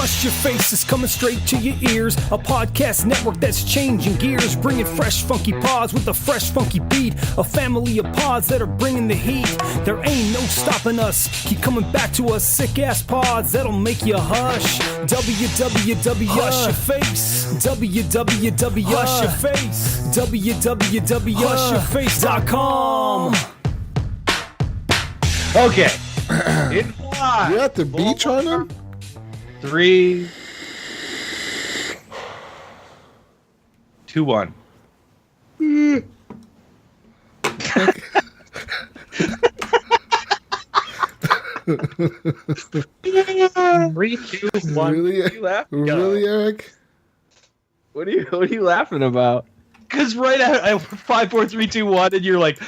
Hush Your Face is coming straight to your ears. A podcast network that's changing gears, bringing fresh funky pods with a fresh funky beat. A family of pods that are bringing the heat. There ain't no stopping us. Keep coming back to us, sick ass pods that'll make you hush. www Hush Your Face. www Hush Your Face. www.hushyourface.com. Okay. In five, You're at the beach, Harlan? 3, 2, 1. Three, two, one. Really, What are you laughing? really, Eric? What are you laughing about? Because right at 5, 4, 3, 2, 1, and you're like,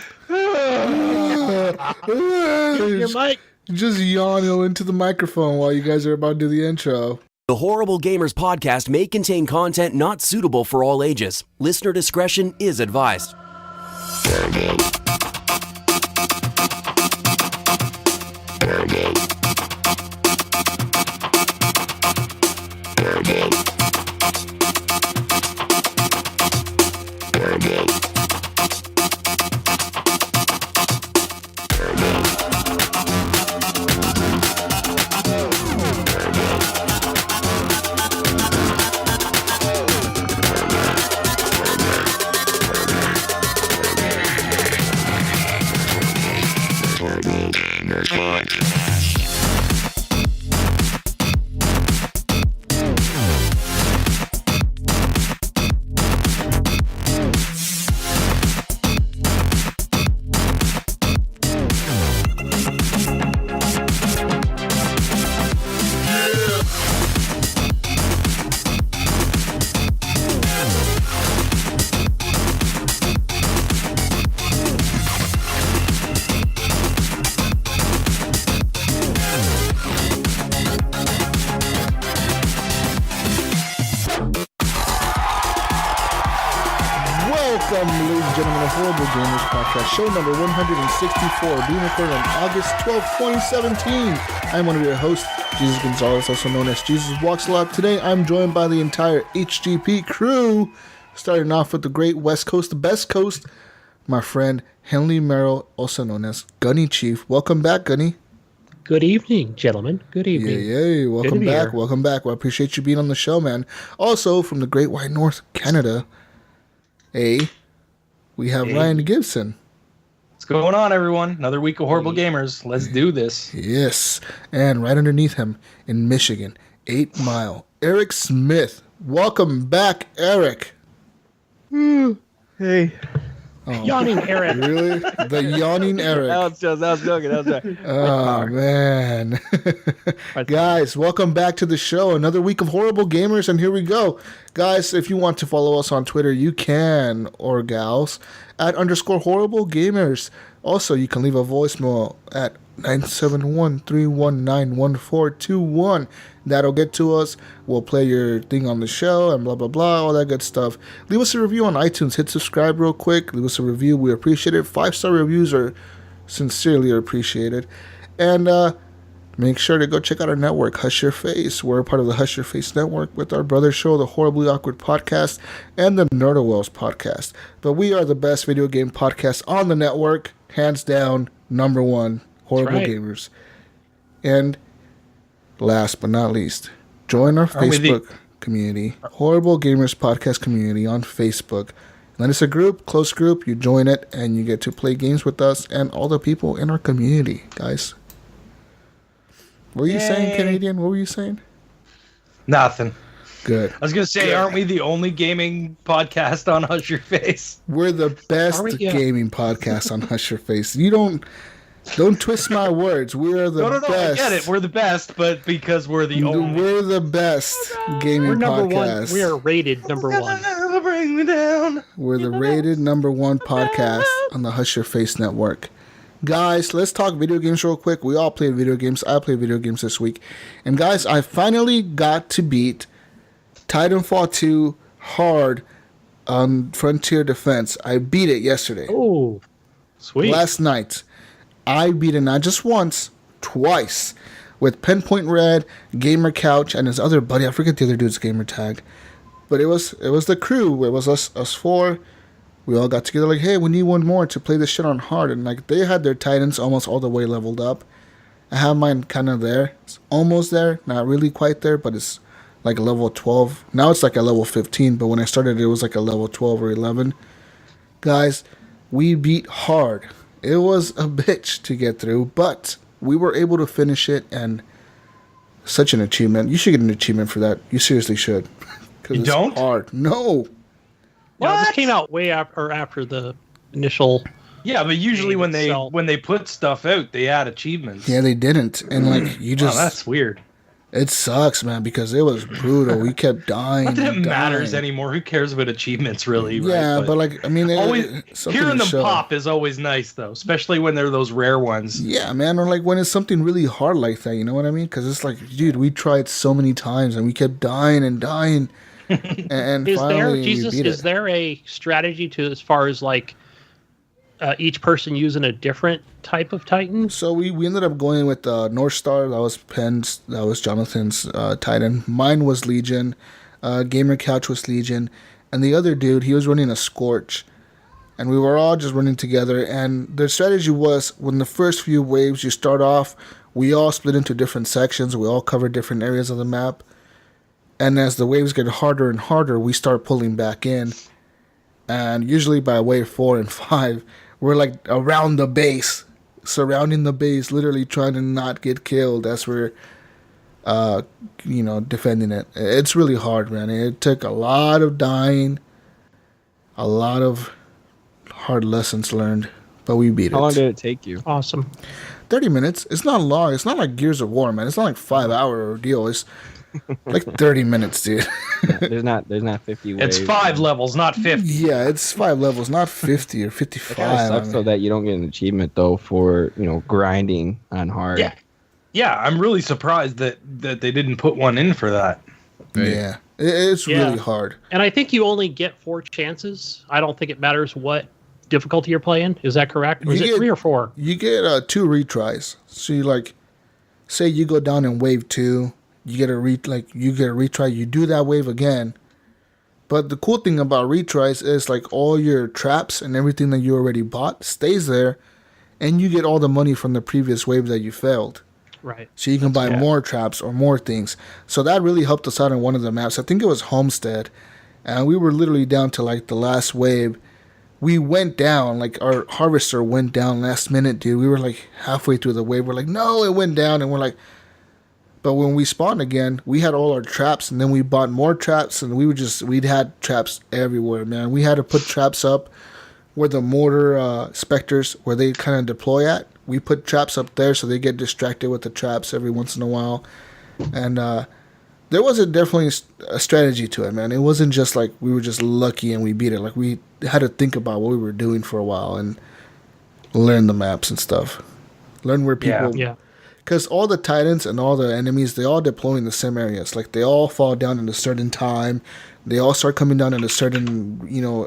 Your mic. Just yawn into the microphone while you guys are about to do the intro. The Horrible Gamers podcast may contain content not suitable for all ages. Listener discretion is advised. Welcome, ladies and gentlemen, to Horrible Gamers Podcast, show number 164, being recorded on August 12th, 2017. I'm one of your hosts, Jesus Gonzalez, also known as Jesus Walks a Lot. Today, I'm joined by the entire HGP crew, starting off with the great West Coast, the best coast, my friend Henley Merrill, also known as Gunny Chief. Welcome back, Gunny. Good evening, gentlemen. Good evening. Yeah, welcome back. Here. Welcome back. Well, I appreciate you being on the show, man. Also, from the Great White North, Canada, we have Ryan Gibson. what's going on, everyone? Another week of Horrible Gamers. Let's do this. Yes. And right underneath him in Michigan, 8 Mile, Eric Smith. Welcome back, Eric. Hey. Oh, Yawning Eric. really? The yawning Eric. That was joking. Oh, man. Guys, welcome back to the show. Another week of Horrible Gamers, and here we go. Guys, if you want to follow us on Twitter, you can, or gals, at _Horrible Gamers. Also, you can leave a voicemail at 971-319-1421. That'll get to us. We'll play your thing on the show and blah, blah, blah, all that good stuff. Leave us a review on iTunes. Hit subscribe real quick. Leave us a review. We appreciate it. 5-star reviews are sincerely appreciated. And make sure to go check out our network, Hush Your Face. We're a part of the Hush Your Face network with our brother show, the Horribly Awkward Podcast, and the Nerdowells Podcast. But we are the best video game podcast on the network. Hands down, number one, Horrible Gamers. And last but not least, join our Facebook community, Horrible Gamers Podcast community on Facebook. And it's a group, close group. You join it, and you get to play games with us and all the people in our community, guys. What were you saying, Canadian? What were you saying? Nothing. Good. I was going to say, aren't we the only gaming podcast on Hush Your Face? We're the best gaming podcast on Hush Your Face. You don't twist my words. We are the best. I get it. We're the best, but because we're the only. We're the best gaming We're number podcast. one. We are rated number one. Bring me down. We're the rated number one podcast on the Hush Your Face network. Guys, let's talk video games real quick. We all played video games. I played video games this week. And guys, I finally got to beat Titanfall 2 hard on Frontier Defense. I beat it yesterday. Oh, sweet. Last night. I beat it not just once, twice. with Pinpoint Red, Gamer Couch, and his other buddy. I forget the other dude's gamer tag. But it was the crew. It was us four. We all got together like, hey, we need one more to play this shit on hard. And like they had their Titans almost all the way leveled up. I have mine kind of there. It's almost there. Not really quite there, but it's like a level 12. Now it's like a level 15, but when I started it was like a level 12 or 11. Guys, we beat hard. It was a bitch to get through, but we were able to finish it, and such an achievement. You should get an achievement for that. You seriously should. You don't? Hard. No. Yeah, this came out way after the initial. Yeah, but usually when they put stuff out, they add achievements. Yeah, they didn't, and like you just. Wow, that's weird. It sucks, man, because it was brutal. We kept dying. Not that it matters anymore. Who cares about achievements, really? Yeah, right? but like, I mean, hearing them pop is always nice, though, especially when they're those rare ones. Yeah, man, or like when it's something really hard like that. You know what I mean? Because it's like, dude, we tried so many times and we kept dying and dying. And finally, is there a strategy to as far as like each person using a different type of Titan? So we ended up going with North Star. That was Penn's. That was Jonathan's Titan. Mine was Legion. Gamer Couch was Legion. And the other dude, he was running a Scorch. And we were all just running together. And the strategy was, when the first few waves you start off, we all split into different sections. We all covered different areas of the map. And as the waves get harder and harder, we start pulling back in. And usually by wave 4 and 5, we're like around the base, surrounding the base, literally trying to not get killed as we're, defending it. It's really hard, man. It took a lot of dying, a lot of hard lessons learned, but we beat it. How long did it take you? Awesome. 30 minutes. It's not long. It's not like Gears of War, man. It's not like 5-hour ordeal. It's like 30 minutes, dude. There's not 50 waves. It's 5 levels, not 50. Yeah, it's 5 levels, not 50 or 55. It kind of sucks though that you don't get an achievement though for grinding on hard. Yeah, I'm really surprised that they didn't put one in for that. Yeah, it's really hard. And I think you only get 4 chances. I don't think it matters what difficulty you're playing. Is that correct? Or is it 3 or 4? You get 2 retries. So you like, say you go down in wave 2. You get a retry. You do that wave again. But the cool thing about retries is like all your traps and everything that you already bought stays there, and you get all the money from the previous wave that you failed. Right. So you can buy more traps or more things. So that really helped us out on one of the maps. I think it was Homestead, and we were literally down to like the last wave. We went down, like our harvester went down last minute, dude. We were like halfway through the wave. We're like, no, it went down, and we're like. But when we spawned again, we had all our traps, and then we bought more traps, and we'd had traps everywhere, man. We had to put traps up where the mortar specters, where they kind of deploy at. We put traps up there so they get distracted with the traps every once in a while. And there was definitely a strategy to it, man. It wasn't just like we were just lucky and we beat it. Like we had to think about what we were doing for a while and learn the maps and stuff. Learn where people... Yeah. Because all the Titans and all the enemies, they all deploy in the same areas. Like, they all fall down in a certain time. They all start coming down in a certain,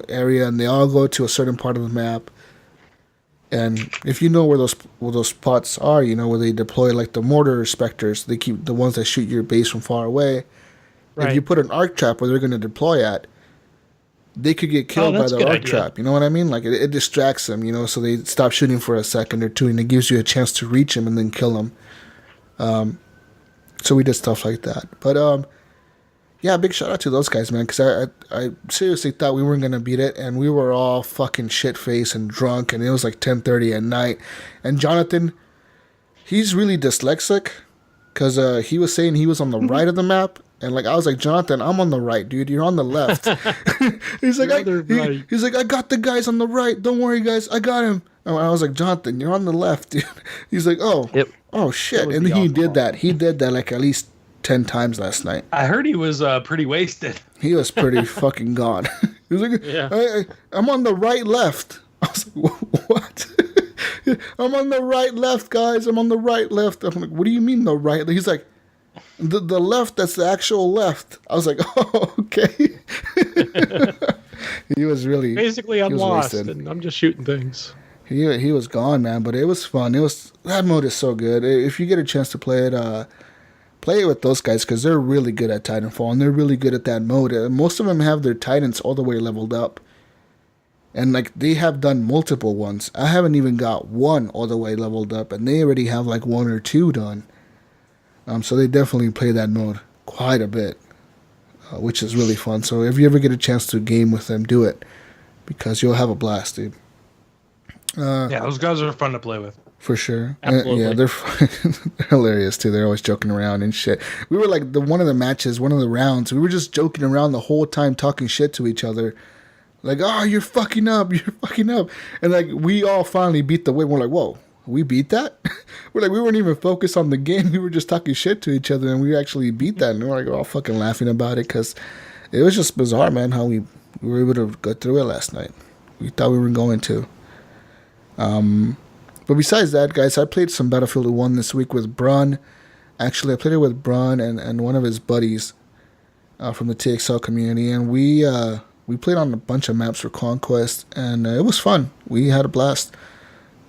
area, and they all go to a certain part of the map. And if you know where those spots are, where they deploy, like, the mortar specters, they keep the ones that shoot your base from far away. Right. If you put an arc trap where they're going to deploy at, they could get killed by the arc trap. You know what I mean? Like, it distracts them, so they stop shooting for a second or two, and it gives you a chance to reach them and then kill them. So we did stuff like that. But, big shout out to those guys, man, because I seriously thought we weren't going to beat it, and we were all fucking shit-faced and drunk, and it was like 10:30 at night. And Jonathan, he's really dyslexic, because he was saying he was on the right of the map, and like I was like, Jonathan, I'm on the right, dude. You're on the left. He's like, I got the guys on the right. Don't worry, guys, I got him. And I was like, Jonathan, you're on the left, dude. He's like, oh shit. And then he did that. He did that like at least 10 times last night. I heard he was pretty wasted. He was pretty fucking gone. He was like, I'm on the right left. I was like, what? I'm on the right left, guys. I'm on the right left. I'm like, what do you mean the right? He's like, the left, that's the actual left. I was like, oh, okay. He was really... Basically, I'm lost, and I'm just shooting things. He was gone, man. But it was fun. That mode is so good. If you get a chance to play it with those guys because they're really good at Titanfall and they're really good at that mode. Most of them have their Titans all the way leveled up, and like they have done multiple ones. I haven't even got one all the way leveled up, and they already have like one or two done. So they definitely play that mode quite a bit, which is really fun. So if you ever get a chance to game with them, do it because you'll have a blast, dude. Yeah, those guys are fun to play with. For sure. Absolutely. Yeah, they're hilarious too. They're always joking around and shit. We were like one of the rounds, we were just joking around the whole time, talking shit to each other. Like, oh, you're fucking up. And like, we all finally beat the win. We're like, whoa, we beat that? We're like, we weren't even focused on the game. We were just talking shit to each other and we actually beat that. And we're like, all fucking laughing about it because it was just bizarre, man, how we were able to go through it last night. We thought we were going to. But besides that, guys, I played some Battlefield 1 this week with Brun. Actually, I played it with Brun and one of his buddies from the TXL community, and we played on a bunch of maps for Conquest, and it was fun. We had a blast.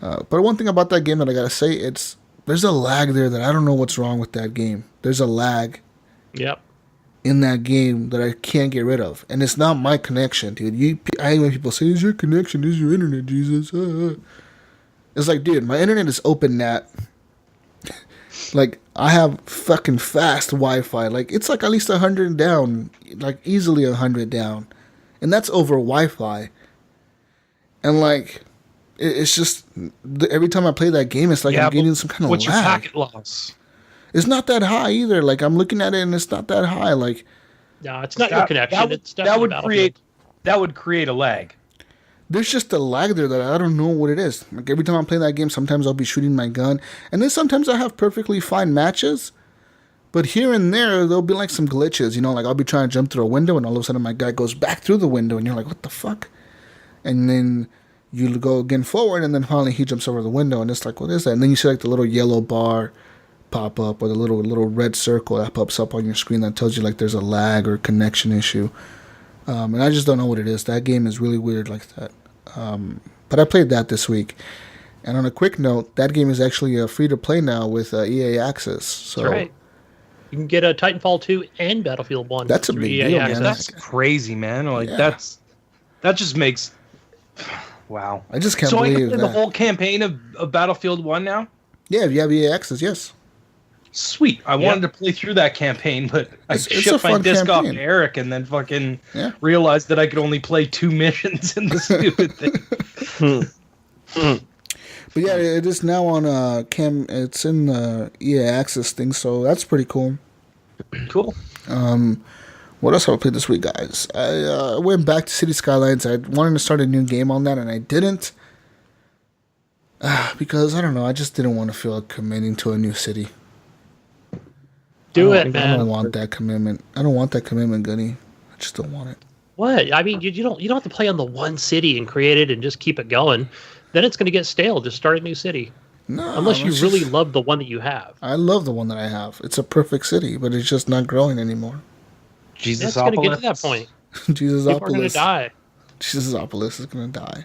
But one thing about that game that I gotta say, there's a lag there that I don't know what's wrong with that game. There's a lag. Yep. In that game that I can't get rid of, and it's not my connection, dude. I hate when people say, "Is your connection? Is your internet, Jesus?" It's like, dude, my internet is open NAT. Like, I have fucking fast Wi-Fi. Like, it's like at least 100 down, like easily 100 down, and that's over Wi-Fi. And like, it's just every time I play that game, it's like I'm getting some kind of lag. What's your packet loss? It's not that high either. Like, I'm looking at it and it's not that high. Like, No, it's not your connection. It's definitely that would create a lag. There's just a lag there that I don't know what it is. Like, every time I play that game, sometimes I'll be shooting my gun, and then sometimes I have perfectly fine matches. But here and there, there'll be like some glitches. You know, like I'll be trying to jump through a window, and all of a sudden my guy goes back through the window, and you're like, what the fuck? And then you go again forward, and then finally he jumps over the window, and it's like, what is that? And then you see like the little yellow bar pop up, or the little red circle that pops up on your screen that tells you like there's a lag or connection issue. And I just don't know what it is. That game is really weird like that. But I played that this week. And on a quick note, that game is actually free to play now with EA Access. So That's right. You can get a Titanfall 2 and Battlefield 1. That's a through big EA deal, Access. man. That's crazy, man. Like that just makes wow. I just can't so believe I can play that. the whole campaign of Battlefield 1 now? Yeah, if you have EA Access, yes. Sweet. I wanted to play through that campaign, but I It's a shipped my fun disc off campaign. to Eric and then fucking Yeah. realized that I could only play 2 missions in the stupid thing. But yeah, it is now on it's in the EA Access thing, so that's pretty cool. Cool. What else have I played this week, guys? I went back to City Skylines. I wanted to start a new game on that, and I didn't. Because, I don't know, I just didn't want to feel like committing to a new city. Do I it, man. don't want that commitment. I don't want that commitment, Gunny. I just don't want it. What? I mean, you don't have to play on the one city and create it and just keep it going. Then it's going to get stale. Just start a new city. No, Unless you it's really just- love the one that you have. I love the one that I have. It's a perfect city, but it's just not growing anymore. That's going to get to that point. People are going to Jesusopolis. die. Jesusopolis is going to die.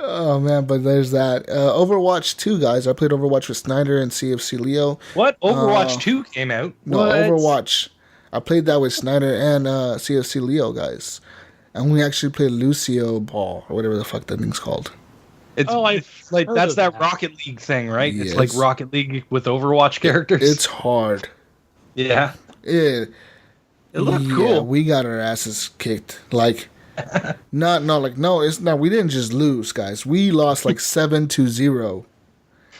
Oh, man, but there's that. Overwatch 2, guys. I played Overwatch with Snyder and CFC Leo. What? Overwatch 2 came out? No, What? Overwatch. I played that with Snyder and CFC Leo, guys. And we actually played Lucio Ball, or whatever the fuck that thing's called. It's, I've like heard that's of that that. Rocket League thing, right? Yes. It's like Rocket League with Overwatch characters. It's hard. yeah. It looked yeah, cool. We got our asses kicked. Like, it's not. We didn't just lose, guys. We lost like 7-0.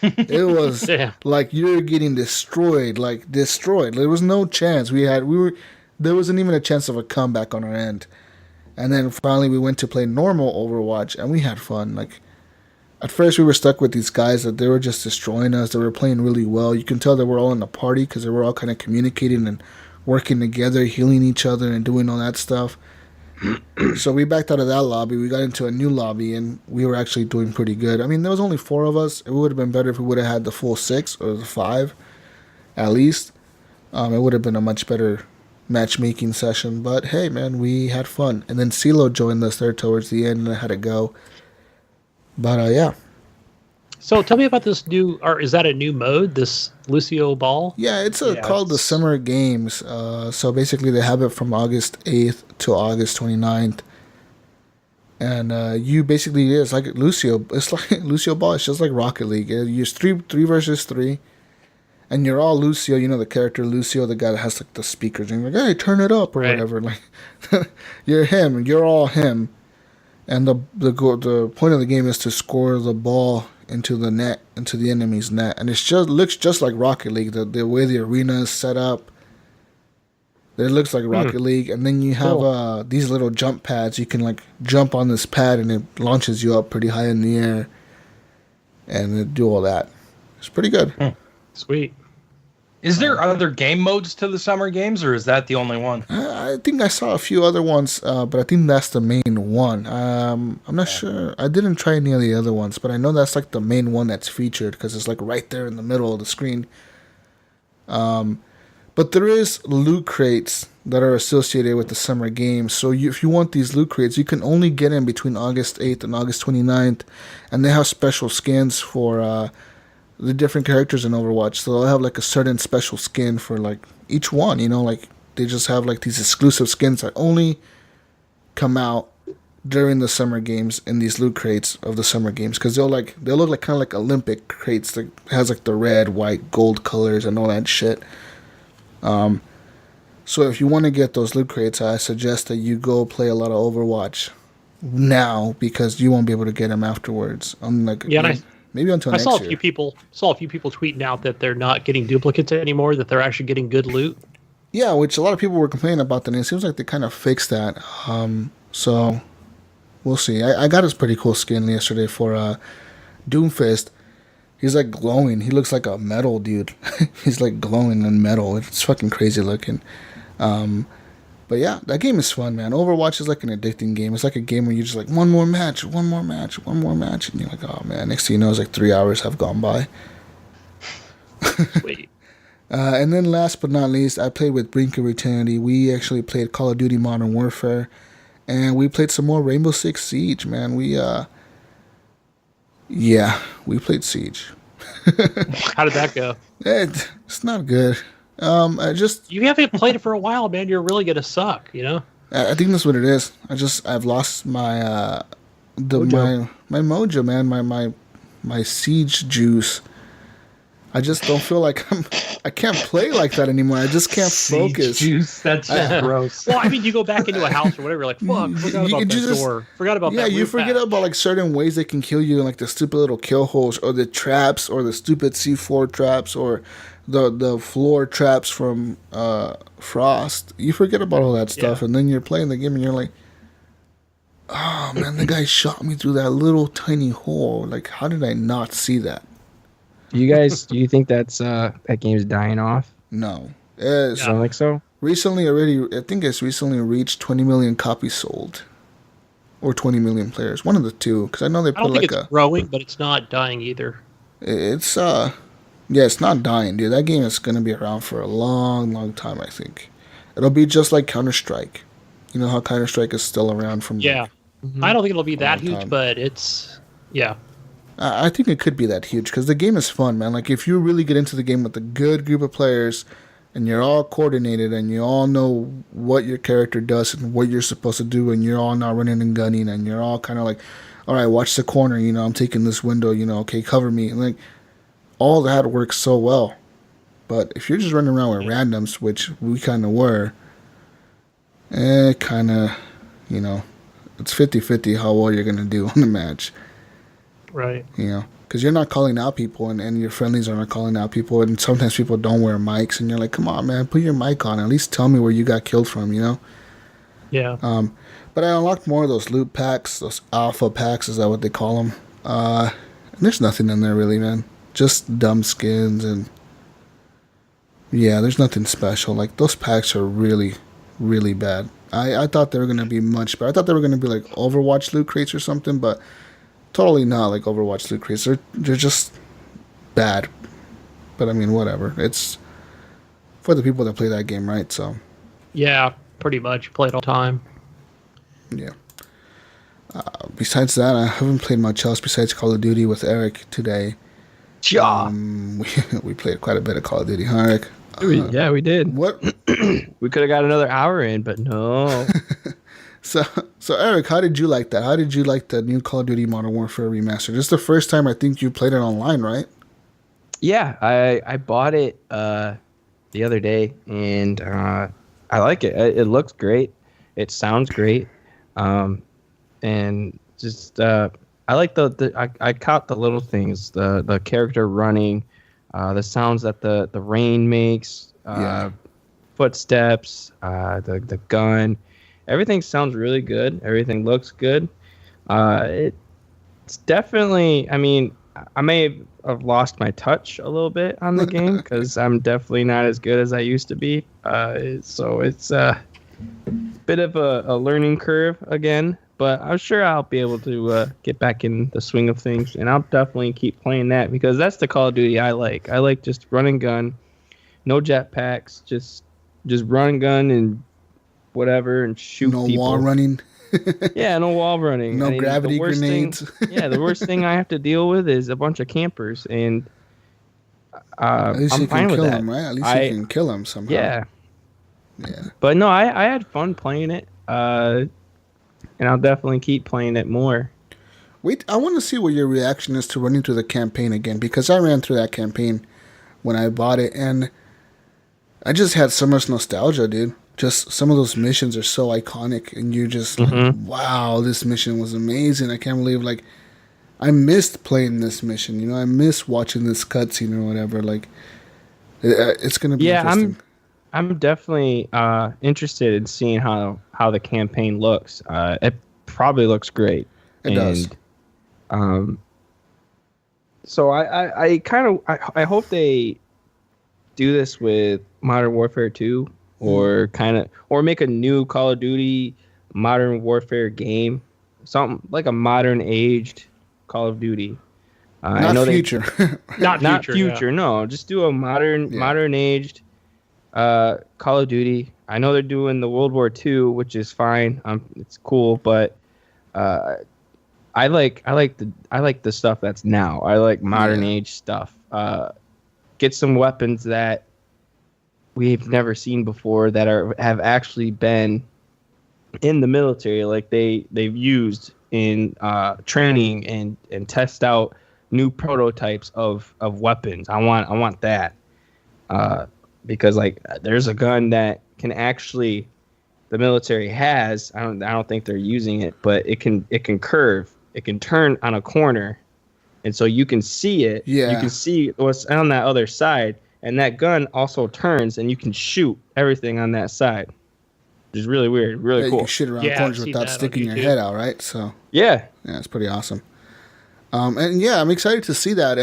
It was Yeah. like you're getting destroyed. There was no chance. There wasn't even a chance of a comeback on our end. And then finally we went to play normal Overwatch, and we had fun. Like, at first we were stuck with these guys that they were just destroying us. They were playing really well. You can tell they were all in a party because they were all kind of communicating and working together, healing each other and doing all that stuff. So we backed out of that lobby. We got into a new lobby, and we were actually doing pretty good. I mean, there was only 4 of us. It would have been better if we would have had the full 6 or the 5, at least. It would have been a much better matchmaking session. But hey, man, we had fun. And then CeeLo joined us there towards the end, and I had to go. But yeah. So tell me about this new, or is that a new mode, this Lucio Ball? Yeah, it's called the Summer Games. So basically they have it from August 8th to August 29th. And you basically, it's like Lucio. It's like Lucio Ball. It's just like Rocket League. You use three versus three. And you're all Lucio, you know, the character Lucio, the guy that has like the speakers. And you're like, hey, turn it up or whatever. Like, you're him. You're all him. And the point of the game is to score the ball into the net, into the enemy's net. And it looks just like Rocket League. The way the arena is set up, it looks like Rocket League. And then you have these little jump pads. You can like jump on this pad and it launches you up pretty high in the air. And it do all that. It's pretty good. Sweet. Is there other game modes to the Summer Games, or is that the only one? I think I saw a few other ones, but I think that's the main one. I'm not sure. I didn't try any of the other ones, but I know that's like the main one that's featured because it's like right there in the middle of the screen. But there is loot crates that are associated with the Summer Games. So if you want these loot crates, you can only get in between August 8th and August 29th, and they have special skins for the different characters in Overwatch. So they'll have like a certain special skin for like each one, you know, like they just have like these exclusive skins that only come out during the Summer Games in these loot crates of the Summer Games, because they'll look like kind of like Olympic crates that has like the red, white, gold colors and all that shit. So if you want to get those loot crates, I suggest that you go play a lot of Overwatch now, because you won't be able to get them afterwards. Maybe until next year. I saw a few people tweeting out that they're not getting duplicates anymore, that they're actually getting good loot. Yeah, which a lot of people were complaining about that, and it seems like they kind of fixed that. So we'll see. I got his pretty cool skin yesterday for Doomfist. He's like glowing. He looks like a metal dude. He's like glowing in metal. It's fucking crazy looking. But yeah, that game is fun, man. Overwatch is like an addicting game. It's like a game where you're just like, one more match. And you're like, oh man. Next thing you know, it's like 3 hours have gone by. Sweet. And then last but not least, I played with Brink of Eternity. We actually played Call of Duty Modern Warfare. And we played some more Rainbow Six Siege, man. We played Siege. How did that go? It's not good. You haven't played it for a while, man. You're really gonna suck, you know. I think that's what it is. I've lost my mojo. my mojo, man. My siege juice. I just don't feel like I can't play like that anymore. I just can't focus. Juice, that's gross. Well, I mean, you go back into a house or whatever, like, fuck, forgot about that door. Forgot about that. Yeah, you forget about like certain ways they can kill you, like the stupid little kill holes, or the traps, or the stupid C4 traps, or the floor traps from Frost. You forget about all that stuff, and then you're playing the game and you're like, oh man, the guy shot me through that little tiny hole. Like, how did I not see that? Do you think that's that game's dying off? No. I don't think so. I think it's recently reached 20 million copies sold. Or 20 million players. One of the two. Because I know they put I don't think it's growing, but it's not dying either. It's it's not dying, dude. That game is going to be around for a long, long time, I think. It'll be just like Counter-Strike. You know how Counter-Strike is still around from... Yeah. I don't think it'll be that huge, but it's... Yeah. I think it could be that huge, because the game is fun, man. Like, if you really get into the game with a good group of players, and you're all coordinated, and you all know what your character does and what you're supposed to do, and you're all not running and gunning, and you're all kind of like, all right, watch the corner, you know, I'm taking this window, you know, okay, cover me. And like, all that works so well. But if you're just running around with randoms, which we kind of were, kind of, you know, it's 50-50 how well you're going to do on the match. Right. You know, because you're not calling out people, and your friendlies are not calling out people, and sometimes people don't wear mics, and you're like, come on, man, put your mic on. At least tell me where you got killed from, you know? Yeah. But I unlocked more of those loot packs, those alpha packs, is that what they call them? And there's nothing in there really, man. Just dumb skins, and yeah, there's nothing special. Like, those packs are really, really bad. I thought they were going to be much better. I thought they were going to be like Overwatch loot crates or something, but totally not like Overwatch loot crates. They're just bad. But I mean, whatever. It's for the people that play that game, right? So yeah, pretty much. Play it all the time. Yeah. Besides that, I haven't played much else besides Call of Duty with Eric today. Yeah. We played quite a bit of Call of Duty, huh, Eric? Yeah, we did. What? We could have got another hour in, but no. So Eric, how did you like that? How did you like the new Call of Duty Modern Warfare remaster? This is the first time I think you played it online, right? Yeah, I bought it the other day, and I like it. It looks great. It sounds great. And just I like I caught the little things, the character running, the sounds that the rain makes, footsteps, the gun. Everything sounds really good. Everything looks good. It's definitely, I mean, I may have lost my touch a little bit on the game because I'm definitely not as good as I used to be. So it's a bit of a learning curve again, but I'm sure I'll be able to get back in the swing of things, and I'll definitely keep playing that because that's the Call of Duty I like. I like just run and gun, no jetpacks, just run and gun and whatever and shoot no people. wall running. Yeah, no wall running. No gravity grenades. The worst thing I have to deal with is a bunch of campers, and At least I'm you fine can with kill that. them, right? At least you can kill them somehow. Yeah. Yeah. But no, I had fun playing it, and I'll definitely keep playing it more. Wait, I want to see what your reaction is to running through the campaign again, because I ran through that campaign when I bought it, and I just had so much nostalgia, dude. Just some of those missions are so iconic, and you're just like, wow, this mission was amazing. I can't believe, like, I missed playing this mission. You know, I miss watching this cutscene or whatever. Like, it's gonna be interesting. I'm definitely interested in seeing how the campaign looks. It probably looks great. It does. So I hope they do this with Modern Warfare 2 or or make a new Call of Duty Modern Warfare game, something like a modern aged Call of Duty. Not future. Not future. No, just do a modern aged Call of Duty. I know they're doing the World War II, which is fine. It's cool, but I like the stuff that's now. I like modern age stuff. Get some weapons that we've never seen before that have actually been in the military, like they've used in training and test out new prototypes of weapons. I want that. Because like there's a gun that can actually the military has. I don't think they're using it, but it can curve. It can turn on a corner, and so you can see it. Yeah. You can see what's on that other side, and that gun also turns, and you can shoot everything on that side. Which is really weird, really cool. You can shoot around Yeah, corners I've seen without that on sticking your YouTube. head out, right? So Yeah. it's pretty awesome. And yeah, I'm excited to see that.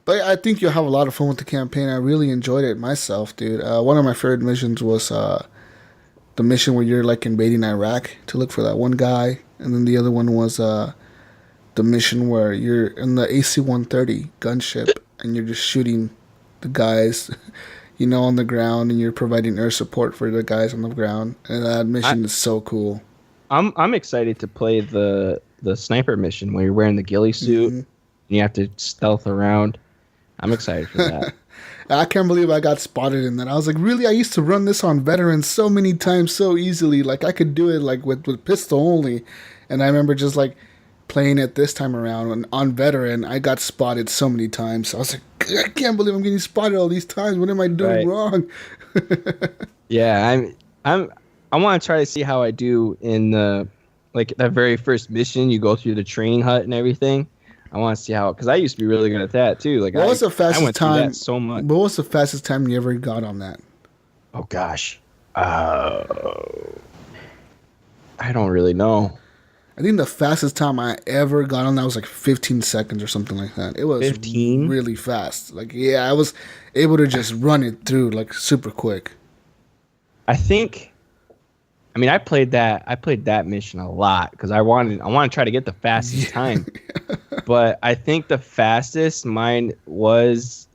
But I think you'll have a lot of fun with the campaign. I really enjoyed it myself, dude. One of my favorite missions was the mission where you're like invading Iraq to look for that one guy, and then the other one was the mission where you're in the AC-130 gunship and you're just shooting the guys, you know, on the ground, and you're providing air support for the guys on the ground. And that mission is so cool. I'm excited to play the sniper mission where you're wearing the ghillie suit and you have to stealth around. I'm excited for that. I can't believe I got spotted in that. I was like, really? I used to run this on veterans so many times, so easily. Like, I could do it like with pistol only. And I remember just like playing it this time around on veteran. I got spotted so many times. So I was like, I can't believe I'm getting spotted all these times. What am I doing wrong? Yeah, I want to try to see how I do in the that very first mission. You go through the training hut and everything. I want to see how, because I used to be really good at that too. Like, what was the fastest I went through time? that so much. What was the fastest time you ever got on that? Oh gosh, I don't really know. I think the fastest time I ever got on that was like 15 seconds or something like that. It was 15? really fast. Like, yeah, I was able to just run it through like super quick. I played that mission a lot because I want to try to get the fastest time. But I think the fastest mine was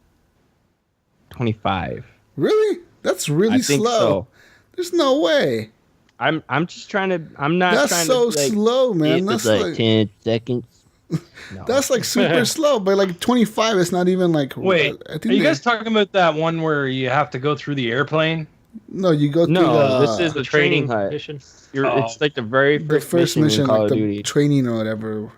25. Really? That's really I think slow. so. There's no way. I'm just trying to. I'm not. That's trying so to, like, slow, man. That's like 10 seconds. No. That's like super slow. By like 25, it's not even like. Wait, I think are you guys talking about that one where you have to go through the airplane? No, you go through this is the training hut. mission. It's like the first mission in Call like of the Duty. training or whatever.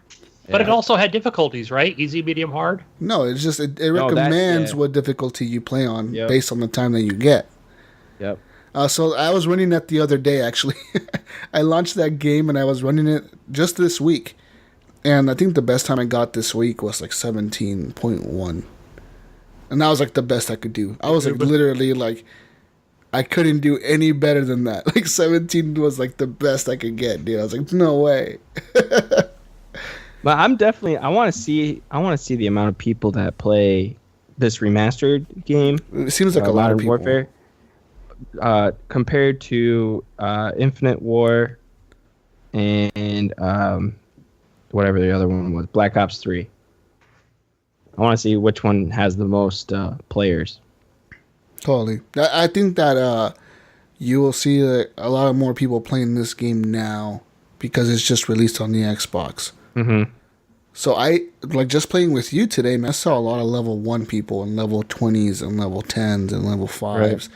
But it also had difficulties, right? Easy, medium, hard. No, it's just it recommends what difficulty you play on based on the time that you get. Yep. So I was running that the other day, actually. I launched that game and I was running it just this week. And I think the best time I got this week was like 17.1. And that was like the best I could do. I was like literally like, I couldn't do any better than that. Like 17 was like the best I could get, dude. I was like, no way. But I'm definitely, I want to see the amount of people that play this remastered game. It seems like a lot of people. Warfare, compared to Infinite War and whatever the other one was, Black Ops 3. I want to see which one has the most players. Totally. I think that you will see a lot of more people playing this game now because it's just released on the Xbox. Mm-hmm. So I like just playing with you today, man, I saw a lot of level 1 people and level 20s and level 10s and level 5s. Right.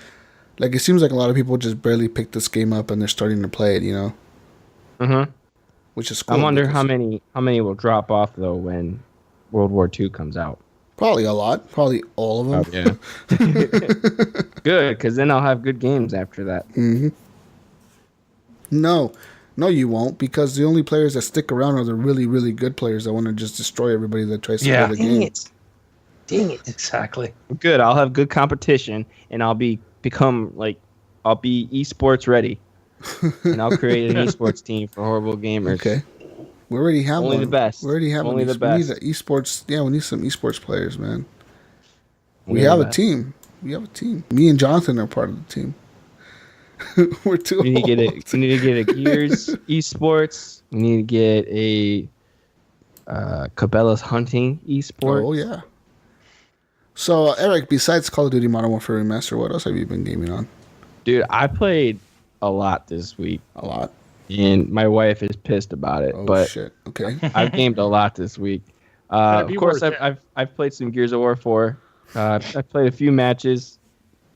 Like it seems like a lot of people just barely picked this game up and they're starting to play it, you know? Mm-hmm. Which is cool. I wonder how many will drop off though when World War II comes out. Probably a lot. Probably all of them. Oh, yeah. Good, because then I'll have good games after that. Mm-hmm. No, you won't, because the only players that stick around are the really, really good players that want to just destroy everybody that tries to play the game. Dang it. Exactly. Good. I'll have good competition, and I'll be esports ready. And I'll create an esports team for Horrible Gamers. Okay. We already have Only one. the best. We already have Only the best. We need esports. Yeah, we need some esports players, man. We have a team. Me and Jonathan are part of the team. We're too old. We need to get a Gears esports. We need to get a Cabela's Hunting esports. Oh, yeah. So, Eric, besides Call of Duty Modern Warfare Remastered, what else have you been gaming on? Dude, I played a lot this week. A lot? And my wife is pissed about it. Oh, but shit. Okay. I've gamed a lot this week. Of course, I've played some Gears of War 4. I've played a few matches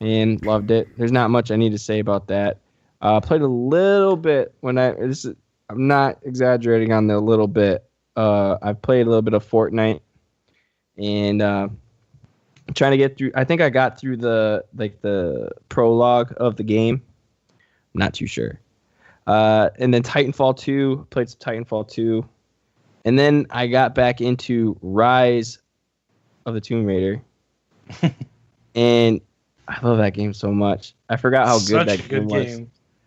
and loved it. There's not much I need to say about that. Played a little bit I'm not exaggerating on the little bit. I played a little bit of Fortnite and trying to get through. I think I got through the prologue of the game. I'm not too sure. And then Titanfall 2, played some Titanfall 2. And then I got back into Rise of the Tomb Raider. And I love that game so much. I forgot how good that game was.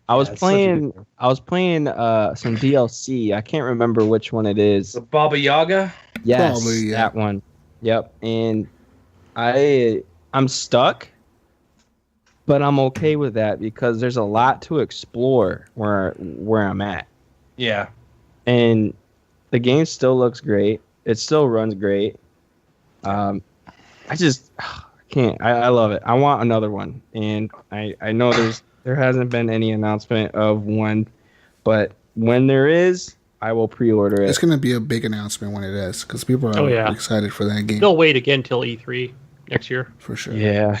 I was playing some DLC. I can't remember which one it is. The Baba Yaga? Yes, probably, yeah. That one. Yep. And I'm stuck, but I'm okay with that because there's a lot to explore where I'm at. Yeah. And the game still looks great. It still runs great. I just can't. I love it. I want another one, and I know there hasn't been any announcement of one, but when there is, I will pre-order it. It's going to be a big announcement when it is, because people are excited for that game. They'll wait again till E3 next year. For sure. Yeah,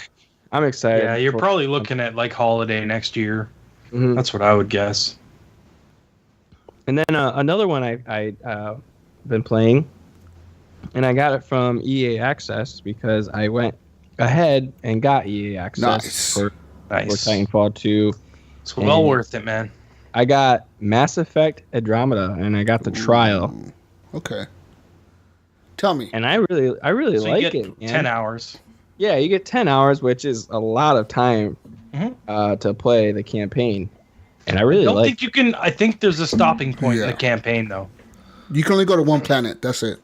I'm excited. Yeah, you're probably looking at like holiday next year. Mm-hmm. That's what I would guess. And then another one I been playing, and I got it from EA Access because I went ahead and got EA Access for Titanfall 2. It's well worth it, man. I got Mass Effect Andromeda, and I got the trial. Okay. Tell me. And I really so like you it. get 10 hours. Yeah, you get 10 hours, which is a lot of time to play the campaign. And I really like it. I think there's a stopping point in the campaign, though. You can only go to one planet. That's it.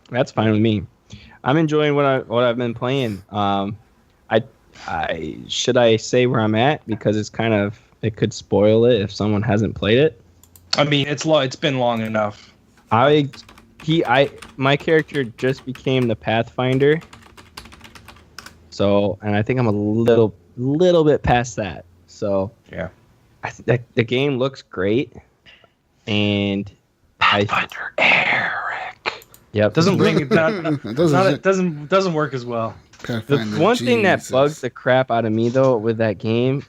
That's fine with me. I'm enjoying what I've been playing. Should I say where I'm at, because it could spoil it if someone hasn't played it. I mean, it's been long enough. My character just became the Pathfinder. So, and I think I'm a little bit past that. So, yeah. The game looks great, and Pathfinder Eric. Yep. Doesn't bring it down. Doesn't work as well. The one thing that bugs the crap out of me though with that game,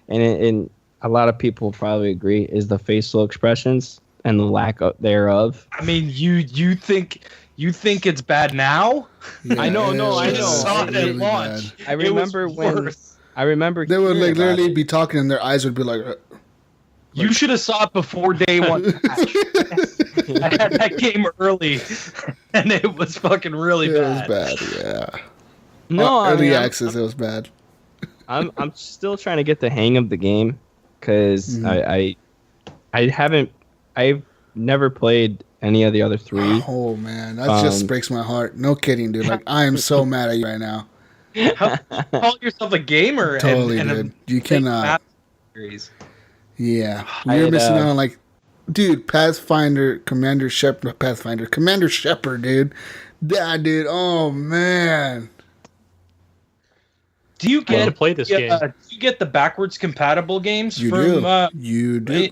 and a lot of people probably agree, is the facial expressions and the lack thereof. I mean, you think it's bad now? Yeah, I know. Saw it at launch. I remember when. I remember they would like literally be talking and their eyes would be like. You should have saw it before day one patch. I had that game early, and it was fucking really bad. It was bad, yeah. No, early access, it was bad. I'm still trying to get the hang of the game because I've never played any of the other three. Oh man, that just breaks my heart. No kidding, dude. Like I am so mad at you right now. Call yourself a gamer? Totally, dude. You cannot. Yeah, you're missing out on like, dude. Commander Shepard, dude. That dude. Oh man. Do you get to play this game? Do you get the backwards compatible games You from do. You do.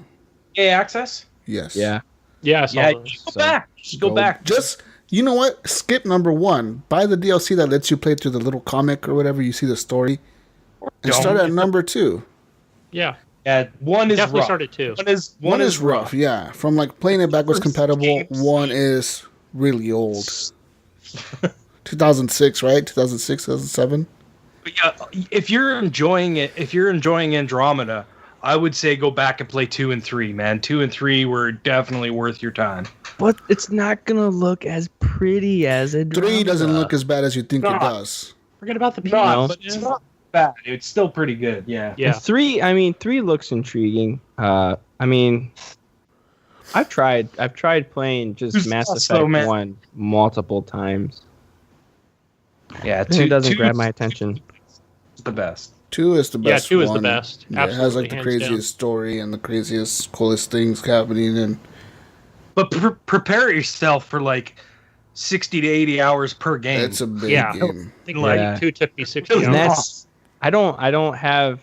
EA Access? Yes. Yeah. Yeah, I saw Yeah, those. you go back. Just go back. Just you know what? Skip number 1. Buy the DLC that lets you play through the little comic or whatever. You see the story, and start at number 2. Yeah. Yeah, one is Definitely rough. started 2. One is rough. Yeah, from like playing it backwards compatible. games. 1 is really old. 2006, right? 2006, 2007. But yeah, if you're enjoying Andromeda, I would say go back and play 2 and 3, man. 2 and 3 were definitely worth your time. But it's not gonna look as pretty as it. 3 doesn't look as bad as you think it does. Forget about the P. No, but it's not bad. It's still pretty good. Yeah. Yeah. 3 looks intriguing. I mean, I've tried playing just Who's Mass also, Effect man? 1 multiple times. Yeah, 2 doesn't grab my attention. The best. 2 is the best. 2 is the one. best. Yeah, it has like the Absolutely, hands craziest story and the craziest, coolest things happening. And But prepare yourself for like 60 to 80 hours per game. it's a big Yeah. game. I think Yeah. 2 took me 60 And And hours. that's I don't have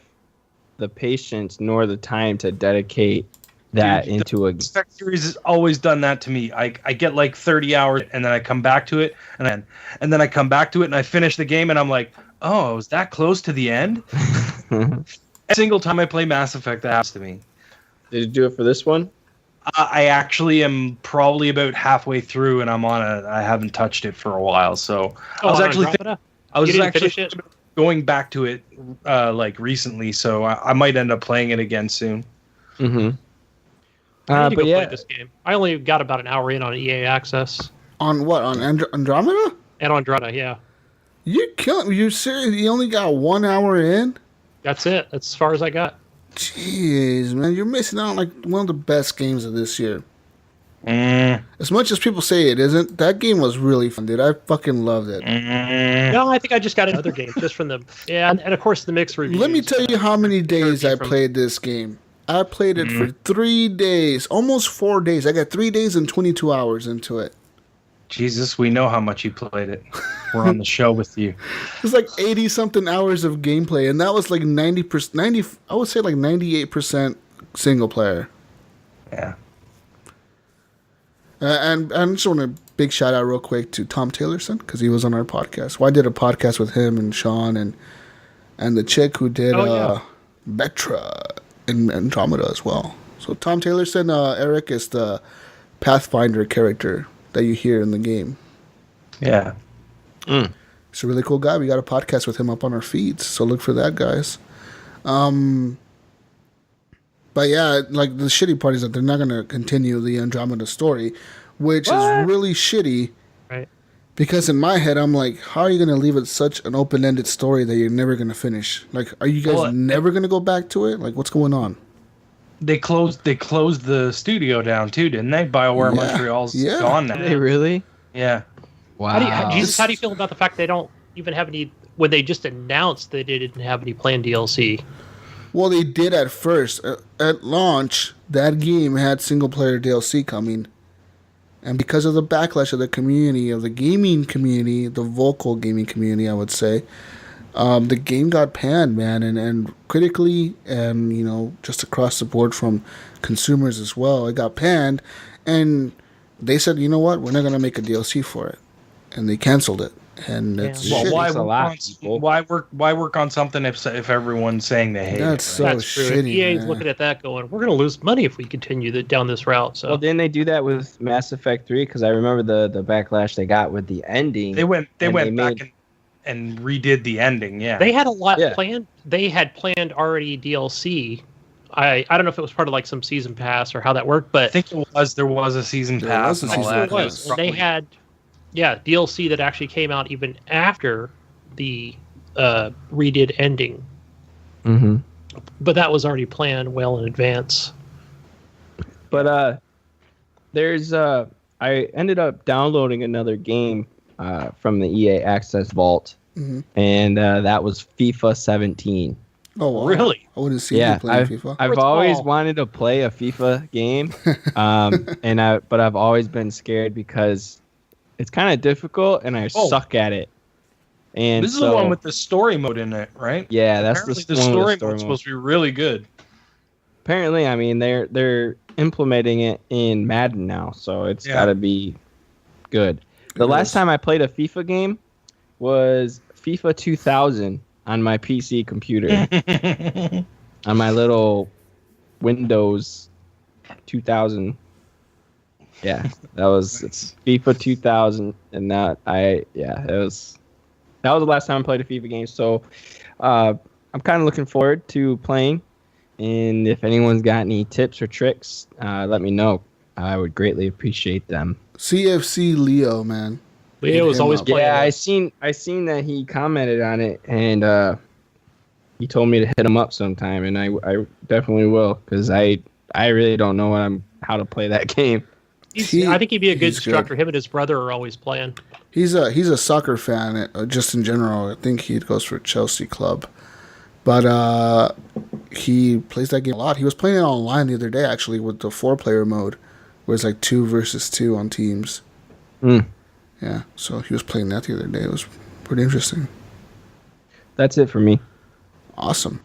the patience nor the time to dedicate that Dude, into a. Mass Effect series has always done that to me. I get like 30 hours and then I come back to it and then I come back to it and I finish the game and I'm like, oh, I was that close to the end? Every single time I play Mass Effect, that happens to me. Did you do it for this one? I actually am probably about halfway through and I haven't touched it for a while. So I was actually finish it? going back to it like recently. So I might end up playing it again soon. Mm-hmm. I need to But go yeah, play this game. I only got about an hour in on EA Access On what? On Andromeda? and on Drana. Yeah, You're killing. You're serious? You only got 1 hour in? that's it. That's as far as I got. Jeez, man, you're missing out on like one of the best games of this year. Mm, As much as people say it isn't, that game was really fun, dude. I fucking loved it. No, I think I just got another game just from the and of course the mixed reviews. Let me tell you how many days I from- played this game. I played it for 3 days, almost 4 days. I got 3 days and 22 hours into it. Jesus, we know how much you played it. We're on the show with you. It's like 80 something hours of gameplay, and that was like 90%, I would say like 98% single player. Yeah. And I just want a big shout out real quick to Tom Taylorson because he was on our podcast. Well, I did a podcast with him and Sean and the chick who did Vectra in Andromeda as well. So Tom Taylorson, Eric, is the Pathfinder character that you hear in the game. Yeah. He's a really cool guy. We got a podcast with him up on our feeds, so look for that, guys. But yeah, like the shitty part is that they're not going to continue the Andromeda story, which is really shitty. Right. Because in my head, I'm like, how are you going to leave it such an open-ended story that you're never going to finish? Like, are you guys never going to go back to it? Like, what's going on? They closed the studio down too, didn't they? BioWare Montreal's gone now. Did they really? Yeah. Wow. How do you feel about the fact they don't even have any when they just announced that they didn't have any planned DLC? Well, they did at first. At launch, that game had single-player DLC coming. And because of the backlash of the community, of the gaming community, the vocal gaming community, I would say, The game got panned, man, and critically, and just across the board from consumers as well. It got panned, and they said, you know what, we're not gonna make a DLC for it, and they canceled it. And it's Well, shitty. why work on something if everyone's saying they hate That's it? so Right? That's true. shitty. EA's man. looking at that going, we're going to lose money if we continue down this route. So Well, didn't they do that with Mass Effect 3? Because I remember the backlash they got with the ending. They went and back and redid the ending. Yeah, they had a lot Yeah. planned. They had planned already DLC. I don't know if it was part of like some season pass or how that worked, but I think there was a season There pass was a and all season that. pass. It was and they probably- had DLC that actually came out even after the redid ending, Mm-hmm. but that was already planned well in advance. But there's I ended up downloading another game from the EA Access Vault, and that was FIFA 17. Oh, wow. Really? I wouldn't see you Yeah, playing FIFA. I've Where's always Paul? wanted to play a FIFA game, but I've always been scared because it's kind of difficult and I suck at it. And This is the one with the story mode in it, right? yeah, that's Apparently the the one with story the story mode's mode. supposed to be really good. Apparently, I mean they're implementing it in Madden now, so it's Yeah. got to be good. The last time I played a FIFA game was FIFA 2000 on my PC computer, on my little Windows 2000. Yeah, it's FIFA 2000, and that was the last time I played a FIFA game. So I'm kind of looking forward to playing. And if anyone's got any tips or tricks, let me know. I would greatly appreciate them. CFC Leo, man. Leo was him always up. playing. Yeah, it. I seen that he commented on it, and he told me to hit him up sometime, and I definitely will, because I really don't know how to play that game. I think he'd be a good he's instructor. good. Him and his brother are always playing. He's a soccer fan, just in general. I think he goes for Chelsea club, but he plays that game a lot. He was playing it online the other day, actually, with the 4-player mode, where it's like 2 versus 2 on teams. Yeah, so he was playing that the other day. It was pretty interesting. That's it for me. Awesome.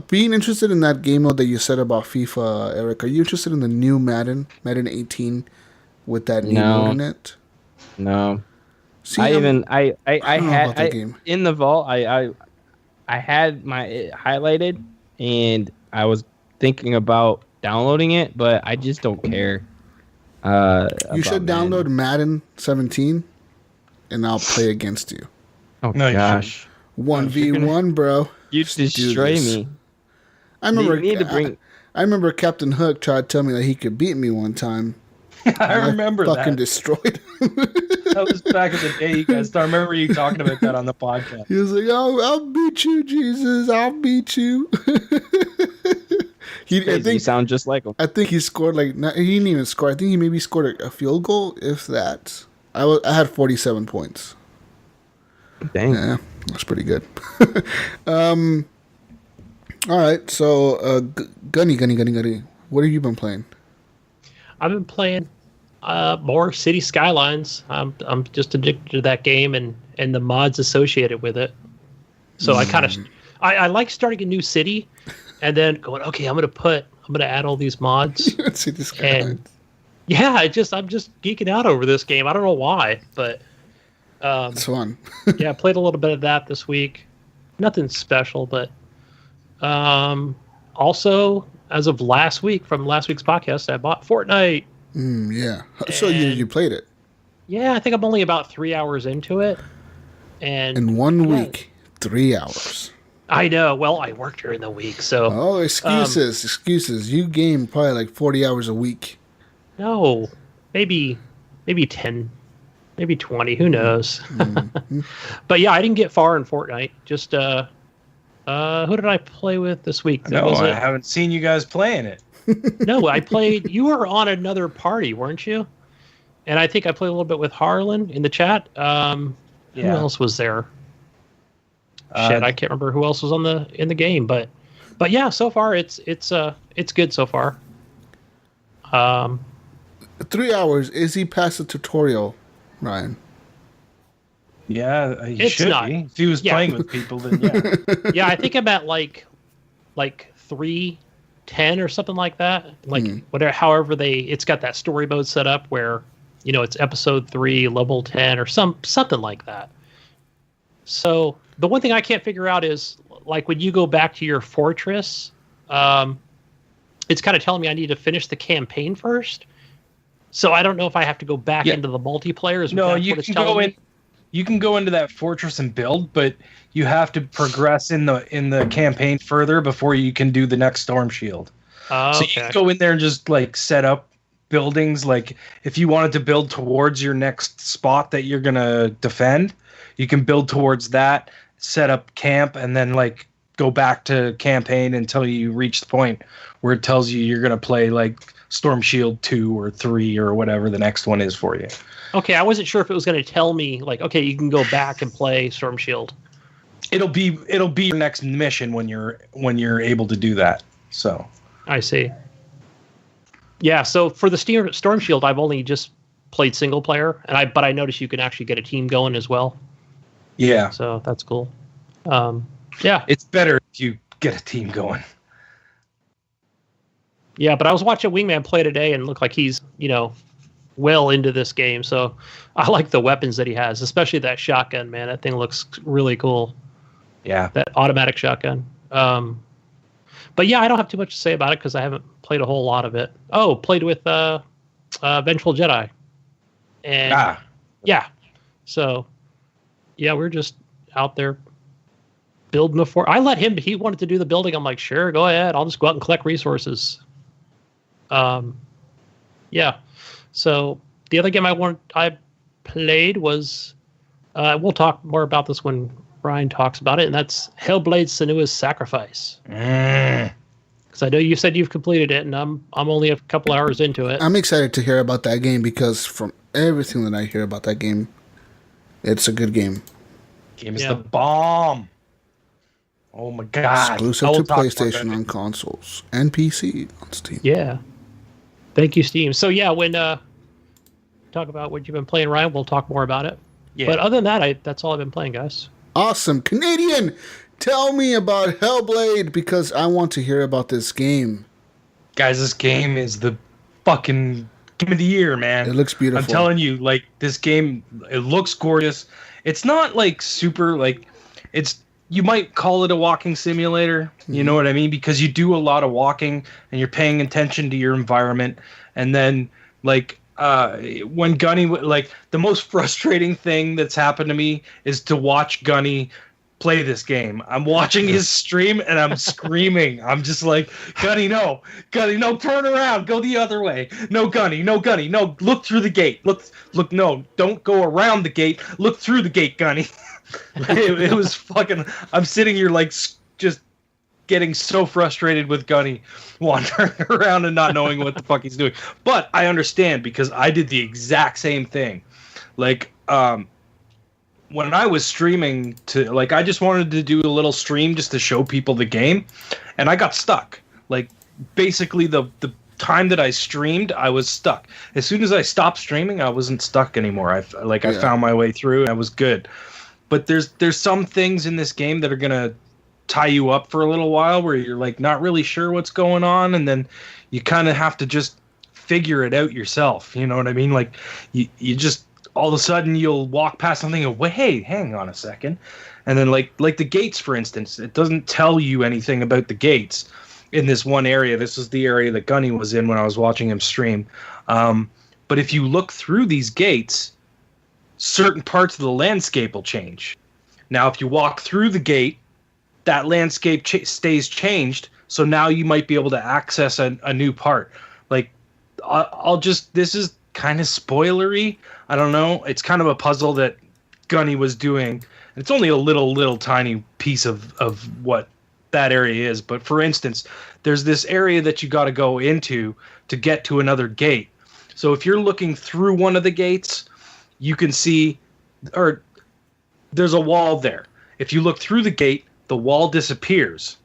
Being interested in that game mode that you said about FIFA, Eric, are you interested in the new Madden 18, with that new No. mode in it? No. See, I don't know had about that game. in the vault. I had it highlighted, and I was thinking about downloading it, but I just don't care. You should download Madden 17, and I'll play against you. Oh No, you gosh, 1v1, bro. you do destroy this. me. I remember. You need to bring. I remember Captain Hook tried to tell me that he could beat me one time. I remember fucking that. destroyed him. That was back in the day, you guys. I remember you talking about that on the podcast. He was like, I'll beat you, Jesus. I'll beat you. You sound just like him. I think he scored he didn't even score. I think he maybe scored a field goal, if that. I had 47 points. Dang. Yeah, that's pretty good. All right, so Gunny. What have you been playing? I've been playing more City Skylines. I'm just addicted to that game and the mods associated with it. So I kind of I like starting a new city and then going, okay, I'm gonna add all these mods. City Skylines. And yeah, I'm just geeking out over this game. I don't know why, but It's fun. yeah, I played a little bit of that this week. Nothing special, but also as of last week, from last week's podcast, I bought Fortnite. Yeah. So you played it Yeah, I think I'm only about 3 hours into it. And in 1 week, 3 hours. I know. Well, I work during the week, so Oh, excuses. You game probably like 40 hours a week. no, maybe 10, maybe 20. Who knows? But yeah, I didn't get far in Fortnite. Just who did I play with this week? No, I haven't seen you guys playing it. No, I played. You were on another party, weren't you? And I think I played a little bit with Harlan in the chat. Who else was there? Shit, I can't remember who else was in the game, but yeah, so far it's good so far. 3 hours. Is he past the tutorial, Ryan? Yeah, he It's should not. be. If he was playing with people, then yeah. Yeah, I think I'm at like 310 or something like that. Like whatever, however it's got that story mode set up where, it's episode 3, level 10 or something like that. So the one thing I can't figure out is like when you go back to your fortress, it's kind of telling me I need to finish the campaign first. So I don't know if I have to go back into the multiplayer. No, you can go in. You can go into that fortress and build, but you have to progress in the campaign further before you can do the next storm shield. So you can go in there and just like set up buildings. Like if you wanted to build towards your next spot that you're gonna defend, you can build towards that, set up camp, and then like go back to campaign until you reach the point where it tells you you're gonna play like Storm Shield 2 or 3 or whatever the next one is for you. Okay, I wasn't sure if it was going to tell me like, okay, you can go back and play Storm Shield. It'll be your next mission when you're able to do that. So I see. Yeah, so for the Storm Shield, I've only just played single player, but I noticed you can actually get a team going as well. Yeah, so that's cool. Yeah, it's better if you get a team going. Yeah, but I was watching Wingman play today and looked like he's, well into this game. So I like the weapons that he has, especially that shotgun, man. That thing looks really cool. Yeah. That automatic shotgun. But yeah, I don't have too much to say about it because I haven't played a whole lot of it. Oh, played with Vengeful Jedi. And yeah. So yeah, we're just out there building the fort. I let him, he wanted to do the building. I'm like, sure, go ahead. I'll just go out and collect resources. Yeah. So the other game I played was, we'll talk more about this when Ryan talks about it, and that's Hellblade: Senua's Sacrifice. Because I know you said you've completed it, and I'm only a couple hours into it. I'm excited to hear about that game because from everything that I hear about that game, it's a good game. Game is the bomb. Oh my god! Exclusive to PlayStation on consoles and PC on Steam. Yeah. Thank you, Steam. So yeah, when talk about what you've been playing, Ryan, we'll talk more about it. Yeah. But other than that, that's all I've been playing, guys. Awesome. Canadian, tell me about Hellblade because I want to hear about this game. Guys, this game is the fucking game of the year, man. It looks beautiful. I'm telling you, like, this game, it looks gorgeous. It's not, like, super, like, you might call it a walking simulator, you know what I mean? Because you do a lot of walking and you're paying attention to your environment. And then, like, when Gunny, like, the most frustrating thing that's happened to me is to watch Gunny play this game. I'm watching his stream and I'm screaming. I'm just like, Gunny, no, turn around, go the other way. No, Gunny, no, look through the gate. Look, no, don't go around the gate. Look through the gate, Gunny. It was fucking. I'm sitting here like just getting so frustrated with Gunny wandering around and not knowing what the fuck he's doing. But I understand because I did the exact same thing. Like when I was streaming I just wanted to do a little stream just to show people the game, and I got stuck. Like basically the time that I streamed, I was stuck. As soon as I stopped streaming, I wasn't stuck anymore. I found my way through and I was good. But there's some things in this game that are gonna tie you up for a little while where you're like not really sure what's going on, and then you kind of have to just figure it out yourself. You know what I mean? Like you just all of a sudden you'll walk past something and hey, hang on a second, and then like the gates, for instance, it doesn't tell you anything about the gates in this one area. This is the area that Gunny was in when I was watching him stream. But if you look through these gates, certain parts of the landscape will change. Now, if you walk through the gate, that landscape stays changed, so now you might be able to access a new part. Like, this is kind of spoilery. I don't know. It's kind of a puzzle that Gunny was doing. It's only a little tiny piece of what that area is. But for instance, there's this area that you got to go into to get to another gate. So if you're looking through one of the gates, you can see, or there's a wall there. If you look through the gate, the wall disappears.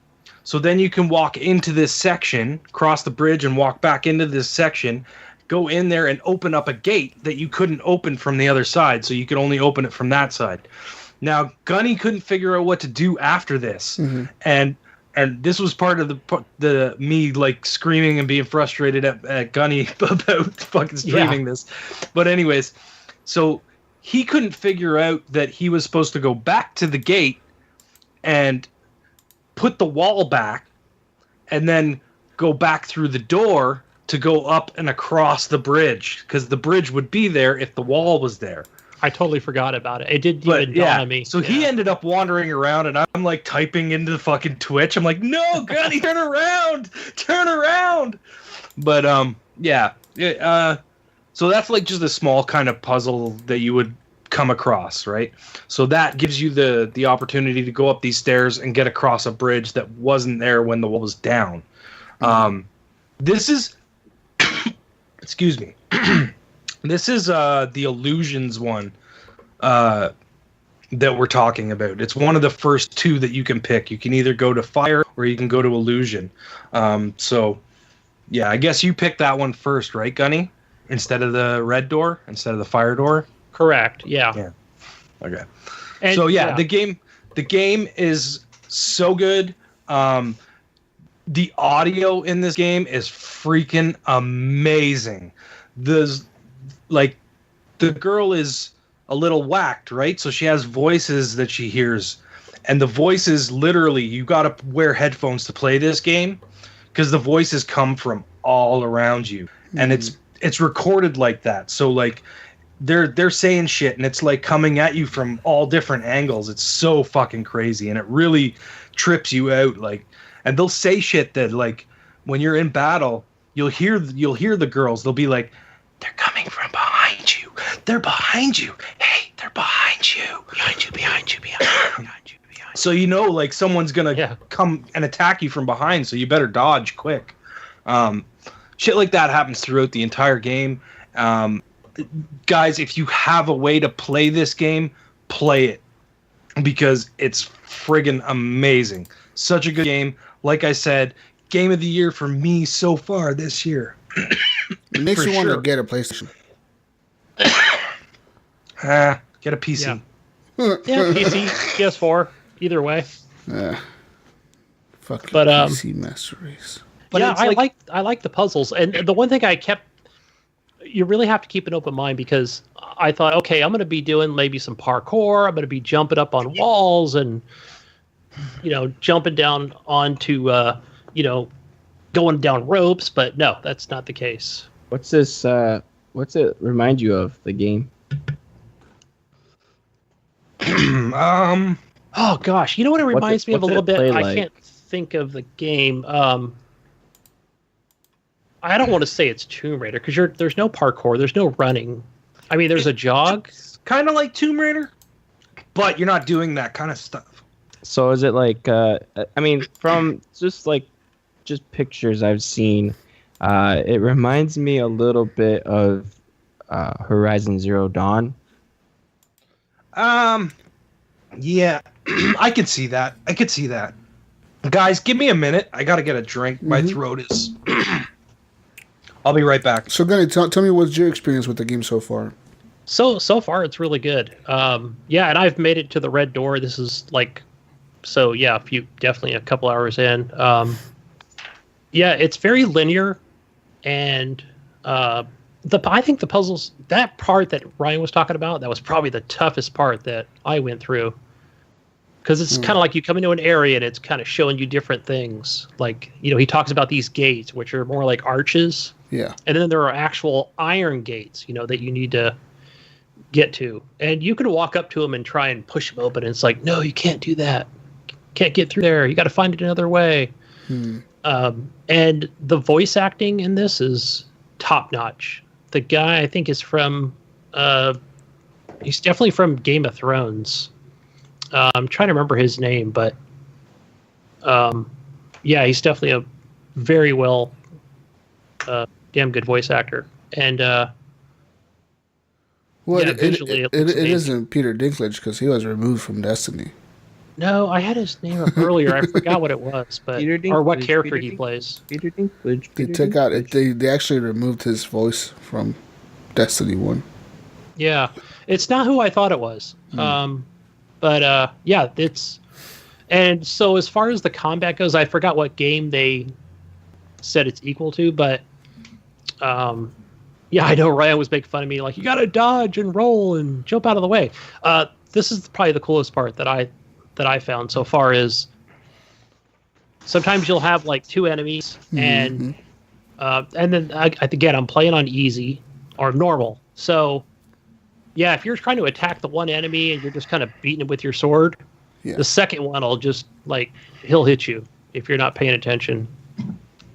So then you can walk into this section, cross the bridge and walk back into this section, go in there and open up a gate that you couldn't open from the other side, so you could only open it from that side. Now, Gunny couldn't figure out what to do after this, and this was part of the me like screaming and being frustrated at Gunny about fucking streaming this. But anyways, so he couldn't figure out that he was supposed to go back to the gate and put the wall back and then go back through the door to go up and across the bridge, because the bridge would be there if the wall was there. I totally forgot about it. It didn't even dawn on me. So he ended up wandering around, and I'm like typing into the fucking Twitch. I'm like, no, Gunny, turn around. But so that's like just a small kind of puzzle that you would come across, right? So that gives you the opportunity to go up these stairs and get across a bridge that wasn't there when the wall was down. This is excuse me. This is the Illusions one that we're talking about. It's one of the first two that you can pick. You can either go to Fire or you can go to Illusion. So, yeah, I guess you picked that one first, right, Gunny? Instead of the red door? Instead of the fire door? Correct, yeah. Okay. And, so, the game is so good. The audio in this game is freaking amazing. The girl is a little whacked, right? So she has voices that she hears, and the voices literally, you got to wear headphones to play this game because the voices come from all around you, and it's recorded like that. So like they're saying shit, and it's like coming at you from all different angles. It's so fucking crazy, and it really trips you out. Like, and they'll say shit that like when you're in battle, you'll hear the girls. They'll be like, they're coming from behind you. They're behind you. Hey, they're behind you. Behind you. So you know, like someone's gonna come and attack you from behind. So you better dodge quick. Shit like that happens throughout the entire game. Guys, if you have a way to play this game, play it because it's friggin' amazing. Such a good game. Like I said, game of the year for me so far this year. It makes you want to get a PlayStation. Get a PC. Yeah, PC, PS4, either way. Fucking but, PC Master Race. But yeah, I like the puzzles, and the one thing you really have to keep an open mind, because I thought, okay, I'm going to be doing maybe some parkour. I'm going to be jumping up on walls and jumping down onto going down ropes, but no, that's not the case. What's this? What's it remind you of, the game? Oh gosh, you know what it reminds me of a little bit? Like? I can't think of the game. I don't want to say it's Tomb Raider because there's no parkour, there's no running. I mean, there's a jog. It's kind of like Tomb Raider, but you're not doing that kind of stuff. So is it like? I mean, from just pictures I've seen, it reminds me a little bit of Horizon Zero Dawn. Yeah, I could see that. Guys, give me a minute. I gotta get a drink. My throat is. I'll be right back. So, Gunny, tell me what's your experience with the game so far? So far, it's really good. And I've made it to the red door. This is definitely a couple hours in. It's very linear, and I think the puzzles, that part that Ryan was talking about, that was probably the toughest part that I went through. Because it's kind of like you come into an area and it's kind of showing you different things. Like, he talks about these gates, which are more like arches. Yeah. And then there are actual iron gates, that you need to get to. And you can walk up to them and try and push them open. And it's like, no, you can't do that. Can't get through there. You got to find it another way. And the voice acting in this is top notch. The guy, I think, is from he's definitely from Game of Thrones. I'm trying to remember his name, but he's definitely a very well damn good voice actor. And it isn't Peter Dinklage because he was removed from Destiny. No, I had his name up earlier. I forgot what it was, but or what character he plays. Peter Dinklage. They took out it. They actually removed his voice from Destiny 1. Yeah, it's not who I thought it was. But yeah, it's. And so as far as the combat goes, I forgot what game they said it's equal to, but yeah, I know Ryan was making fun of me, like, you got to dodge and roll and jump out of the way. This is probably the coolest part that I found so far is sometimes you'll have like two enemies and then again, I'm playing on easy or normal. So yeah, if you're trying to attack the one enemy and you're just kind of beating it with your sword, the second one will just like, he'll hit you if you're not paying attention.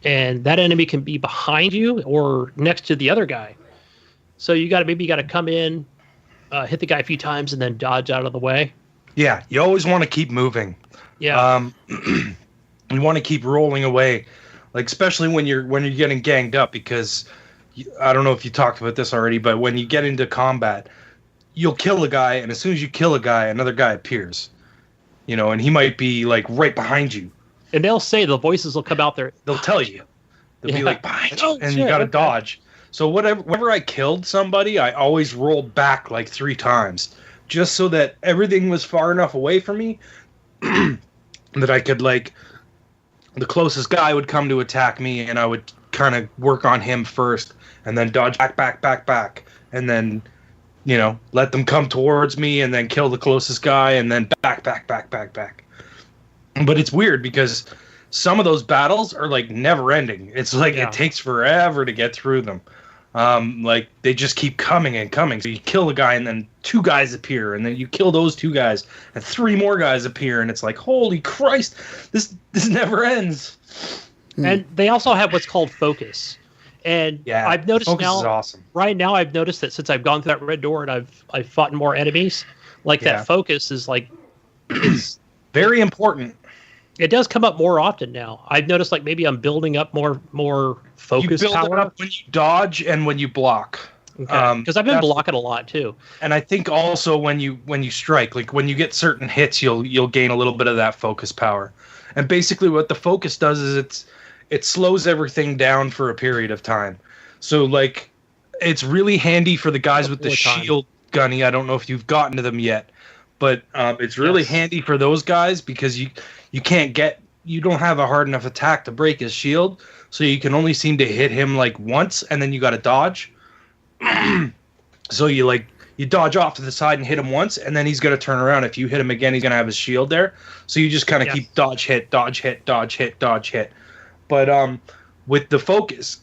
And that enemy can be behind you or next to the other guy. So you got to come in, hit the guy a few times and then dodge out of the way. Yeah, you always want to keep moving. Yeah. You want to keep rolling away, like especially when you're getting ganged up, because I don't know if you talked about this already, but when you get into combat, you'll kill a guy, and as soon as you kill a guy, another guy appears. You know, and he might be like right behind you. And they'll say, the voices will come out there. They'll tell you. They'll be like behind you, and you got to dodge. So whenever I killed somebody, I always rolled back like 3 times, just so that everything was far enough away from me that I could, like, the closest guy would come to attack me, and I would kind of work on him first, and then dodge back, and then, you know, let them come towards me, and then kill the closest guy, and then back. But it's weird because some of those battles are like never ending. It's like it takes forever to get through them. Like they just keep coming and coming. So you kill a guy and then 2 guys appear, and then you kill those 2 guys and 3 more guys appear, and it's like, holy Christ, this never ends. And they also have what's called focus. And I've noticed focus now, is awesome. Right now, I've noticed that since I've gone through that red door and I've fought more enemies, like that focus is like it's very important. It does come up more often now. I've noticed like maybe I'm building up more focus you build power. it up when you dodge and when you block. Because I've been blocking a lot too. And I think also when you strike, like when you get certain hits, you'll gain a little bit of that focus power. And basically what the focus does is it slows everything down for a period of time. So like it's really handy for the guys with the shield gunny. I don't know if you've gotten to them yet, but it's really handy for those guys because you don't have a hard enough attack to break his shield, so you can only seem to hit him like once, and then you got to dodge. So you dodge off to the side and hit him once, and then he's going to turn around. If you hit him again, he's going to have his shield there. So you just kind of keep dodge, hit. But with the focus,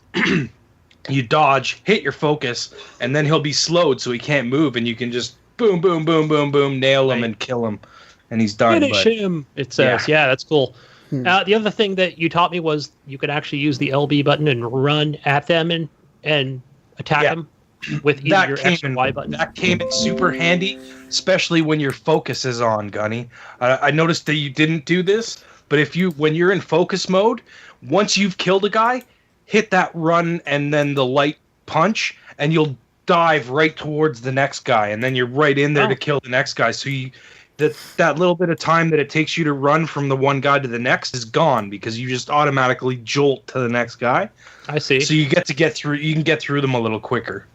you dodge, hit your focus, and then he'll be slowed so he can't move, and you can just boom, nail him and kill him. And he's done. Finish him, it says. Yeah, that's cool. The other thing that you taught me was you could actually use the LB button and run at them and attack them with either your X or Y button. That came in super handy, especially when your focus is on, Gunny. I noticed that you didn't do this, but when you're in focus mode, once you've killed a guy, hit that run and then the light punch, and you'll dive right towards the next guy, and then you're right in there to kill the next guy. So that little bit of time that it takes you to run from the one guy to the next is gone because you just automatically jolt to the next guy. I see. So you can get through them a little quicker.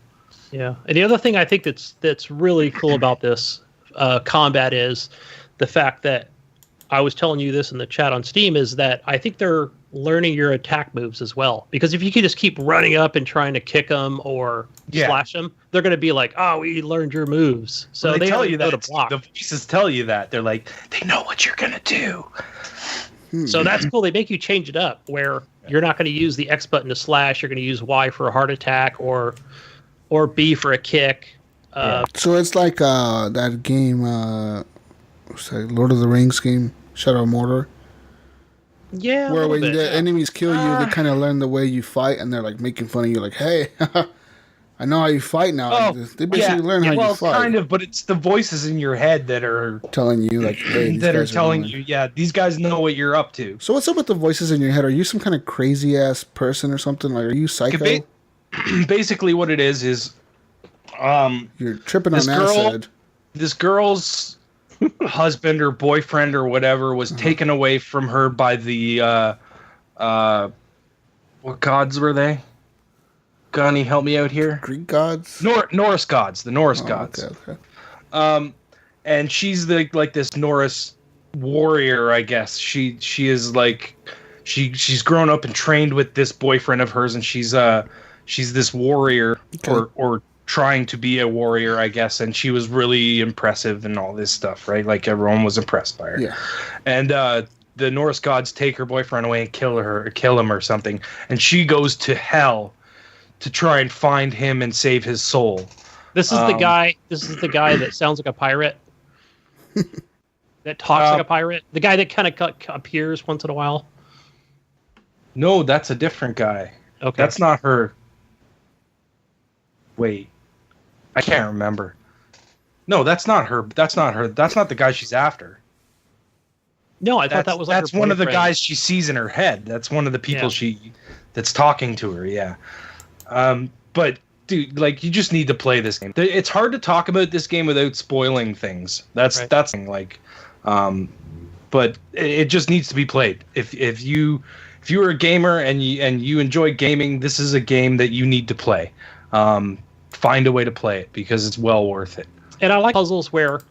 Yeah. And the other thing I think that's really cool about this combat is the fact that I was telling you this in the chat on Steam is that I think they're learning your attack moves as well. Because if you can just keep running up and trying to kick them or slash them, they're going to be like, oh, we learned your moves. So they tell you that. To block. The voices tell you that. They're like, they know what you're going to do. So that's cool. They make you change it up where you're not going to use the X button to slash. You're going to use Y for a heart attack or B for a kick. So it's like that game, Lord of the Rings game, Shadow of Mordor. Yeah, where when the enemies kill you, they kind of learn the way you fight, and they're like making fun of you, like, "Hey, I know how you fight now." They basically learn how you fight. Kind of, but it's the voices in your head that are telling you, like, hey, that are telling you, these guys know what you're up to. So what's up with the voices in your head? Are you some kind of crazy ass person or something? Like, are you psycho? Basically, what it is you're tripping on acid. This girl's husband or boyfriend or whatever was taken away from her by the what gods were they? Gunny, help me out here. Greek gods? Norse gods. The Norse gods. Okay. And she's like this Norse warrior, I guess. She is like she's grown up and trained with this boyfriend of hers, and she's this warrior or trying to be a warrior, I guess. And she was really impressive and all this stuff, right? Like everyone was impressed by her. Yeah. And the Norse gods take her boyfriend away and kill him or something, and she goes to hell to try and find him and save his soul. This is the guy. This is the guy that sounds like a pirate. That talks like a pirate. The guy that kind of appears once in a while. No, that's a different guy. Okay, that's not her. Wait, I can't remember. No, that's not her. That's not her. That's not the guy she's after. No, I thought that was like that's one of the guys she sees in her head. That's one of the people that's talking to her. Yeah. But dude, like, you just need to play this game. It's hard to talk about this game without spoiling things. That's like, but it just needs to be played. If you're a gamer and you enjoy gaming, this is a game that you need to play. Find a way to play it because it's well worth it. And I like puzzles where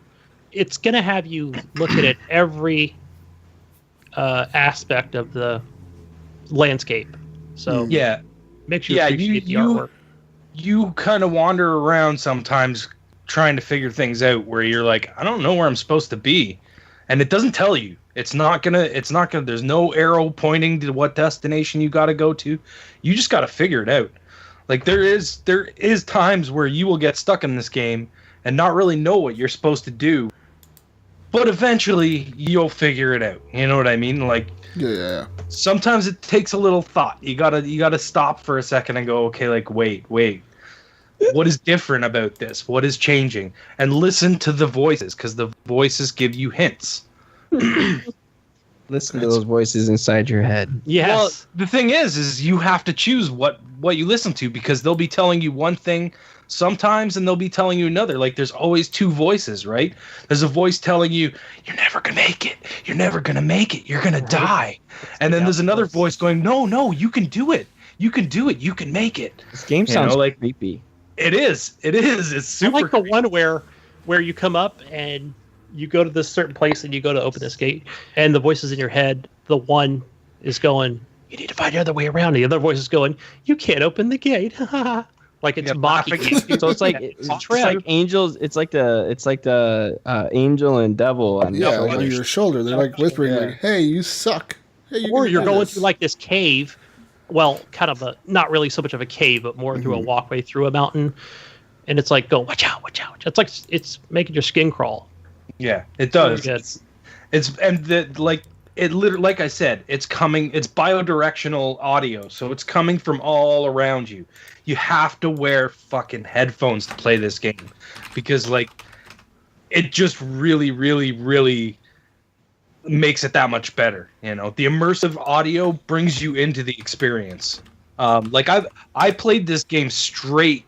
it's gonna have you look at it every aspect of the landscape. So yeah, makes you appreciate the artwork. You kind of wander around sometimes trying to figure things out where you're like, I don't know where I'm supposed to be. And it doesn't tell you. It's not gonna, there's no arrow pointing to what destination you got to go to. You just got to figure it out. Like there is times where you will get stuck in this game and not really know what you're supposed to do. But eventually you'll figure it out. You know what I mean? Like, yeah. Sometimes it takes a little thought. You gotta stop for a second and go, okay, like wait. What is different about this? What is changing? And listen to the voices, because the voices give you hints. Listen to those voices inside your head. Yes. Well, the thing is you have to choose what you listen to, because they'll be telling you one thing sometimes and they'll be telling you another. Like, there's always two voices, right? There's a voice telling you, you're never gonna make it, you're never gonna make it, you're gonna die. And then there's another voice going, no, you can do it, you can make it. This game sounds like creepy. It is it's super. I like the one where you come up and you go to this certain place and you go to open this gate, and the voices in your head, the one is going, you need to find the other way around. The other voice is going, you can't open the gate. Like it's mocking you. So it's like angels. It's like the angel and devil. And over your shoulder. They're like whispering, like, "Hey, you suck." Hey, or you're going through like this cave. Well, kind of not really so much of a cave, but more through a walkway through a mountain, and it's like, go watch out. It's like it's making your skin crawl. Yeah, it does. Really It literally, like I said, it's biodirectional audio, so it's coming from all around you. You have to wear fucking headphones to play this game, because like it just really, really, really makes it that much better. You know, the immersive audio brings you into the experience. Like I played this game straight.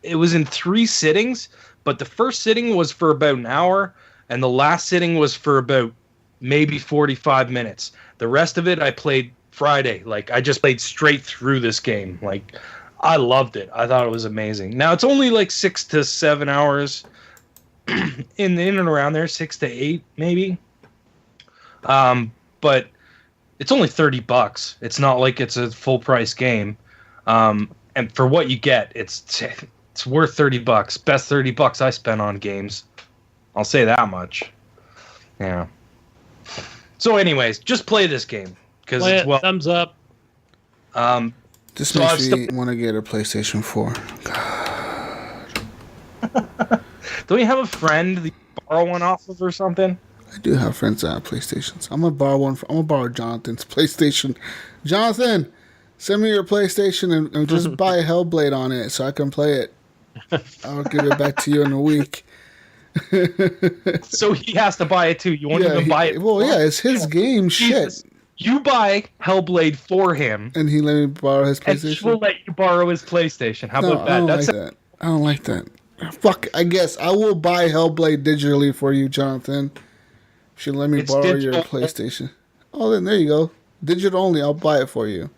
It was in 3 sittings, but the first sitting was for about an hour, and the last sitting was for about maybe 45 minutes. The rest of it I played Friday. Like, I just played straight through this game. Like, I loved it. I thought it was amazing. Now, it's only like 6 to 7 hours in and around there, 6 to 8 maybe. But it's only $30. It's not like it's a full price game. And for what you get, it's worth $30. Best $30 I spent on games. I'll say that much. Yeah. So, anyways, just play this game, because it's thumbs up. This makes me want to get a PlayStation 4. God. Don't you have a friend that you borrow one off of or something? I do have friends that have PlayStations. I'm gonna borrow one. I'm gonna borrow Jonathan's PlayStation. Jonathan, send me your PlayStation and just buy Hellblade on it so I can play it. I'll give it back to you in a week. So he has to buy it too. You won't even buy it. Well, yeah, it's his game. Jesus. Shit. You buy Hellblade for him, and he let me borrow his PlayStation. And he will let you borrow his PlayStation. How about that? I don't like that. Fuck, I guess I will buy Hellblade digitally for you, Jonathan. If you let me borrow your PlayStation. Oh, then there you go. Digital only, I'll buy it for you.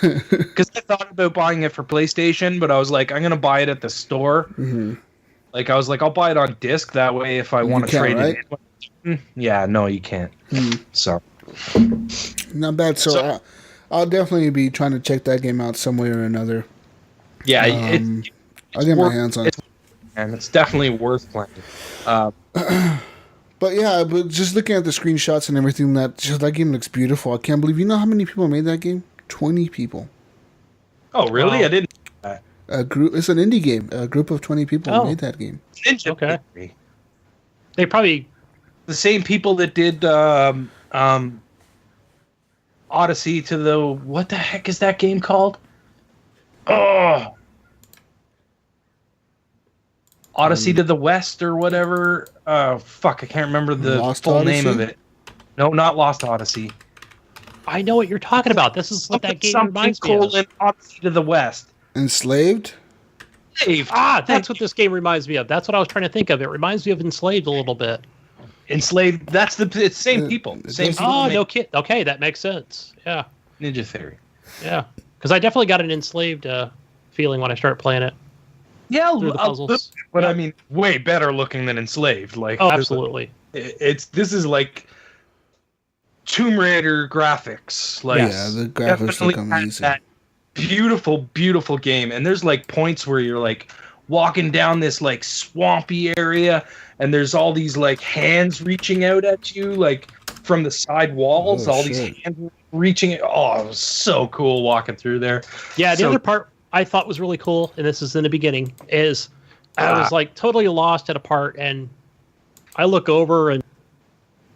Because I thought about buying it for PlayStation, but I was like, I'm going to buy it at the store. Mm-hmm. Like, I was like, I'll buy it on disc. That way, if I want to trade it in. Yeah, no, you can't. So. Not bad. So I'll definitely be trying to check that game out some way or another. Yeah, I'll get my hands on it. And it's definitely worth playing. But yeah, but just looking at the screenshots and everything, that game looks beautiful. I can't believe, you know how many people made that game? 20 people. Oh, really? I didn't know that. A group. It's an indie game. A group of 20 people made that game. Okay. They probably the same people that did Odyssey to the, what the heck is that game called? Oh, Odyssey to the West or whatever. Fuck, I can't remember the full name of it. No, not Lost Odyssey. I know what you're talking about. This is what that game reminds me of. Odyssey to the West. Enslaved? Enslaved. That's what this game reminds me of. That's what I was trying to think of. It reminds me of Enslaved a little bit. Enslaved. It's the same people. Same. Oh, no kid. Okay, that makes sense. Yeah. Ninja Theory. Yeah, because I definitely got an Enslaved feeling when I started playing it. Yeah, through the puzzles. But I mean, way better looking than Enslaved. Like, oh, absolutely. This is like Tomb Raider graphics. Like, yeah, the graphics look amazing. That beautiful, beautiful game. And there's like points where you're like walking down this like swampy area, and there's all these like hands reaching out at you, like from the side walls. These hands reaching. Oh, it was so cool walking through there. Yeah, the other part I thought was really cool, and this is in the beginning, is I was like totally lost at a part, and I look over and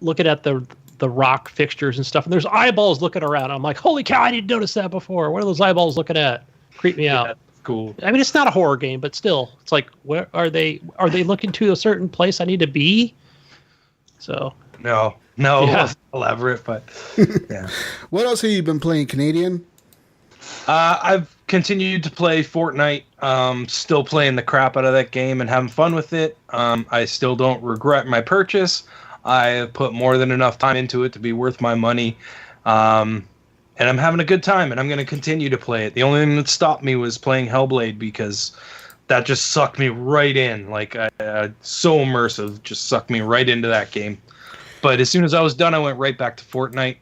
looking at the rock fixtures and stuff, and there's eyeballs looking around. I'm like, holy cow, I didn't notice that before. What are those eyeballs looking at? Creep me out. Cool. I mean, it's not a horror game, but still, it's like, where are they looking to a certain place I need to be? So no, yeah. Elaborate, but yeah. What else have you been playing, Canadian? I've continued to play Fortnite. Still playing the crap out of that game and having fun with it. I still don't regret my purchase. I have put more than enough time into it to be worth my money. And I'm having a good time, and I'm going to continue to play it. The only thing that stopped me was playing Hellblade, because that just sucked me right in. Like, so immersive, just sucked me right into that game. But as soon as I was done, I went right back to Fortnite.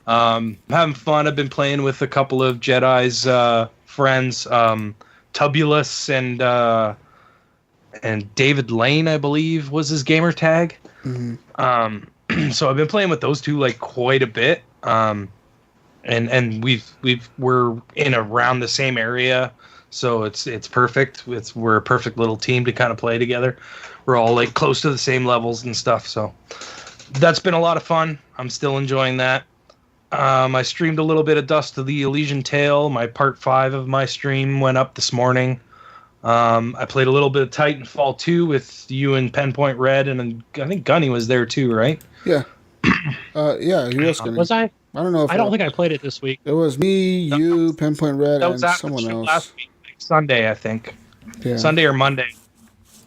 I'm having fun. I've been playing with a couple of Jedi's friends, Tubulus and David Lane, I believe, was his gamer tag. Mm-hmm. So I've been playing with those two like quite a bit. And we're in around the same area, so it's perfect. We're a perfect little team to kind of play together. We're all like close to the same levels and stuff, so that's been a lot of fun. I'm still enjoying that. I streamed a little bit of Dust of the Elysian Tale. My part 5 of my stream went up this morning. I played a little bit of Titanfall 2 with you and Penpoint Red, and I think Gunny was there too, right? Yeah. Yeah, he was Gunny. Was I? I don't know if I don't think I played it this week. It was me, you, Pinpoint Red, and someone else. Last week, Sunday, I think. Yeah. Sunday or Monday.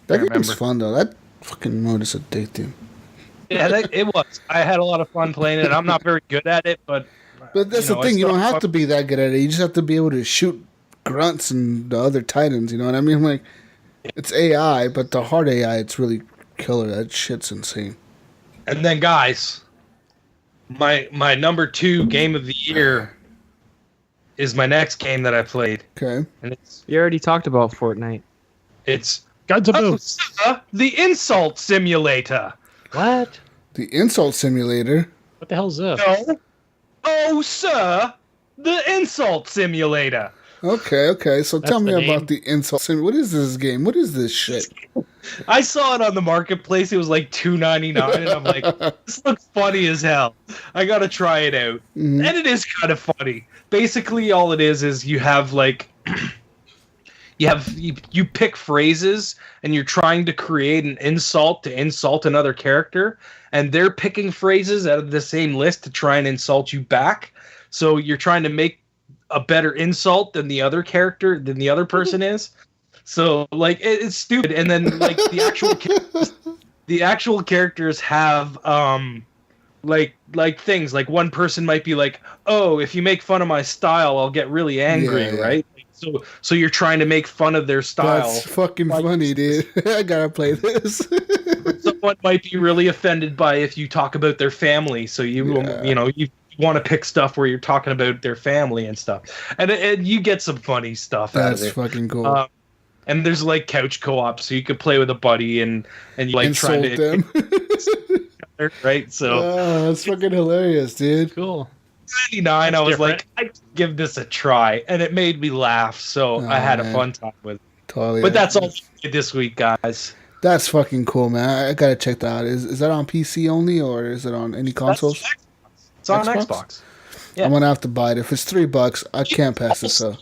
That game's fun though. That fucking mode is addictive. Yeah, it was. I had a lot of fun playing it. I'm not very good at it, but that's the thing. You don't have to be that good at it. You just have to be able to shoot grunts and the other Titans. You know what I mean? Like, it's AI, but the hard AI, it's really killer. That shit's insane. And then, guys, my number 2 game of the year is my next game that I played. Okay. And you already talked about Fortnite. It's Guns of Boots. The Insult Simulator. What? The Insult Simulator? What the hell is this? No. Oh, sir, the Insult Simulator. Okay. So tell me the about the Insult Simulator. What is this game? What is this shit? I saw it on the marketplace. It was like $2.99, and I'm like, this looks funny as hell. I gotta try it out. Mm-hmm. And it is kind of funny. Basically, all it is you have like you pick phrases, and you're trying to create an insult to insult another character, and they're picking phrases out of the same list to try and insult you back. So you're trying to make a better insult than the other person is. So like it's stupid. And then like the actual characters have like things like one person might be like, oh, if you make fun of my style, I'll get really angry, right? So you're trying to make fun of their style. That's fucking funny, dude. I gotta play this. Someone might be really offended by if you talk about their family. So you want to pick stuff where you're talking about their family and stuff, and you get some funny stuff out of it. That's fucking cool. And there's like couch co-op, so you could play with a buddy and you like insult try to them. right? So that's fucking hilarious, dude. Cool. 99, I was like, I give this a try, and it made me laugh. So I had a fun time with it. Totally. But that's all this week, guys. That's fucking cool, man. I gotta check that out. Is that on PC only, or is it on any consoles? It's on Xbox. Yeah. I'm gonna have to buy it. If it's $3, I can't pass this up.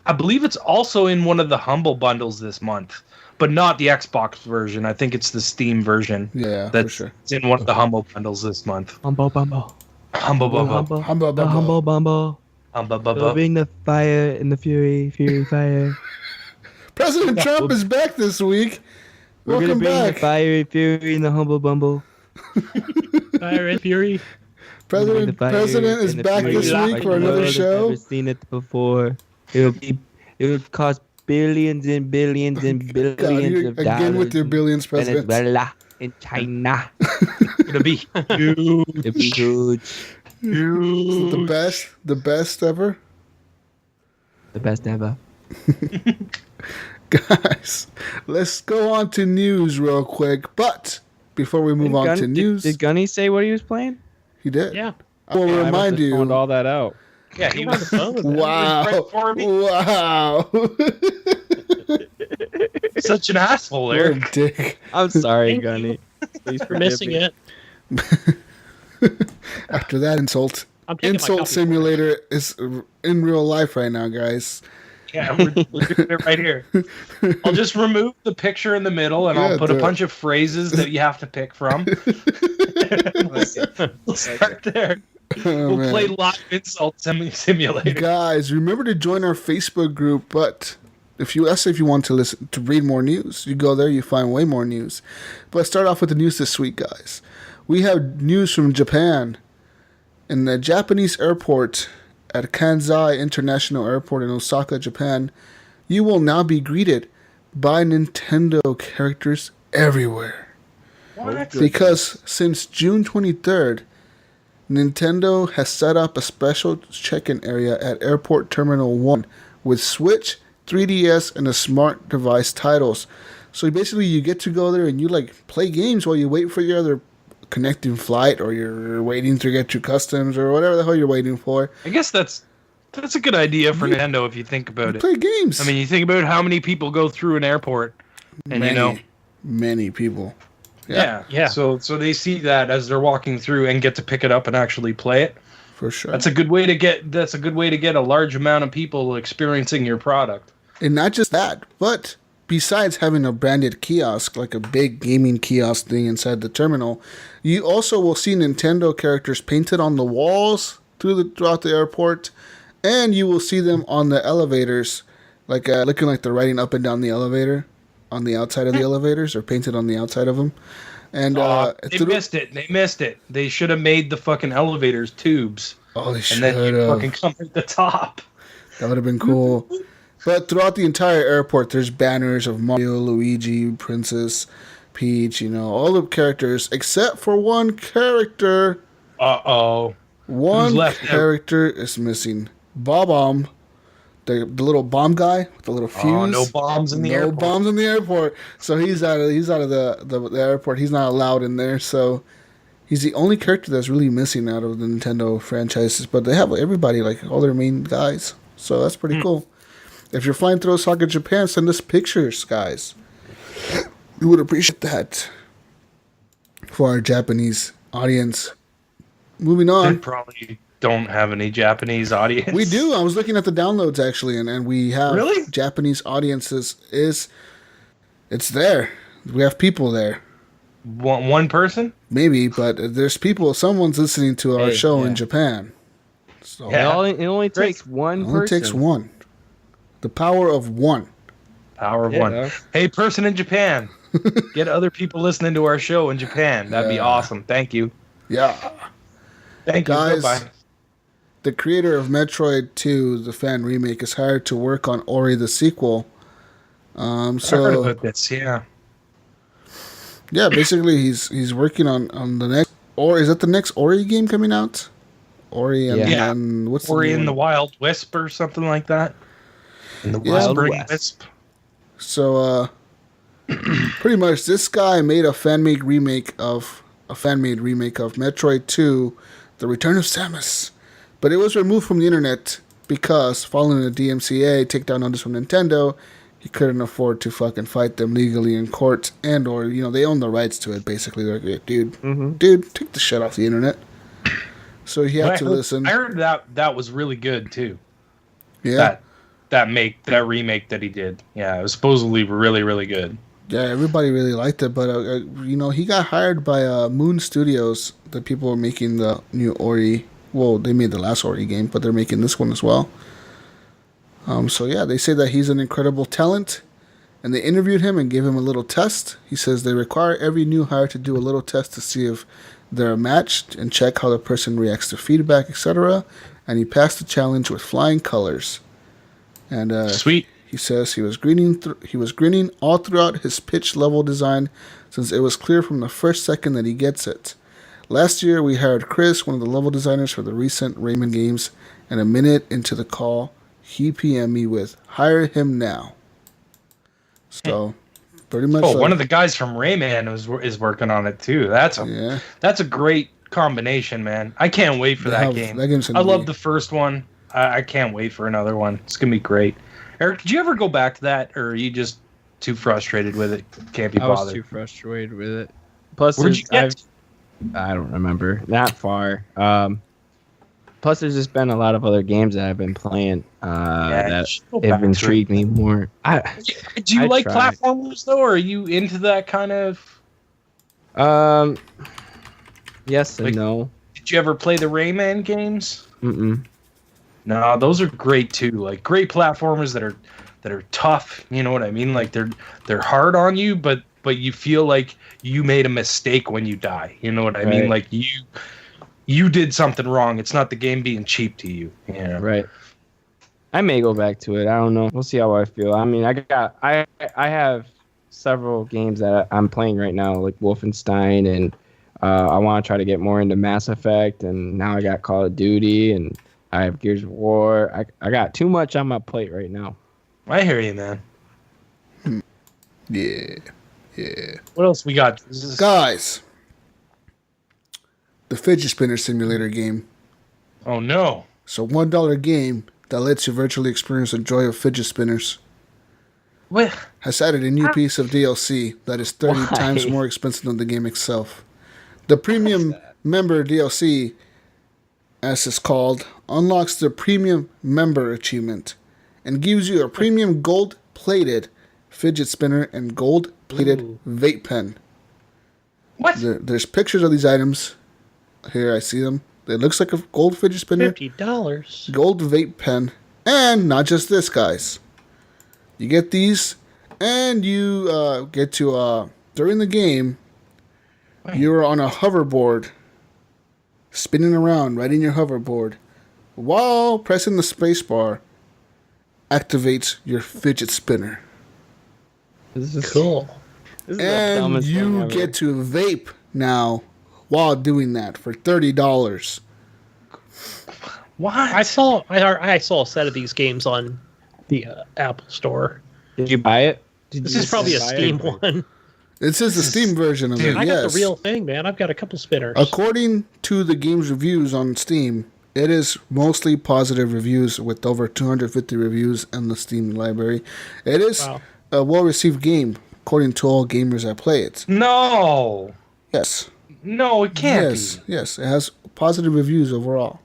I believe it's also in one of the Humble bundles this month, but not the Xbox version. I think it's the Steam version. Yeah, that's for sure. It's in one of the Humble bundles this month. Humble Bumble. Humble Bumble. Humble The Humble Bumble. Humble Bumble. Bring the fire and the fury fire. President Trump is back this week. We're gonna Welcome bring back. the fire and fury in the Humble Bumble. Fire and Fury. President is back this week for another show. I've never seen it before. It will cost billions and billions and billions of dollars. Again with your billions, President. Venezuela and China. It'll be huge. It'll be huge. The best ever. The best ever. Guys, let's go on to news real quick. But before we move on to news, did Gunny say what he was playing? He did. Yeah. I will remind you. Found all that out. Yeah, he was Wow. Wow. such an asshole, What a Eric. dick. I'm sorry, Thank Gunny. Please For forgive missing me. it. After that insult. I'm taking my Insult copy. Simulator is in real life right now, guys. Yeah, we're doing it right here. I'll just remove the picture in the middle, and I'll put a bunch of phrases that you have to pick from. We'll start there. Oh, We'll play live insult simulator. Guys, remember to join our Facebook group, but if you want to read more news, you go there, you find way more news. But let's start off with the news this week, guys. We have news from Japan. In the Japanese airport at Kansai International Airport in Osaka, Japan, you will now be greeted by Nintendo characters everywhere. What? Because since June 23rd, Nintendo has set up a special check-in area at Airport Terminal 1 with Switch, 3DS, and the smart device titles. So basically you get to go there and you like play games while you wait for your other connecting flight, or you're waiting to get your customs, or whatever the hell you're waiting for. I guess that's a good idea for Nintendo if you think about it. Play games. I mean, you think about how many people go through an airport, and many people. Yeah. Yeah. So they see that as they're walking through and get to pick it up and actually play it. For sure. That's a good way to get a large amount of people experiencing your product. And not just that, but besides having a branded kiosk, like a big gaming kiosk thing inside the terminal, you also will see Nintendo characters painted on the walls throughout the airport, and you will see them on the elevators, like looking like they're riding up and down the elevator, on the outside of the elevators, or painted on the outside of them. And they missed it. They should have made the fucking elevators tubes. Oh, they should and then you have. fucking come at the top. That would have been cool. But throughout the entire airport, there's banners of Mario, Luigi, Princess Peach, all the characters, except for one character. Uh-oh. One character is missing. Bob-omb, the little bomb guy with the little fuse. Oh, no bombs in the airport. No bombs in the airport. So he's out of the airport. He's not allowed in there. So he's the only character that's really missing out of the Nintendo franchises. But they have everybody, like all their main guys. So that's pretty cool. If you're flying through Osaka, Japan, send us pictures, guys. We would appreciate that for our Japanese audience. Moving on. They probably don't have any Japanese audience. We do. I was looking at the downloads, actually, and we have Japanese audiences. It's there. We have people there. One person? Maybe, but there's people. Someone's listening to our show in Japan. So It only takes one person. It only takes one. The power of one. Power of one. dog. Hey, person in Japan, get other people listening to our show in Japan. That'd be awesome. Thank you. Yeah. Thank you. Guys, Goodbye. the creator of Metroid 2, the fan remake, is hired to work on Ori the sequel. I heard about this. Yeah. Yeah, basically he's working on the next, or is that the next Ori game coming out? Ori and, Yeah. and what's Ori the in the one? Wild Wisp or something like that. In the Yeah. Whispering Wisp. So pretty much this guy made a fan-made remake of Metroid 2, The Return of Samus. But it was removed from the internet because following the DMCA takedown notice from Nintendo, he couldn't afford to fucking fight them legally in court, and or they own the rights to it. Basically, they're like, dude, take the shit off the internet. So he had to listen. I heard that was really good too. Yeah, that remake that he did. Yeah, it was supposedly really, really good. yeah, everybody really liked it, but he got hired by Moon Studios, the people who are making the new Ori. Well, they made the last Ori game, but they're making this one as well. So yeah, they say that he's an incredible talent, and they interviewed him and gave him a little test. He says they require every new hire to do a little test to see if they're matched and check how the person reacts to feedback, etc. And he passed the challenge with flying colors. And Sweet. He says he was grinning all throughout his pitch level design, since it was clear from the first second that he gets it. Last year we hired Chris, one of the level designers for the recent Rayman games, and a minute into the call, he PM'd me with, hire him now. So, pretty much. Oh, one of the guys from Rayman is working on it too. That's a great combination, man. I can't wait for that game. I love the first one. I can't wait for another one. It's gonna be great. Eric, did you ever go back to that, or are you just too frustrated with it? Can't be bothered. I was too frustrated with it. Plus, Where'd you get? I don't remember. Not far. Plus, there's just been a lot of other games that I've been playing that have intrigued me more. Do you like platformers, though, or are you into that kind of... Yes and no. Did you ever play the Rayman games? Mm-mm. No, those are great, too. Like, great platformers that are tough, you know what I mean? Like, they're hard on you, but you feel like you made a mistake when you die. You know what I mean? Like, you did something wrong. It's not the game being cheap to you. Yeah. Right. I may go back to it. I don't know. We'll see how I feel. I mean, I have several games that I'm playing right now, like Wolfenstein, and I want to try to get more into Mass Effect, and now I got Call of Duty, and I have Gears of War. I got too much on my plate right now. I hear you, man. Yeah. What else we got? Guys, the fidget spinner simulator game. Oh, no. It's a $1 game that lets you virtually experience the joy of fidget spinners. What? Has added a new piece of DLC that is 30 times more expensive than the game itself. The premium member DLC, as it's called, unlocks the premium member achievement and gives you a premium gold-plated fidget spinner and gold-plated vape pen. What? There's pictures of these items. Here, I see them. It looks like a gold fidget spinner. $50. Gold vape pen. And not just this, guys. You get these, and you get to, during the game, you're on a hoverboard, spinning around, riding your hoverboard, while pressing the space bar activates your fidget spinner. This is cool. This is And you get to vape now while doing that for $30. What? I saw a set of these games on the Apple Store. Did you buy it? This is probably a Steam one. This is the Steam version of it, I yes. got the real thing, man. I've got a couple spinners. According to the game's reviews on Steam, it is mostly positive reviews with over 250 reviews in the Steam library. It is a well-received game, according to all gamers that play it. No. Yes. No, it can't be. Yes, it has positive reviews overall.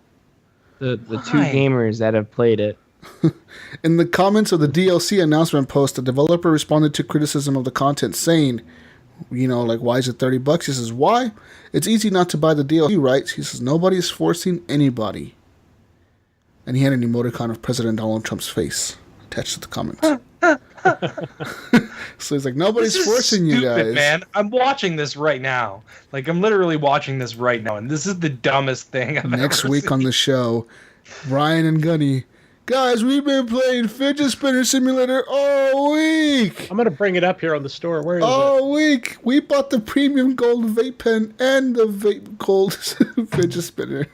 The two gamers that have played it. In the comments of the DLC announcement post, the developer responded to criticism of the content, saying, why is it $30? He says, why? It's easy not to buy the DLC, he writes. He says, nobody's forcing anybody. And he had an emoticon of President Donald Trump's face attached to the comments. So he's like, nobody's forcing you guys. Man, I'm watching this right now. Like, I'm literally watching this right now, and this is the dumbest thing I've Next ever week seen. on the show, Ryan and Gunny. Guys, we've been playing Fidget Spinner Simulator all week. I'm gonna bring it up here on the store. Where is it? All week. We bought the premium gold vape pen and the vape gold fidget spinner.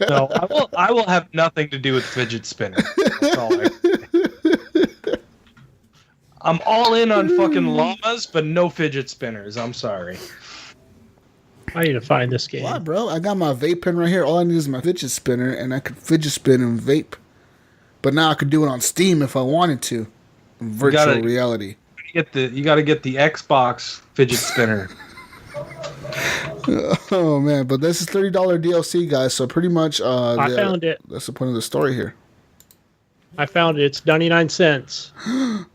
No, I will have nothing to do with fidget spinner. That's all I'm all in on fucking llamas, but no fidget spinners. I'm sorry. I need to find this game. Why, bro? I got my vape pen right here. All I need is my fidget spinner, and I could fidget spin and vape. But now I could do it on Steam if I wanted to. Virtual reality. You got to get the Xbox fidget spinner. Oh man, but this is $30 DLC, guys. So pretty much, I found it. That's the point of the story here. I found it. It's 99 cents.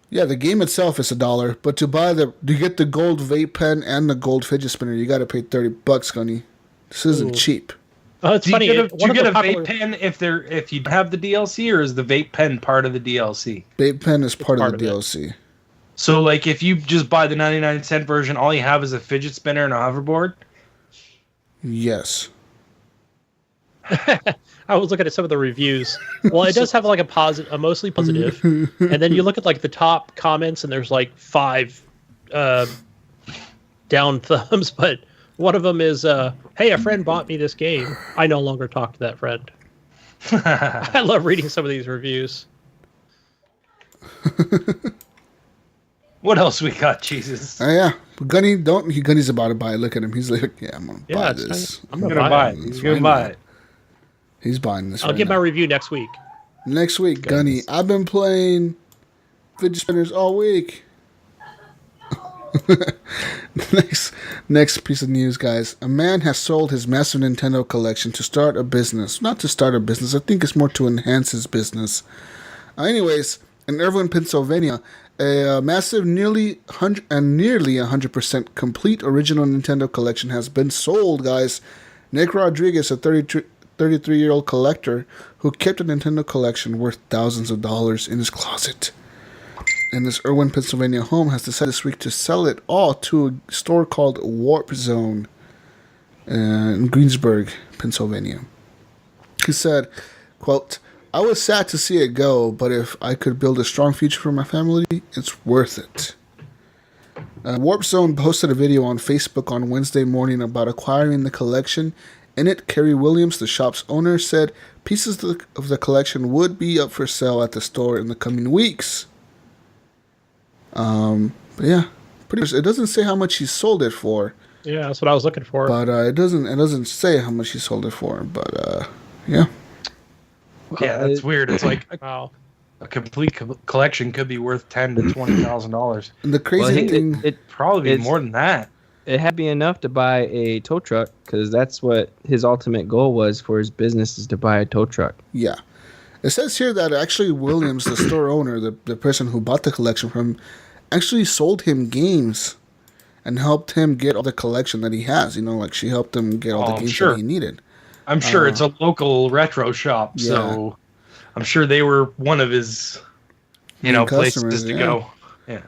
Yeah, the game itself is $1, but to get the gold vape pen and the gold fidget spinner, you got to pay $30, Gunny. This isn't cheap. Oh, it's funny. Do you get a vape pen if you have the DLC, or is the vape pen part of the DLC? Vape pen is part of the DLC. So, like, if you just buy the 99-cent version, all you have is a fidget spinner and a hoverboard? Yes. I was looking at some of the reviews. Well, it does have like a mostly positive, and then you look at like the top comments, and there's like 5 down thumbs, but one of them is, "Hey, a friend bought me this game. I no longer talk to that friend." I love reading some of these reviews. What else we got, Jesus? Yeah. Gunny's about to buy it. Look at him. He's like, yeah, I'm going to buy this. I'm going to buy it. He's going to buy it. He's buying this. I'll get my review next week. Next week, Gunny. I've been playing fidget spinners all week. Next piece of news, guys. A man has sold his massive Nintendo collection to start a business. Not to start a business. I think it's more to enhance his business. Anyways, in Irvine, Pennsylvania, a massive, nearly 100% complete original Nintendo collection has been sold, guys. Nick Rodriguez, a 33-year-old collector who kept a Nintendo collection worth thousands of dollars in his closet in this Irvine, Pennsylvania home, has decided this week to sell it all to a store called Warp Zone in Greensburg, Pennsylvania. He said, quote, "I was sad to see it go, but if I could build a strong future for my family, it's worth it." Warp Zone posted a video on Facebook on Wednesday morning about acquiring the collection. In it, Kerry Williams, the shop's owner, said pieces of the collection would be up for sale at the store in the coming weeks. But yeah, pretty much. It doesn't say how much he sold it for. Yeah, that's what I was looking for. But it doesn't say how much he sold it for. But yeah. Yeah, that's weird. It's like wow. A complete collection could be worth $10,000 to $20,000. And the crazy thing, it probably be more than that. It had to be enough to buy a tow truck, because that's what his ultimate goal was for his business, is to buy a tow truck. Yeah. It says here that actually Williams, the store owner, the person who bought the collection from him, actually sold him games and helped him get all the collection that he has. You know, like she helped him get all the games that he needed. I'm sure it's a local retro shop, so I'm sure they were one of his, places to go. Yeah.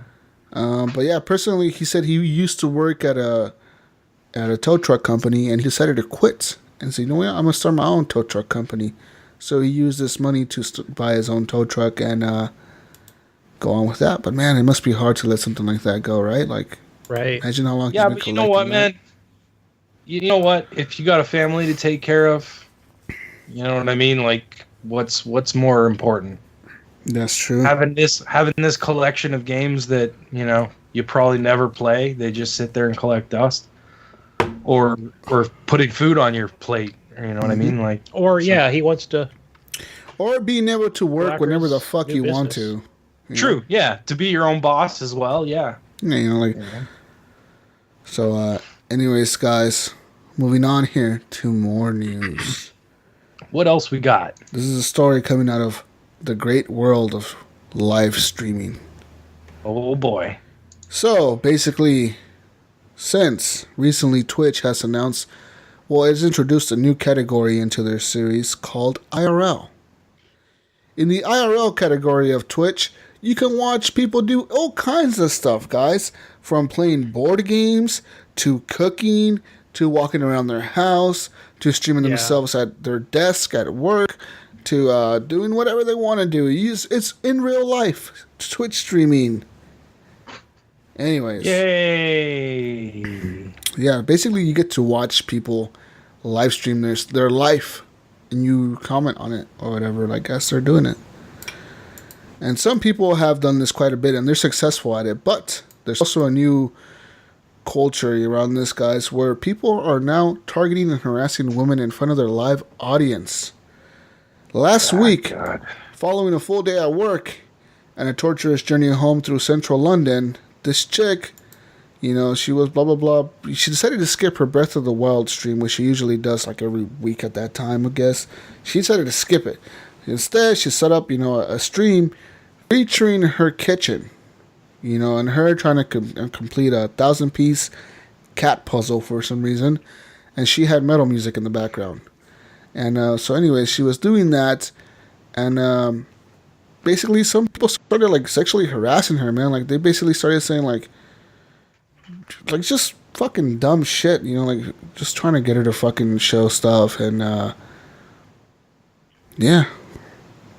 But yeah, personally, he said he used to work at a tow truck company, and he decided to quit and say, you know what, I'm gonna start my own tow truck company. So he used this money to buy his own tow truck and go on with that. But man, it must be hard to let something like that go, right? Like, right? Imagine how long. Yeah, but you know what, man? You know what? If you got a family to take care of, you know what I mean. Like, what's more important? That's true. Having this collection of games that you probably never play. They just sit there and collect dust, or putting food on your plate. You know what I mean? Like, he wants to, or being able to work whenever the fuck you want to. True. Yeah, to be your own boss as well. Yeah. So, anyways, guys, moving on here to more news. What else we got? This is a story coming out of the great world of live streaming. Oh boy. So, basically, since recently Twitch has announced, it's introduced a new category into their series called IRL. In the IRL category of Twitch, You can watch people do all kinds of stuff, guys. From playing board games, to cooking, to walking around their house, to streaming themselves at their desk at work, to doing whatever they want to do. It's in real life. Twitch streaming. Anyways. Yay! Yeah, basically you get to watch people live stream their life, and you comment on it or whatever, like as they're doing it. And some people have done this quite a bit, and they're successful at it. But there's also a new culture around this, guys, where people are now targeting and harassing women in front of their live audience. Last week, following a full day at work and a torturous journey home through central London, this chick, she was blah, blah, blah. She decided to skip her Breath of the Wild stream, which she usually does like every week at that time, I guess. She decided to skip it. Instead, she set up, a stream featuring her kitchen, and her trying to complete a 1,000-piece cat puzzle for some reason. And she had metal music in the background. And so anyways, she was doing that. And basically some people started like sexually harassing her, man. Like they basically started saying like just fucking dumb shit, like just trying to get her to fucking show stuff. And yeah,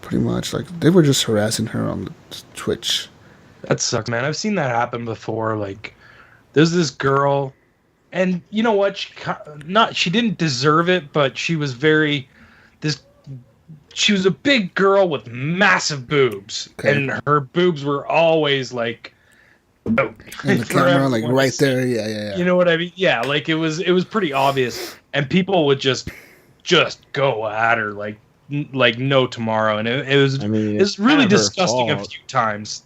pretty much like they were just harassing her on the Twitch. That sucks, man. I've seen that happen before. Like there's this girl, and you know what? She didn't deserve it, but she was she was a big girl with massive boobs, and her boobs were always like, in the camera, like right there. Yeah. You know what I mean? Yeah, like it was pretty obvious, and people would just go at her like no tomorrow, and it was really disgusting a few times.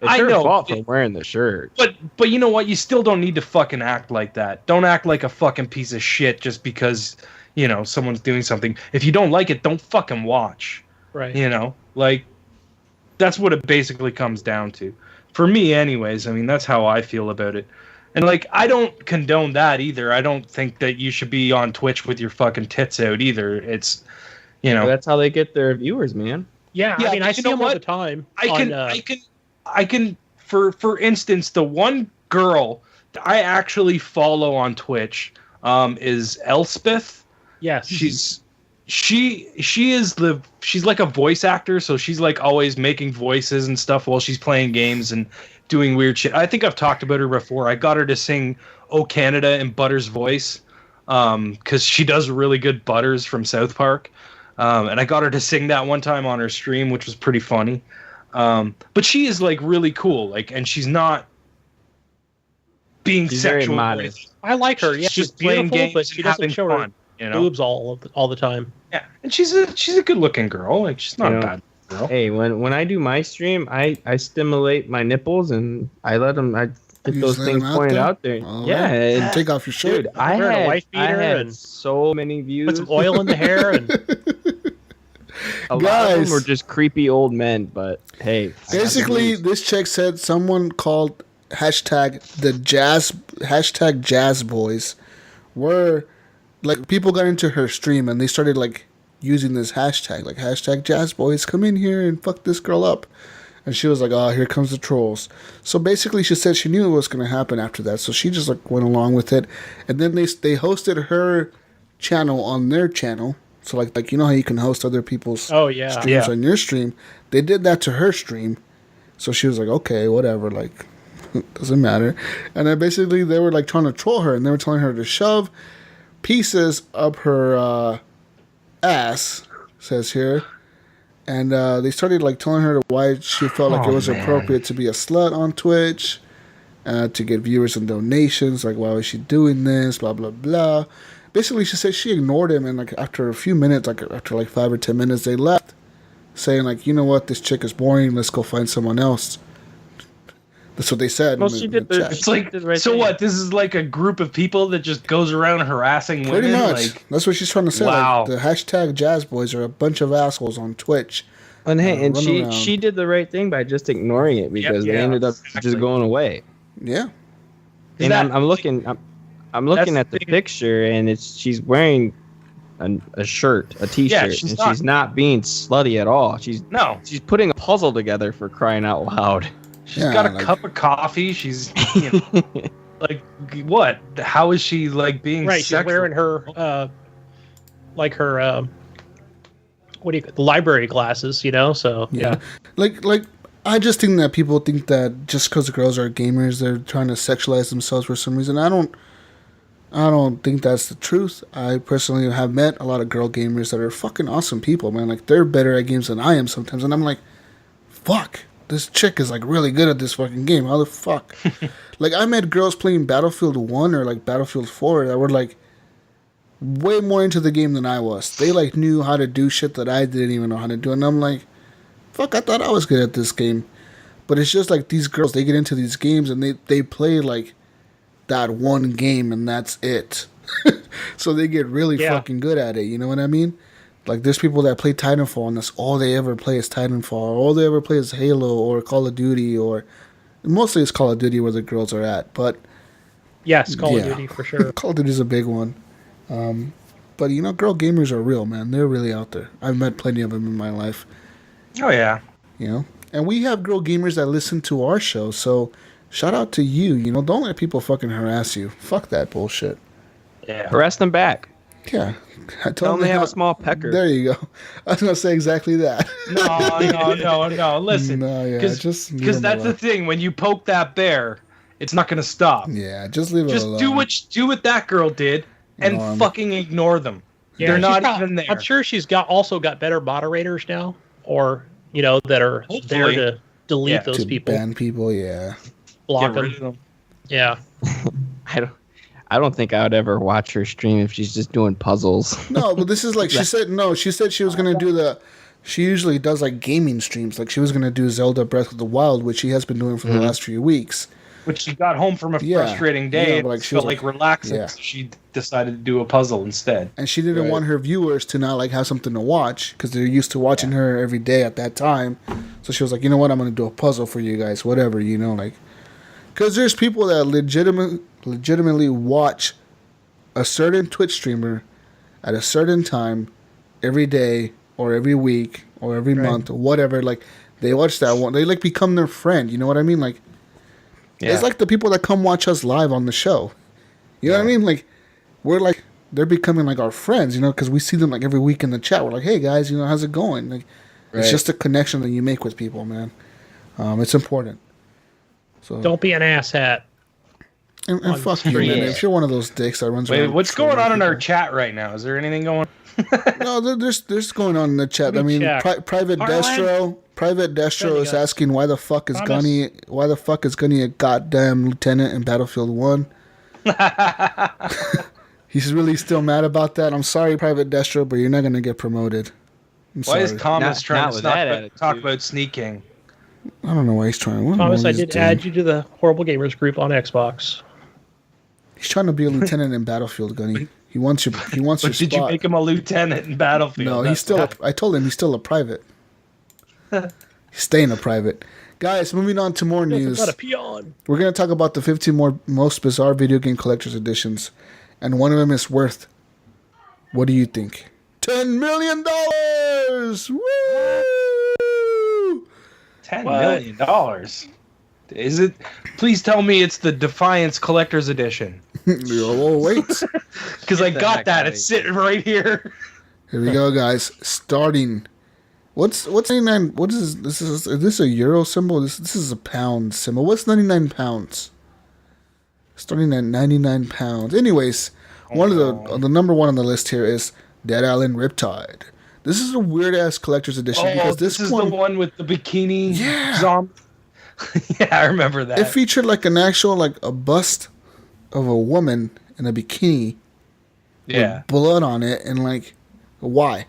It's her fault for wearing the shirt. But you know what? You still don't need to fucking act like that. Don't act like a fucking piece of shit just because, someone's doing something. If you don't like it, don't fucking watch. Right. Like, that's what it basically comes down to. For me, anyways, that's how I feel about it. And, like, I don't condone that either. I don't think that you should be on Twitch with your fucking tits out either. It's, That's how they get their viewers, man. Yeah, I see them all the time. I can, for instance, the one girl that I actually follow on Twitch is Elspeth. Yes. She's like a voice actor, so she's like always making voices and stuff while she's playing games and doing weird shit. I think I've talked about her before. I got her to sing "Oh Canada" in Butters' voice because she does really good Butters from South Park. And I got her to sing that one time on her stream, which was pretty funny. But she is like really cool, like, and she's not being sexual. I like her. Yeah, she's playing beautiful, but she doesn't show her boobs all the time. Yeah, and she's a good looking girl. Like she's not a bad girl. Hey, when I do my stream, I stimulate my nipples and I let them. I get those things pointed out there. Oh, yeah, and take off your shirt. Dude, I had so many views. Put some oil in the hair and. A lot of them were just creepy old men, but hey. Basically, this chick said someone called hashtag jazz boys were like people got into her stream and they started like using this hashtag, like hashtag jazz boys, come in here and fuck this girl up. And she was like, oh, here comes the trolls. So basically she said she knew it was going to happen after that. So she just like went along with it. And then they hosted her channel on their channel. So like how you can host other people's streams on your stream. They did that to her stream. So she was like, okay, whatever, like doesn't matter. And then basically they were like trying to troll her and they were telling her to shove pieces up her ass, says here. And they started like telling her why she felt like it was appropriate to be a slut on Twitch, to get viewers and donations. Like, why was she doing this? Blah, blah, blah. Basically, she said she ignored him, and like after a few minutes, like after like 5 or 10 minutes, they left, saying like, you know what, this chick is boring. Let's go find someone else. That's what they said. Well, she did. It's like, so what? This is like a group of people that just goes around harassing women. Pretty much. Like, that's what she's trying to say. Wow. Like, the hashtag jazz boys are a bunch of assholes on Twitch. And hey, and she did the right thing by just ignoring it because they ended up just going away. Yeah. And I'm looking at the picture, and she's wearing a shirt, a t-shirt, she's not being slutty at all. She's putting a puzzle together, for crying out loud. She's got a cup of coffee. She's like, what? How is she like being right? sexual? She's wearing her the library glasses, So yeah. Like I just think that people think that just because girls are gamers, they're trying to sexualize themselves for some reason. I don't think that's the truth. I personally have met a lot of girl gamers that are fucking awesome people, man. Like, they're better at games than I am sometimes, and I'm like, fuck, this chick is like really good at this fucking game. How the fuck? Like, I met girls playing Battlefield 1 or like Battlefield 4 that were like way more into the game than I was. They like knew how to do shit that I didn't even know how to do, and I'm like, fuck, I thought I was good at this game. But it's just like these girls, they get into these games and they play like that one game and that's it. So they get really fucking good at it, you know what I mean? Like, there's people that play Titanfall and that's all they ever play is Titanfall, or all they ever play is Halo or Call of Duty, or mostly it's Call of Duty where the girls are at. But yes, Call of Duty for sure. Call of Duty is a big one. But girl gamers are real, man. They're really out there. I've met plenty of them in my life. Oh yeah. And we have girl gamers that listen to our show, so shout out to you. Don't let people fucking harass you. Fuck that bullshit. Yeah. Harass them back. Yeah. Tell them they have a small pecker. There you go. I was going to say exactly that. No. Listen. No, yeah. Because that's the thing. When you poke that bear, it's not going to stop. Yeah, just leave it alone. Just do what that girl did and fucking ignore them. Yeah, they're not even there. I'm sure she's also got better moderators now, or that are there to delete those people, ban people, block them. Yeah. I don't think I would ever watch her stream if she's just doing puzzles. No, but this is like she said she was gonna do she usually does like gaming streams. Like, she was gonna do Zelda Breath of the Wild, which she has been doing for the last few weeks. Which she got home from a frustrating day. But like, she felt like relaxing. Yeah. So she decided to do a puzzle instead. And she didn't want her viewers to not like have something to watch, because they're used to watching her every day at that time. So she was like, you know what, I'm going to do a puzzle for you guys, whatever, like. Because there's people that legitimately watch a certain Twitch streamer at a certain time every day or every week or every month or whatever. Like, they watch that one. They like become their friend. You know what I mean? Like, it's like the people that come watch us live on the show. You know what I mean? Like, we're like, they're becoming like our friends, because we see them like every week in the chat. We're like, hey guys, how's it going? Like, it's just a connection that you make with people, man. It's important. So don't be an asshat. And fuck you, man. If you're one of those dicks that runs around. Wait, what's going on in our chat right now? Is there anything going on? No, there's going on in the chat. I mean, Private Destro is asking why the fuck is Gunny a goddamn lieutenant in Battlefield 1? He's really still mad about that. I'm sorry, Private Destro, but you're not gonna get promoted. Why is Thomas trying to talk about sneaking? I don't know why he's trying. Thomas, I did add you to the Horrible Gamers group on Xbox. He's trying to be a lieutenant in Battlefield, Gunny. He wants your spot. Did you make him a lieutenant in Battlefield? No, he's still. I told him he's still a private. He's staying a private. Guys, moving on to more news. Not a peon. We're gonna talk about the 15 most bizarre video game collector's editions, and one of them is worth. What do you think? $10 million. Woo! $10 million. Is it? Please tell me it's the Defiance Collector's Edition. Oh, wait. Because I got that. It's sitting right here. Here we go, guys. Starting. What's 99? What is this? Is this a euro symbol? This is a pound symbol. What's 99 pounds? Starting at 99 pounds. Anyways, one of the number one on the list here is Dead Island Riptide. This is a weird ass collector's edition because this is the one with the bikini zombie. Yeah, I remember that. It featured like an actual like a bust of a woman in a bikini. Yeah. With blood on it, and like, why?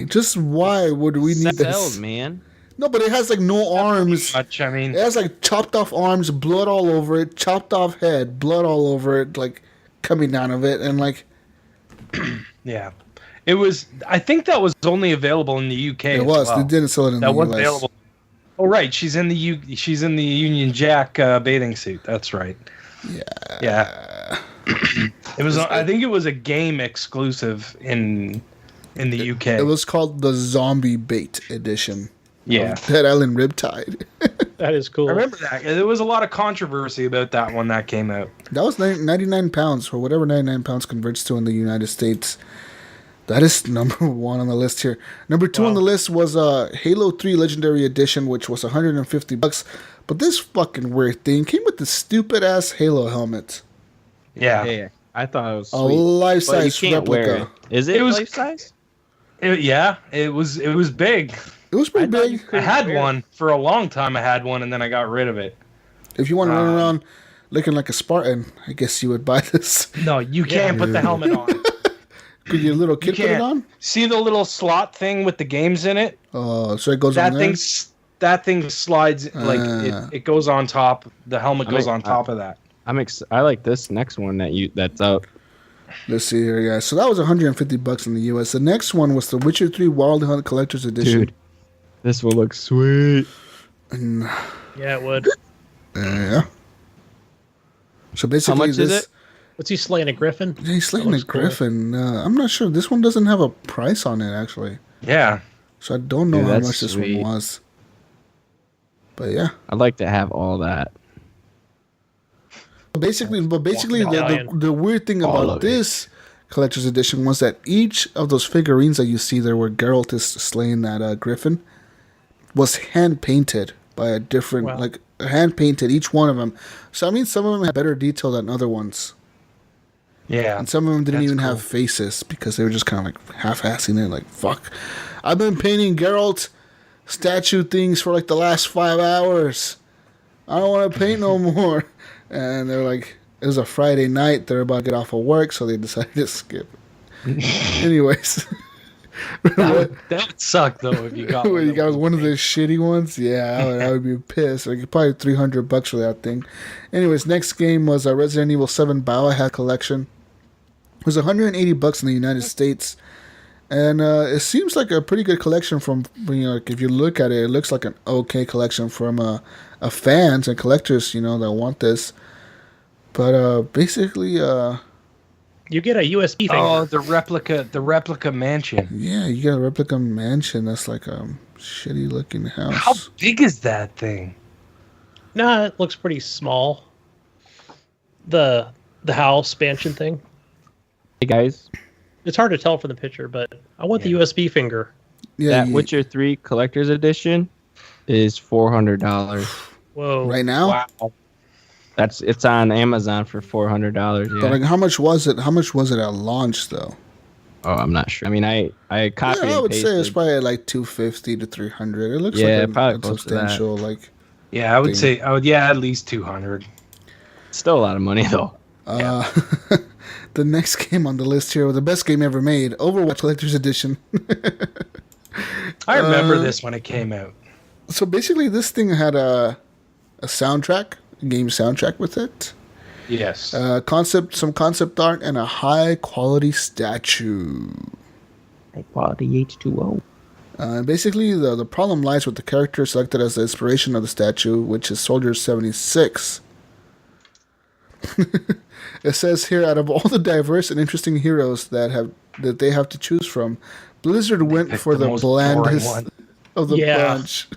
Just why would we need this? Man. No, but it has like no arms. Much, I mean, it has like chopped off arms, blood all over it, chopped off head, blood all over it, like coming down of it, and like. Yeah, it was. I think that was only available in the UK. It was. Well. They didn't sell it in the US. That wasn't available. Oh right, she's in the Union Jack bathing suit. That's right. Yeah. It was. I think it was a game exclusive in the UK. It was called the Zombie Bait Edition. Yeah, Dead Island Riptide. That is cool. I remember that. There was a lot of controversy about that when that came out. That was £99, or whatever £99 converts to in the United States. That is number 1 on the list here. Number 2 on the list was Halo 3 Legendary Edition, which was $150. But this fucking weird thing came with the stupid ass Halo helmet. Yeah. I thought it was A sweet. life-size But you can't wear replica. it. Is it life size? It was big. It was pretty big. I had one for a long time. I had one, and then I got rid of it. If you want to run around looking like a Spartan, I guess you would buy this. No, you can't put the helmet on. Could your little kid put it on? See the little slot thing with the games in it? Oh, so it goes on there? That thing slides, like, it goes on top. The helmet goes on top of that. I like this next one that's out. Let's see here, yeah. So that was $150 in the US. The next one was the Witcher 3 Wild Hunt Collector's Edition. Dude, this will look sweet. Yeah, it would. Yeah. So basically, how much is it? What's he slaying, a griffin? Yeah, he's slaying a griffin. Cool. I'm not sure. This one doesn't have a price on it, actually. Yeah. So I don't know how much this one was. But yeah. I'd like to have all that. Basically, the weird thing about this collector's edition was that each of those figurines that you see there where Geralt is slaying that griffin was hand painted by a different, hand painted, each one of them. So I mean, some of them had better detail than other ones. Yeah. And some of them didn't even have faces because they were just kind of like half-assing it, like, fuck. I've been painting Geralt statue things for like the last 5 hours. I don't want to paint no more. And they're like, it was a Friday night. They're about to get off of work, so they decided to skip. Anyways. That would suck, though, if you got one. You got one of the shitty ones? Yeah, I would be pissed. Like, probably $300 for that thing. Anyways, next game was Resident Evil 7 Biohazard Collection. It was $180 in the United States. And it seems like a pretty good collection from, like, if you look at it, it looks like an okay collection from fans and collectors, that want this. But basically, you get a USB thing. Oh, the replica mansion. Yeah, you get a replica mansion. That's like a shitty looking house. How big is that thing? Nah, it looks pretty small. The house mansion thing. Hey guys, it's hard to tell from the picture, but I want the USB finger. Yeah, that Witcher 3 Collector's Edition is $400. Whoa! Right now? Wow. It's on Amazon for $400. Yeah. But like, how much was it? How much was it at launch, though? Oh, I'm not sure. I mean, I copied. Yeah, I would and pasted. say it's probably like $250 to $300. It looks probably like a substantial, like. Yeah, I would say at least $200. Still a lot of money though. The next game on the list here, the best game ever made, Overwatch Collector's Edition. I remember this when it came out. So basically, this thing had a soundtrack, a game soundtrack with it. Yes. Some concept art, and a high quality statue. High quality H2O. Basically, the problem lies with the character selected as the inspiration of the statue, which is Soldier 76. It says here, out of all the diverse and interesting heroes that they have to choose from, Blizzard went for the blandest of the bunch.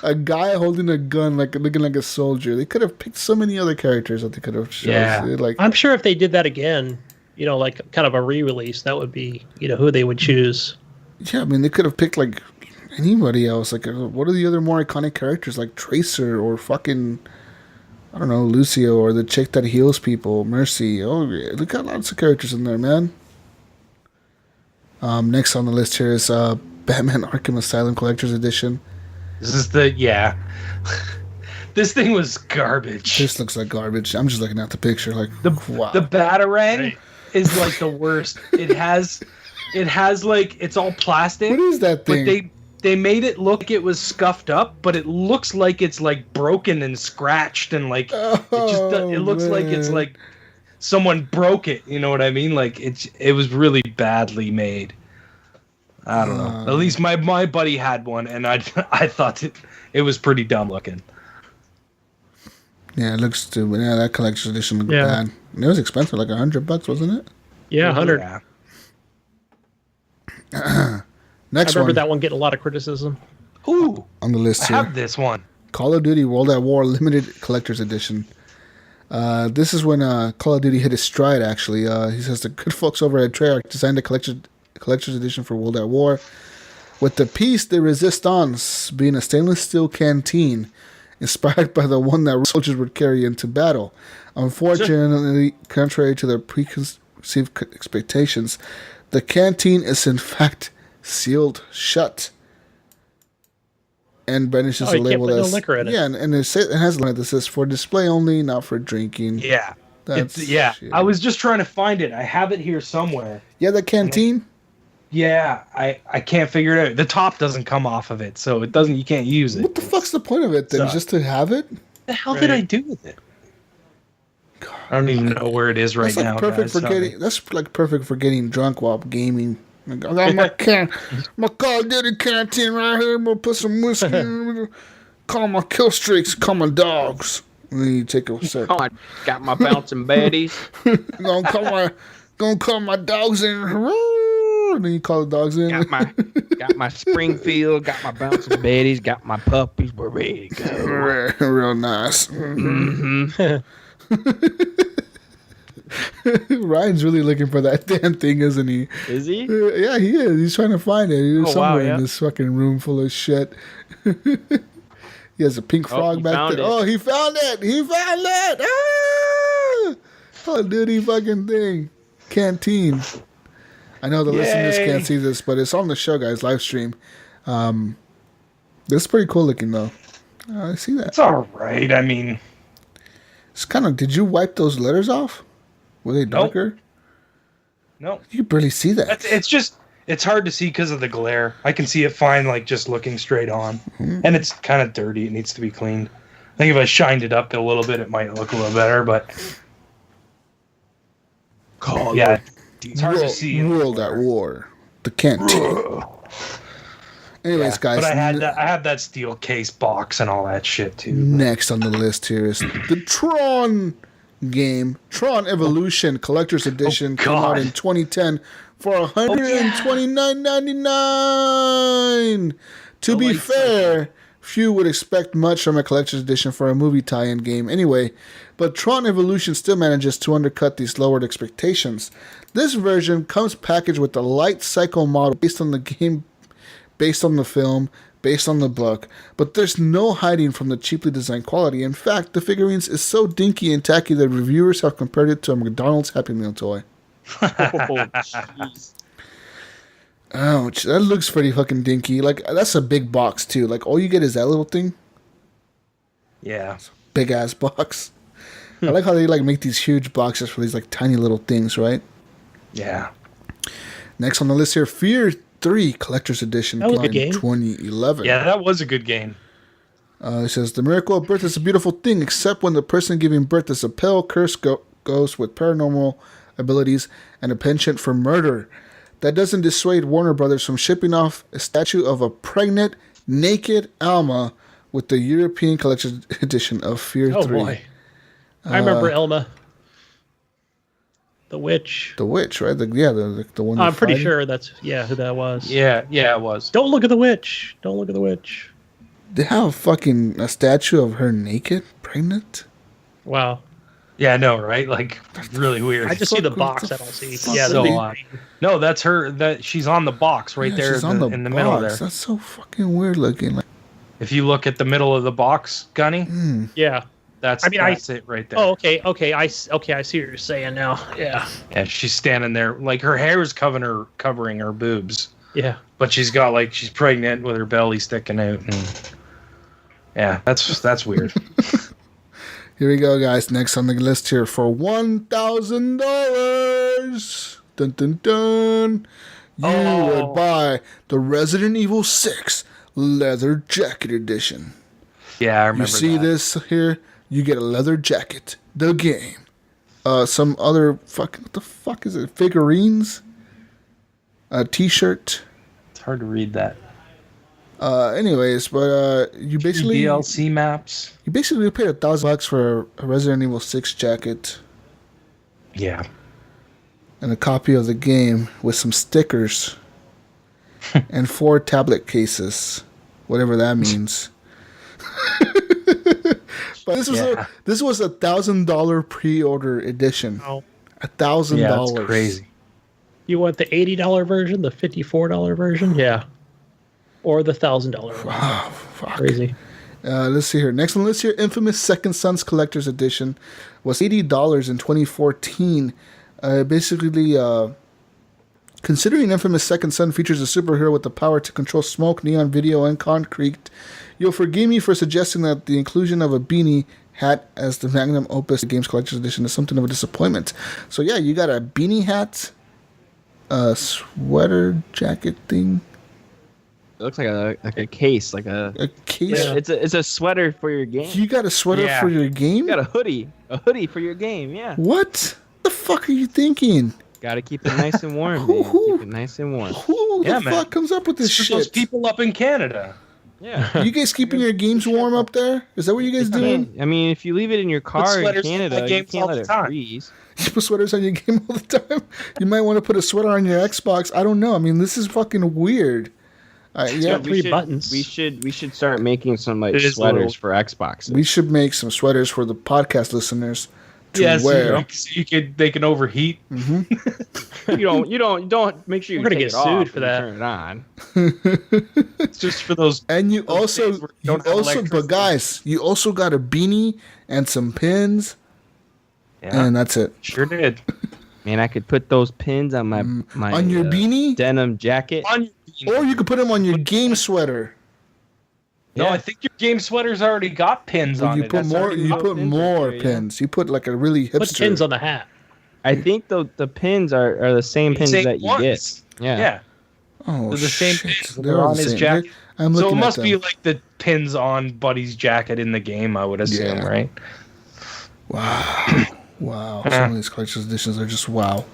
A guy holding a gun, looking like a soldier. They could have picked so many other characters that they could have chosen. Yeah. I'm sure if they did that again, like kind of a re-release, that would be, who they would choose. Yeah, I mean, they could have picked like anybody else. Like, what are the other more iconic characters, like Tracer or fucking, I don't know, Lucio, or the chick that heals people, Mercy. Oh, yeah, they got lots of characters in there, man. Next on the list here is Batman Arkham Asylum Collector's Edition. This is this thing was garbage. This looks like garbage. I'm just looking at the picture, like, wow. The Batarang is like the worst. It has like, it's all plastic. What is that thing? But they made it look like it was scuffed up, but it looks like it's like broken and scratched and like it looks like it's like someone broke it. You know what I mean? Like it was really badly made. I don't know. At least my buddy had one, and I thought it was pretty dumb looking. Yeah, it looks stupid. Yeah, that collector's edition looked bad. And it was expensive, like $100, wasn't it? Yeah, 100. Yeah. Next I remember one that one getting a lot of criticism. Ooh, on the list I here. have this one. Call of Duty World at War Limited Collector's Edition. This is when Call of Duty hit his stride, actually. He says the good folks over at Treyarch designed a collector's edition for World at War, with the piece de resistance being a stainless steel canteen inspired by the one that soldiers would carry into battle. Unfortunately, contrary to their preconceived expectations, the canteen is in fact sealed shut and banishes the label no liquor in it. Yeah, and it has a line that says for display only, not for drinking. Yeah. That's shit. I was just trying to find it. I have it here somewhere. Yeah, the canteen. Yeah, I can't figure it out. The top doesn't come off of it, so it doesn't. You can't use it. What the fuck's the point of it then? Just to have it? What the hell did I do with it? I don't even know where it is right That's like now. perfect guys. for getting. That's like perfect for getting drunk while gaming. Like, I got my Call of Duty canteen right here. I'm gonna put some whiskey in. Call my kill streaks. Call my dogs. And then you take a sip. Oh, I got my bouncing baddies. Gonna call my dogs in. And then you call the dogs in. Got my Springfield, got my bouncing baddies, got my puppies. We're ready to go. Real nice. Mm-hmm. Ryan's really looking for that damn thing, isn't he? Is he? Yeah, he is. He's trying to find it. He's somewhere yeah. in this fucking room full of shit. He has a pink frog back there. Oh, he found it! He found it! Ah! Oh, duty fucking thing. Canteen. I know the listeners can't see this, but it's on the show, guys. Live stream. This is pretty cool looking, though. I see that. It's all right. I mean, It's kind of. Did you wipe those letters off? Were they darker? no. You can barely see that. It's hard to see because of the glare. I can see it fine, like just looking straight on, and it's kind of dirty. It needs to be cleaned. I think if I shined it up a little bit, it might look a little better. But it's hard to see. World at War. The canteen. Anyways, guys. But I had that steel case box and all that shit too. Next on the list here is the Tron game. Tron Evolution Collector's Edition came out in 2010 for $129.99. To be fair, few would expect much from a collector's edition for a movie tie-in game anyway, but Tron Evolution still manages to undercut these lowered expectations. This version comes packaged with a light cycle model based on the game, based on the film, based on the book, but there's no hiding from the cheaply designed quality. In fact, the figurines is so dinky and tacky that reviewers have compared it to a McDonald's Happy Meal toy. Ouch, that looks pretty fucking dinky. Like, that's a big box too. Like, all you get is that little thing. Yeah. Big ass box. I like how they like make these huge boxes for these like tiny little things, right? Yeah. Next on the list here, Fear 3 Collector's Edition. That was a in game. 2011. Yeah, that was a good game. It says, the miracle of birth is a beautiful thing, except when the person giving birth is a pale cursed ghost with paranormal abilities and a penchant for murder. That doesn't dissuade Warner Brothers from shipping off a statue of a pregnant, naked Alma with the European Collector's Edition of Fear 3. Oh, boy. I remember Elma. The witch. The witch, right? The one. I'm pretty sure that's who that was. Yeah, it was. Don't look at the witch. Don't look at the witch. They have a statue of her naked, pregnant. Wow. Yeah, I know, right? Like, really weird. I just see the box. I don't see. Yeah, so the odd. No, that's her. That she's on the box right there she's in the middle there. That's so fucking weird looking. Like, if you look at the middle of the box, Gunny, yeah, that's it right there. Oh, okay. I see what you're saying now. Yeah. Yeah, she's standing there, like her hair is covering her boobs. Yeah. But she's pregnant with her belly sticking out. And yeah, that's weird. Here we go, guys. Next on the list here for $1,000. Dun dun dun. You would buy the Resident Evil 6 Leather Jacket Edition. Yeah, I remember. You see this here? You get a leather jacket. The game. Some other what the fuck is it? Figurines. A T-shirt. It's hard to read that. Anyways, but you basically DLC maps. You basically paid $1,000 for a Resident Evil 6 jacket. Yeah. And a copy of the game with some stickers and 4 tablet cases, whatever that means. But this was $1,000 pre-order edition. Oh. $1,000. Yeah, that's crazy. You want the $80 version, the $54 version? Yeah. Or the $1,000 version. Wow, fuck. Crazy. Let's see here. Next on the list here, Infamous Second Sons Collector's Edition was $80 in 2014. Basically, considering Infamous Second Son features a superhero with the power to control smoke, neon video, and concrete, you'll forgive me for suggesting that the inclusion of a beanie hat as the magnum opus of the game's collector's edition is something of a disappointment. So yeah, you got a beanie hat, a sweater jacket thing. It looks like a case, like a case. Yeah, it's a sweater for your game. You got a sweater for your game? You got a hoodie for your game. Yeah. What the fuck are you thinking? Got to keep it nice and warm, man. Keep it nice and warm. Who the fuck comes up with this shit? Those people up in Canada. Yeah. You guys keeping your games warm up there? Is that what you guys doing? I mean, if you leave it in your car in Canada, you can't let it freeze. You put sweaters on your game all the time? You might want to put a sweater on your Xbox. I don't know. I mean, this is fucking weird. Yeah, buttons. We should start making some sweaters for Xbox. We should make some sweaters for the podcast listeners to wear. So they can overheat. Mm-hmm. you don't make sure we're gonna get sued for that. Turn it on. It's just for those. And you also, but guys, you also got a beanie and some pins. Yeah, and that's it. Sure did. Man, I could put those pins on my on your beanie, denim jacket. Or you could put them on your game sweater. No, I think your game sweater's already got pins on it. You put more pins. You put like a really hipster. Put pins on the hat. I think the pins are the same pins that you get. Yeah. Oh, they're the same shit. pins. They're on his jacket. So it must be like the pins on Buddy's jacket in the game, I would assume, right? Wow. Some of these collector's editions are just wow.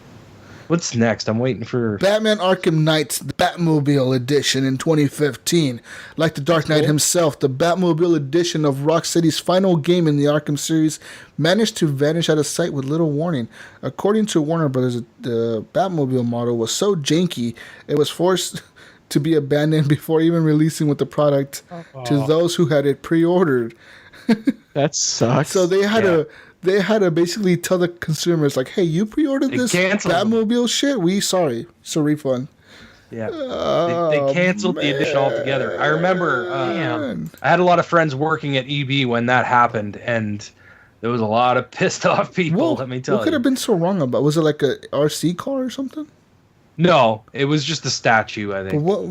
What's next? I'm waiting for Batman Arkham Knight's Batmobile Edition in 2015. Like the Dark Knight himself, the Batmobile Edition of Rocksteady's final game in the Arkham series managed to vanish out of sight with little warning. According to Warner Brothers, the Batmobile model was so janky, it was forced to be abandoned before even releasing with the product to those who had it pre-ordered. That sucks. So they had to basically tell the consumers, like, hey, you pre-ordered this Batmobile shit? It's a refund. Yeah. They canceled the edition altogether. I remember I had a lot of friends working at EB when that happened, and there was a lot of pissed off people, let me tell you. What could have been so wrong about it? Was it like a RC car or something? No, it was just a statue, I think. But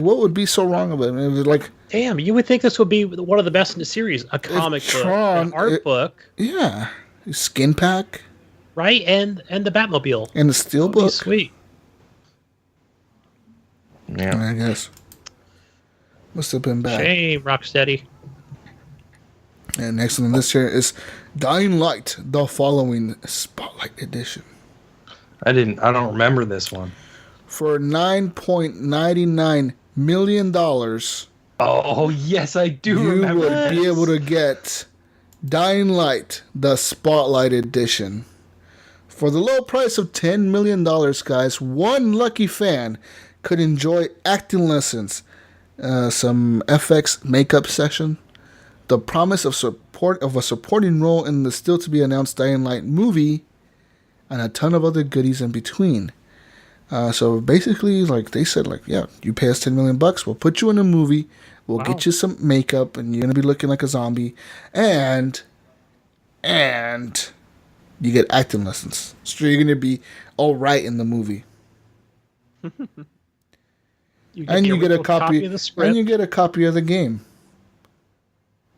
what would be so wrong about it? I mean, it was like... Damn, you would think this would be one of the best in the series. A comic book, an art book. Yeah. Skin pack. Right, and the Batmobile. And the Steelbook. Sweet. Yeah. I guess. Must have been bad. Shame, Rocksteady. And next on this here is Dying Light, the following Spotlight Edition. I don't remember this one. For $9.99 million. Oh, yes, I do remember. You would be able to get Dying Light, the Spotlight Edition. For the low price of $10 million, guys, one lucky fan could enjoy acting lessons, some FX makeup session, the promise of a supporting role in the still-to-be-announced Dying Light movie, and a ton of other goodies in between. So basically, like they said, like, yeah, you pay us $10 million, we'll put you in a movie, we'll get you some makeup, and you're gonna be looking like a zombie, and you get acting lessons. So you're gonna be all right in the movie. You get a copy of the script. And you get a copy of the game.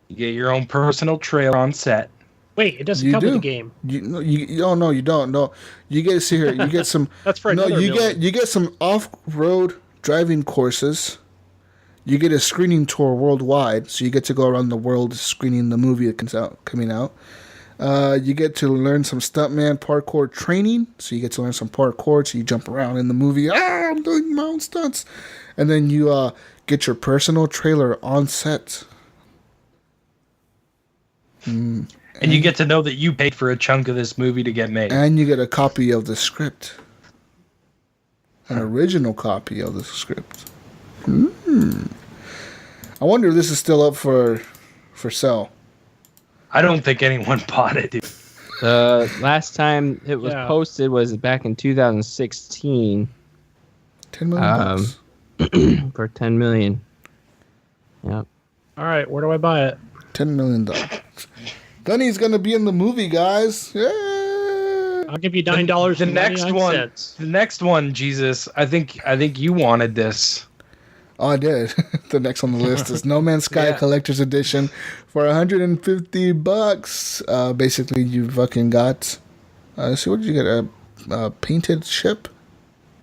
You get your own personal trailer on set. Wait, it doesn't come with the game. No, you don't. No, you get to see here. You get some. That's for another million. You get some off-road driving courses. You get a screening tour worldwide, so you get to go around the world screening the movie that coming out. You get to learn some stuntman parkour training. So you get to learn some parkour. So you jump around in the movie. I'm doing my own stunts. And then you get your personal trailer on set. And you get to know that you paid for a chunk of this movie to get made. And you get a copy of the script. An original copy of the script. I wonder if this is still up for sale. I don't think anyone bought it, dude. The last time it was posted was back in 2016. $10 million. For $10 million. Yep. All right, where do I buy it? $10 million. Dunny's gonna be in the movie, guys. Yeah. I'll give you $9. The next one. Cents. The next one, Jesus. I think you wanted this. Oh, I did. The next on the list is No Man's Sky Collector's Edition for $150. Basically, you fucking got. Let's see, what did you get? A painted ship.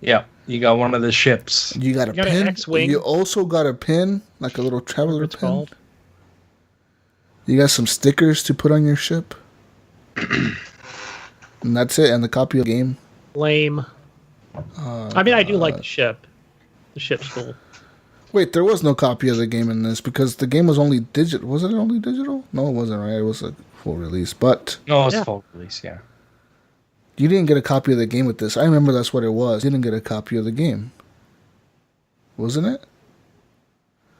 Yeah, you got one of the ships. You got a pin. An X-wing. You also got a pin, like a little traveler pin. Called. You got some stickers to put on your ship. And that's it. And the copy of the game. Lame. I mean, I do like the ship. The ship's cool. Wait, there was no copy of the game in this because the game was only digital. Was it only digital? No, it wasn't, right? It was a full release. But no, it was full release, yeah. You didn't get a copy of the game with this. I remember that's what it was. You didn't get a copy of the game. Wasn't it?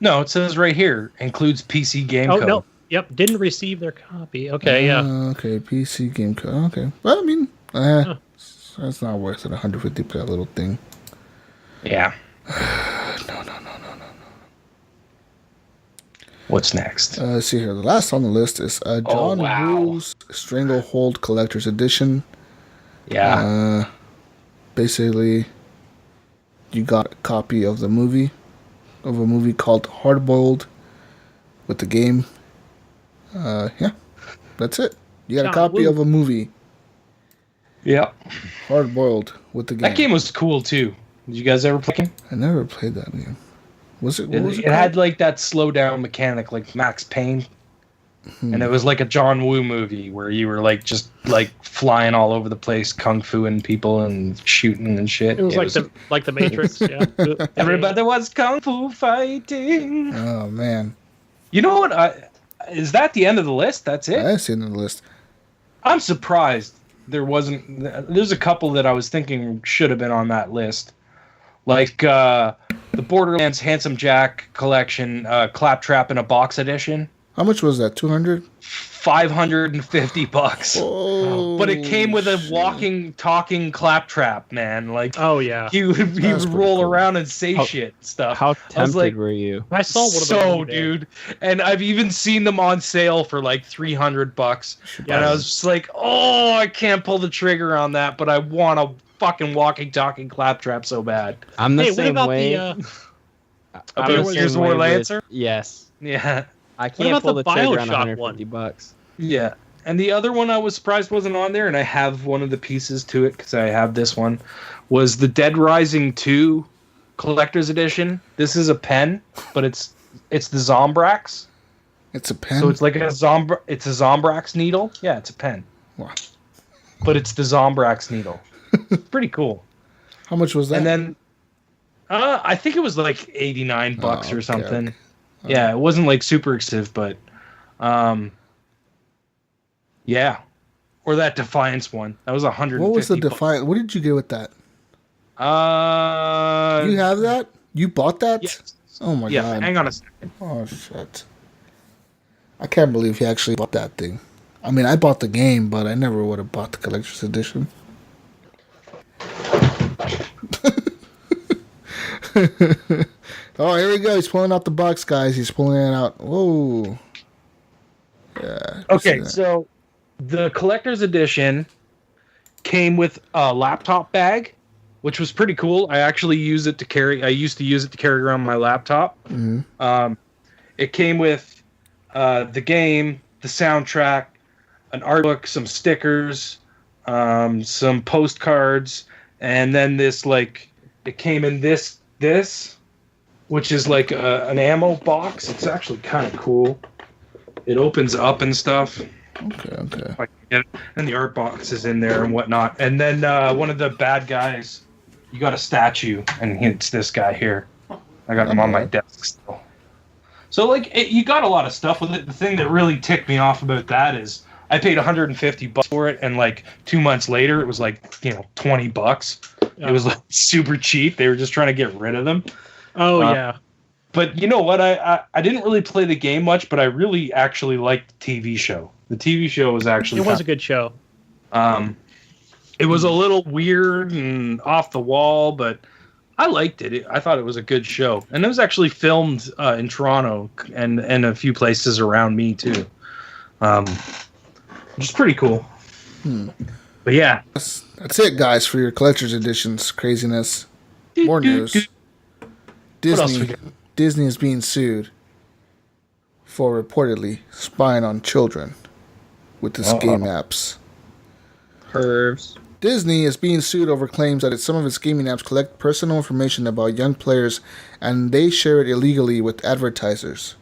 No, it says right here. Includes PC game code. No. Yep, didn't receive their copy. Okay, yeah. Okay, PC game code. Okay. Well, I mean, that's not worth it. 150 for that little thing. Yeah. No. What's next? Let's see here. The last on the list is John Woo's Stranglehold Collector's Edition. Yeah. Basically, you got a copy of a movie called Hardboiled with the game. Yeah, that's it. You got a copy of a movie. Yeah. Hardboiled with the game. That game was cool too. Did you guys ever play it? I never played that game. Was it? It had like that slow down mechanic, like Max Payne, and it was like a John Woo movie where you were like just like flying all over the place, kung fuing people and shooting and shit. It was like the Matrix. Yeah. Everybody was kung fu fighting. Oh man. You know what? Is that the end of the list? That's it? That's the end of the list. I'm surprised there wasn't. There's a couple that I was thinking should have been on that list. Like the Borderlands Handsome Jack collection, Claptrap in a Box edition. How much was that? $200? $550. Oh, but it came with a walking, talking Claptrap, man. Like, oh yeah, he would roll around and say shit and stuff. How tempted were you? I saw one of those. Dude, and I've even seen them on sale for like $300. And I was just like, oh, I can't pull the trigger on that, but I want a fucking walking, talking Claptrap so bad. I'm the same way. Here's War Lancer. Yes. Yeah. I can't pull the trigger on $150. Yeah. And the other one I was surprised wasn't on there, and I have one of the pieces to it because I have this one, was the Dead Rising 2 Collector's Edition. This is a pen, but it's the Zombrax. It's a pen? So it's like it's a Zombrax needle. Yeah, it's a pen. Wow. But it's the Zombrax needle. Pretty cool. How much was that? And then I think it was like $89 or something. Okay. Yeah, it wasn't like super expensive, but yeah. Or that Defiance one. That was $150. What was the Defiance? What did you get with that? You have that? You bought that? Yes. Oh my god. Hang on a second. Oh shit. I can't believe he actually bought that thing. I mean, I bought the game, but I never would have bought the collector's edition. Oh, here we go. He's pulling out the box, guys. He's pulling it out. Whoa. Yeah. Okay, so the collector's edition came with a laptop bag, which was pretty cool. I actually use it to carry. I used to use it to carry around my laptop. Mm-hmm. It came with the game, the soundtrack, an art book, some stickers, some postcards, and then this it came in this, which is like an ammo box. It's actually kind of cool. It opens up and stuff. Okay. And the art box is in there and whatnot. And then one of the bad guys, you got a statue, and it's this guy here. I got him on my desk still. So, like, you got a lot of stuff with it. The thing that really ticked me off about that is I paid $150 for it, and, like, 2 months later, it was, like, $20. It was, like, super cheap. They were just trying to get rid of them. Oh, yeah. But you know what? I didn't really play the game much, but I really actually liked the TV show. The TV show was actually... It was a good show. It was a little weird and off the wall, but I liked it. I thought it was a good show. And it was actually filmed in Toronto and a few places around me, too. Which is pretty cool. But yeah. That's it, guys, for your collector's editions craziness. More news. Disney is being sued for reportedly spying on children with its game apps. Pervs. Disney is being sued over claims that some of its gaming apps collect personal information about young players and they share it illegally with advertisers.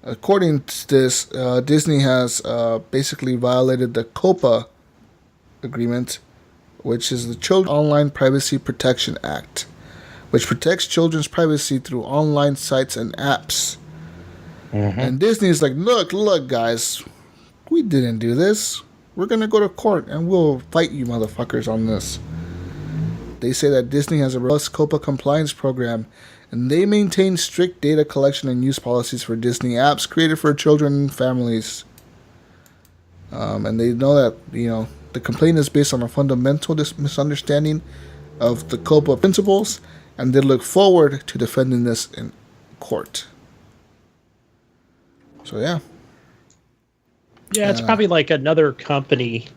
According to this, Disney has basically violated the COPPA agreement, which is the Children's Online Privacy Protection Act, which protects children's privacy through online sites and apps. And Disney is like, look, guys, we didn't do this. We're going to go to court and we'll fight you motherfuckers on this. They say that Disney has a robust COPPA compliance program and they maintain strict data collection and use policies for Disney apps created for children and families. And they know that, the complaint is based on a fundamental misunderstanding of the COPPA principles, and they look forward to defending this in court. So, yeah. Yeah, it's probably like another company.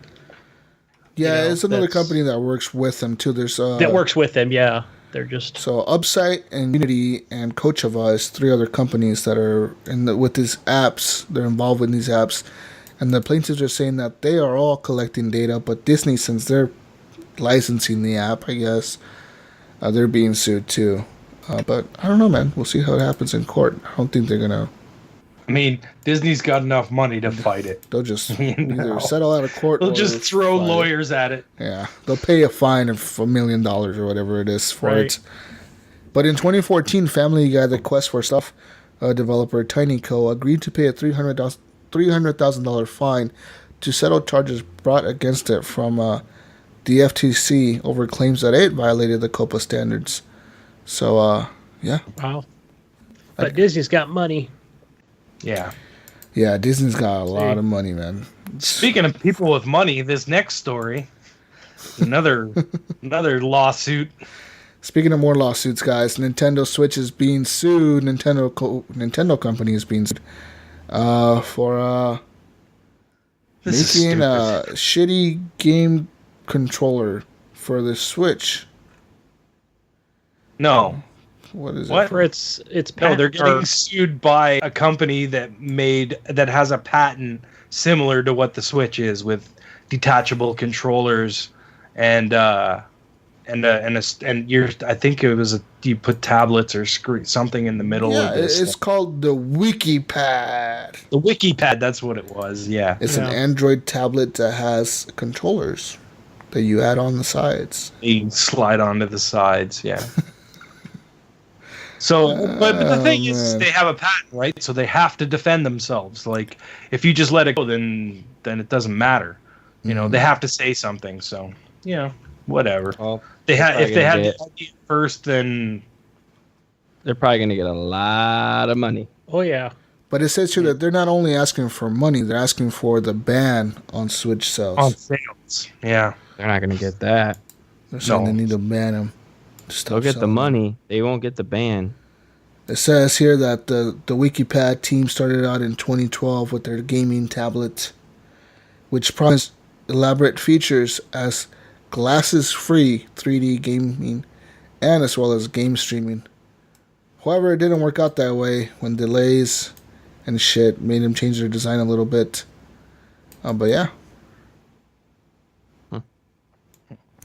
Yeah, it's another company that works with them, too. There's that works with them, yeah. They're just... So, Upsite and Unity and Coachava is 3 other companies that are with these apps. They're involved with these apps. And the plaintiffs are saying that they are all collecting data, but Disney, since they're licensing the app, I guess, they're being sued too. But I don't know, man. We'll see how it happens in court. I don't think they're going to... I mean, Disney's got enough money to fight it. They'll just either settle out of court They'll just throw lawyers at it. Yeah. They'll pay a fine of $1 million or whatever it is for it. But in 2014, Family Guy, the Quest for Stuff developer TinyCo, agreed to pay a $300,000 fine to settle charges brought against it from the FTC over claims that it violated the COPPA standards. So, yeah. Wow. But Disney's got money. Yeah. Yeah, Disney's got a lot of money, man. Speaking of people with money, this next story, another lawsuit. Speaking of more lawsuits, guys, Nintendo Switch is being sued. Nintendo company is being sued for making a shitty game controller for the Switch. No. What is what? it? For its No, they're getting sued by a company that has a patent similar to what the Switch is, with detachable controllers and I think it was you put tablets or something in the middle of this. It's called the WikiPad. The WikiPad, that's what it was. Yeah. It's an Android tablet that has controllers that you add on the sides. You slide onto the sides, yeah. So, but the thing is, they have a patent, right? So they have to defend themselves. Like, if you just let it go, then it doesn't matter. They have to say something. So, whatever. Well, if they had the idea first, then they're probably going to get a lot of money. Oh yeah. But it says here that they're not only asking for money; they're asking for the ban on Switch sales. On sales, yeah. They're not going to get that. They're saying they need to ban them. They'll get the money. They won't get the ban. It says here that the WikiPad team started out in 2012 with their gaming tablet, which promised elaborate features as glasses-free 3D gaming and as well as game streaming. However, it didn't work out that way when delays and shit made them change their design a little bit. But yeah.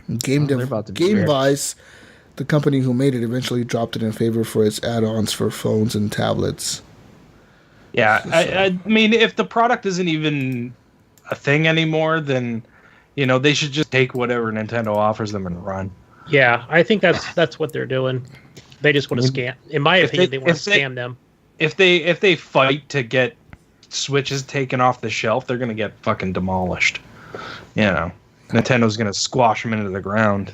GameVice, the company who made it, eventually dropped it in favor for its add-ons for phones and tablets. Yeah, I mean, if the product isn't even a thing anymore, then they should just take whatever Nintendo offers them and run. Yeah, I think that's what they're doing. They just want to scam. In my opinion, they want to scam them. If they fight to get Switches taken off the shelf, they're gonna get fucking demolished. Nintendo's gonna squash them into the ground.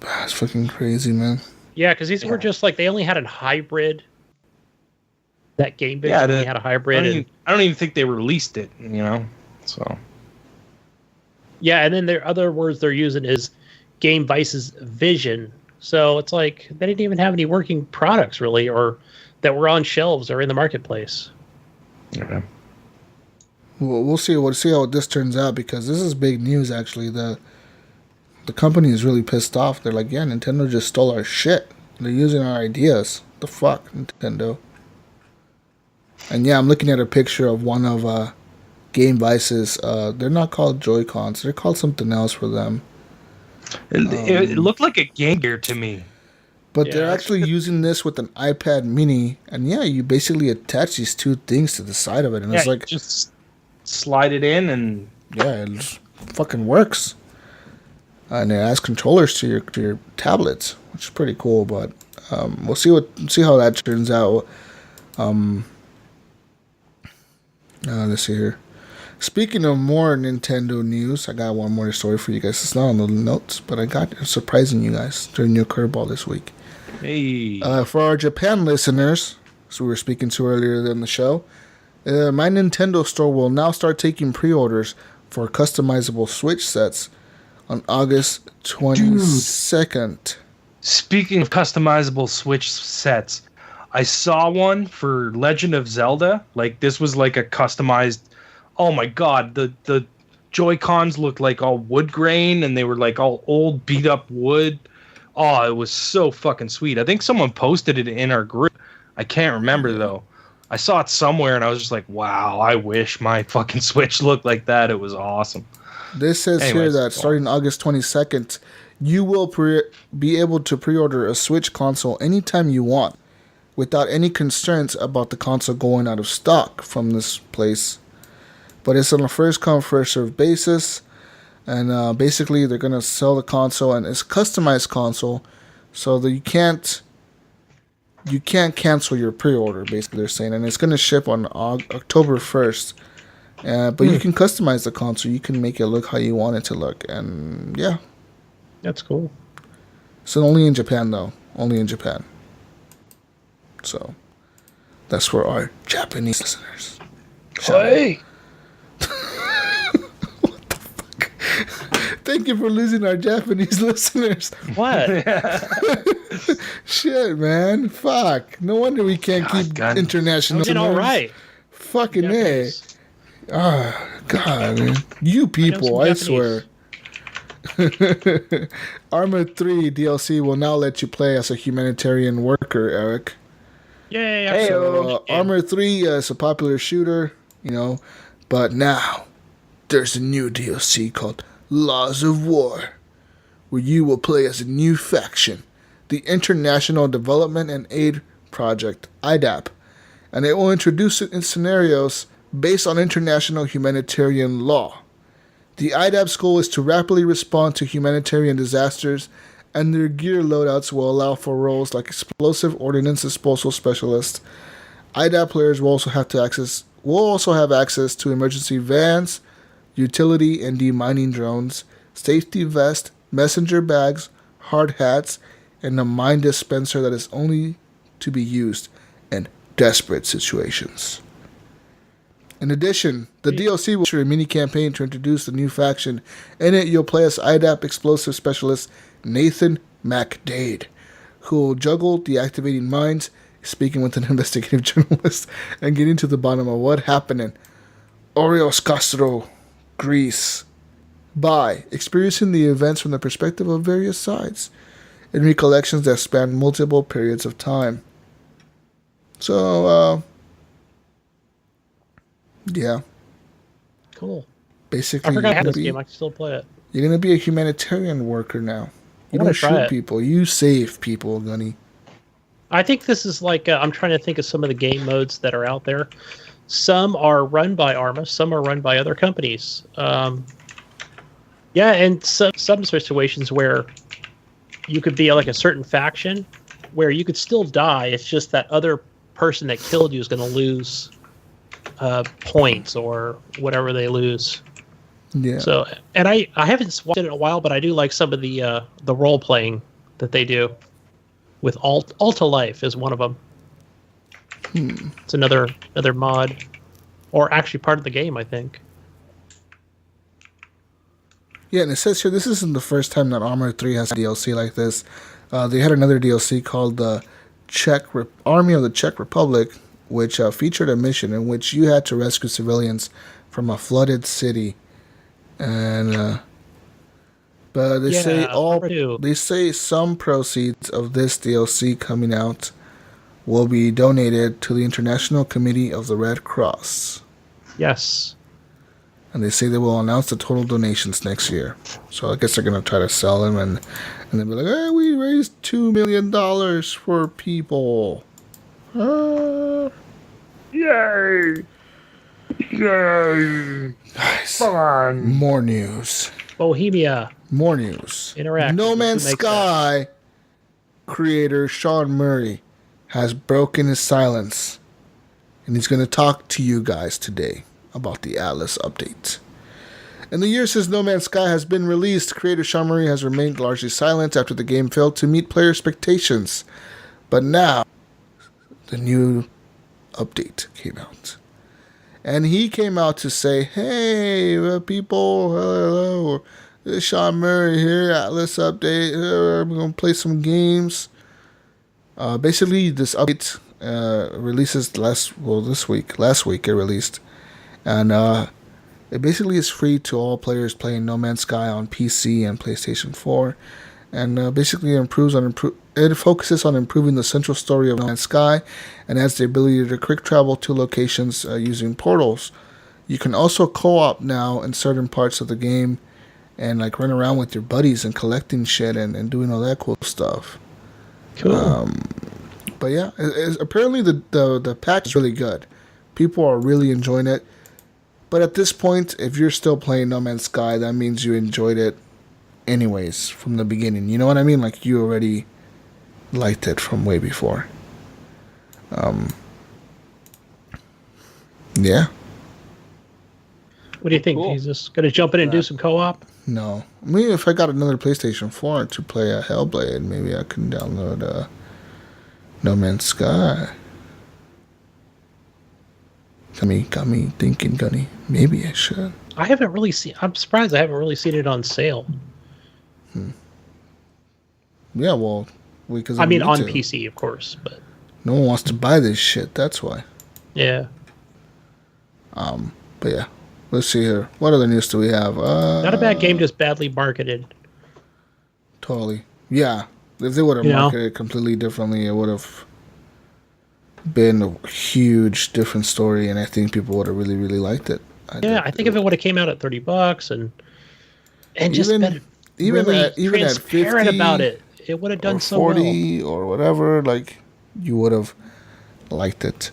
That's fucking crazy, man. Yeah, because these were just like they only had a hybrid. That game basically had a hybrid. I don't even think they released it. So. Yeah, and then their other words they're using is Game Vice's vision. So it's like they didn't even have any working products really, or that were on shelves or in the marketplace. Okay. Well, we'll see. We'll see how this turns out because this is big news. Actually, the company is really pissed off. They're like, "Yeah, Nintendo just stole our shit. They're using our ideas. The fuck, Nintendo." And yeah, I'm looking at a picture of one of Game Vice's. They're not called Joy-Cons. They're called something else for them. It looked like a Game Gear to me. But they're actually using this with an iPad mini. And yeah, you basically attach these two things to the side of it. And it's like... just slide it in and... Yeah, it fucking works. And it has controllers to your tablets, which is pretty cool. But we'll see how that turns out. Let's see here. Speaking of more Nintendo news, I got one more story for you guys. It's not on the notes, but I got surprising you guys during your curveball this week. Hey. For our Japan listeners, as we were speaking to earlier in the show, My Nintendo Store will now start taking pre-orders for customizable Switch sets on August 22nd. Dude, speaking of customizable Switch sets, I saw one for Legend of Zelda. Like, this was like a customized... Oh my god, the Joy-Cons looked like all wood grain, and they were like all old, beat-up wood. Oh, it was so fucking sweet. I think someone posted it in our group. I can't remember, though. I saw it somewhere, and I was just like, wow, I wish my fucking Switch looked like that. It was awesome. This says here that starting August 22nd, you will be able to pre-order a Switch console anytime you want, without any concerns about the console going out of stock from this place. But it's on a first-come, first-served basis. And basically, they're going to sell the console, and it's a customized console, so that you can't cancel your pre-order, basically, they're saying. And it's going to ship on October 1st. But you can customize the console. You can make it look how you want it to look. And, yeah. That's cool. So only in Japan, though. Only in Japan. So, that's for our Japanese listeners. Hey! What the fuck? Thank you for losing our Japanese listeners. What? Shit, man. Fuck. No wonder we can't keep international. Doing all right. Fucking A. Ah, God, man. You people, I swear. Armored 3 DLC will now let you play as a humanitarian worker, Eric. Yay! So, Armored 3 is a popular shooter, but now there's a new DLC called Laws of War, where you will play as a new faction, the International Development and Aid Project, IDAP, and it will introduce it in scenarios based on international humanitarian law. The IDAP's goal is to rapidly respond to humanitarian disasters, and their gear loadouts will allow for roles like explosive ordnance disposal specialist. IDAP players will also have access to emergency vans, utility and demining drones, safety vest, messenger bags, hard hats, and a mine dispenser that is only to be used in desperate situations. In addition, the DLC will feature a mini-campaign to introduce the new faction. In it, you'll play as IDAP explosive specialist Nathan MacDade, who will juggle deactivating mines, speaking with an investigative journalist, and getting to the bottom of what happened in Oreos Castro, Greece, by experiencing the events from the perspective of various sides, in recollections that span multiple periods of time. So, yeah. Cool. Basically, I forgot I had this game. I can still play it. You're going to be a humanitarian worker now. You don't shoot people. You save people, Gunny. I think this is like... I'm trying to think of some of the game modes that are out there. Some are run by Arma, some are run by other companies. Yeah, and some situations where you could be like a certain faction where you could still die. It's just that other person that killed you is going to lose points or whatever they lose. Yeah. So, and I haven't watched it in a while, but I do like some of the role playing that they do with Alta Life is one of them. It's another mod, or actually part of the game, I think. Yeah, and it says here this isn't the first time that Armored 3 has a DLC like this. They had another DLC called the Army of the Czech Republic, which featured a mission in which you had to rescue civilians from a flooded city. And but they say some proceeds of this DLC coming out will be donated to the International Committee of the Red Cross. Yes. And they say they will announce the total donations next year. So I guess they're going to try to sell them and they'll be like, hey, we raised $2 million for people. Yay! Yay! Nice. Come on. More news. Bohemia. More news. Interactive. No Man's Sky creator Sean Murray has broken his silence. And he's going to talk to you guys today about the Atlas update. In the year since No Man's Sky has been released, creator Sean Murray has remained largely silent after the game failed to meet player expectations. But now, the new update came out. And he came out to say, hey, people, hello, this is Sean Murray here, Atlas update, I'm going to play some games. Basically, this update releases last week it released. And it basically is free to all players playing No Man's Sky on PC and PlayStation 4. And basically it focuses on improving the central story of No Man's Sky and adds the ability to quick travel to locations using portals. You can also co-op now in certain parts of the game and like run around with your buddies and collecting shit and doing all that cool stuff. Cool. But yeah, apparently the patch is really good. People are really enjoying it. But at this point, if you're still playing No Man's Sky, that means you enjoyed it anyways from the beginning. You know what I mean? Like you already liked it from way before. Yeah. What do you think, Jesus? Gonna jump in and do some co-op? No. I mean, if I got another PlayStation 4 to play a Hellblade, maybe I can download No Man's Sky. Got me thinking, Gunny. Maybe I should. I'm surprised I haven't really seen it on sale. Yeah, well, because on PC, of course, but no one wants to buy this shit. That's why. Yeah. But yeah, let's see here. What other news do we have? Not a bad game, just badly marketed. Totally. Yeah, if they would have marketed it completely differently, it would have been a huge different story, and I think people would have really, really liked it. I think if it would have came out at $30 and just been really transparent about it, it would have done so well. 40 or whatever, like you would have liked it.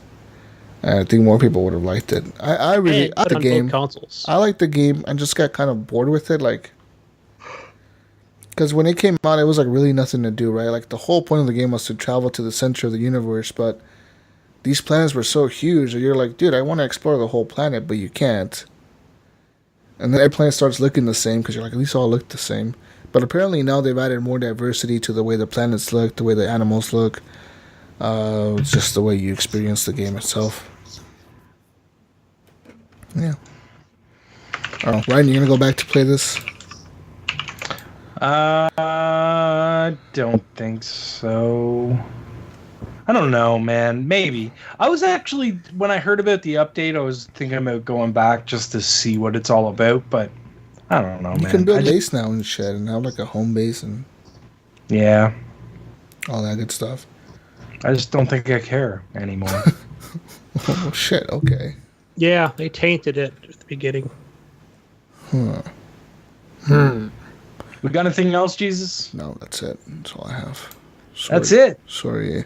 And I think more people would have liked it. I really like the game. Consoles. I like the game. I just got kind of bored with it, like because when it came out, it was like really nothing to do, right? Like the whole point of the game was to travel to the center of the universe, but these planets were so huge that you're like, dude, I want to explore the whole planet, but you can't. And then every planet starts looking the same because you're like, at least all look the same. But apparently now they've added more diversity to the way the planets look, the way the animals look. It's just the way you experience the game itself. Yeah. Oh, Ryan, you gonna go back to play this? Don't think so. I don't know, man. Maybe. I was actually, when I heard about the update, I was thinking about going back just to see what it's all about, but I don't know, man. You can build base now and shit, and have like a home base and all that good stuff. I just don't think I care anymore. Oh, shit, okay. Yeah, they tainted it at the beginning. We got anything else, Jesus? No, that's it. That's all I have. That's it? Sorry.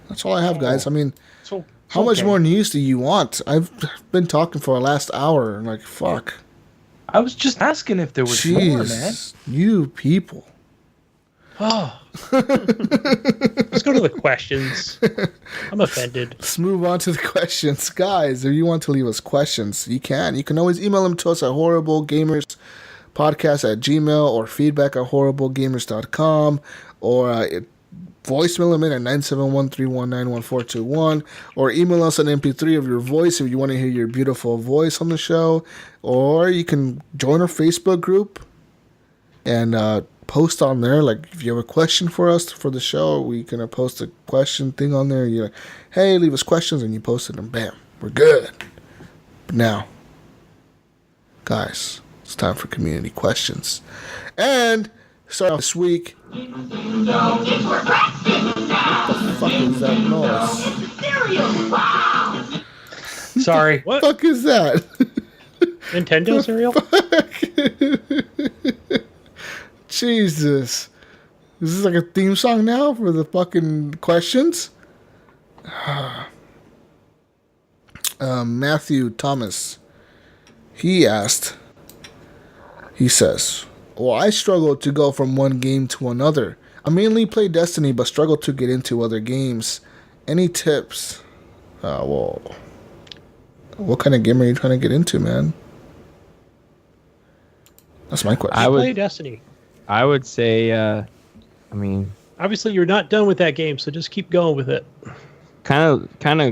That's all I have, guys. I mean, So how much more news do you want? I've been talking for the last hour. Like, fuck. I was just asking if there was more, man. Jeez, you people. Oh. Let's go to the questions. I'm offended. Let's move on to the questions. Guys, if you want to leave us questions, you can. You can always email them to us at horriblegamerspodcast@gmail.com or feedback@horriblegamers.com or voicemail them in at 971-319-1421 or email us an MP3 of your voice if you want to hear your beautiful voice on the show, or you can join our Facebook group and post on there. Like, if you have a question for us for the show, we can post a question thing on there. You're like, hey, leave us questions, and you post it, and bam, we're good. But now, guys, it's time for community questions. And start off this week. What the fuck is that noise? Sorry. What the fuck is that? Nintendo cereal? Jesus. Is this like a theme song now for the fucking questions? Matthew Thomas. He says, well, I struggle to go from one game to another. I mainly play Destiny, but struggle to get into other games. Any tips? Well, what kind of game are you trying to get into, man? That's my question. I would play Destiny. I would say, I mean, obviously you're not done with that game, so just keep going with it. Kind of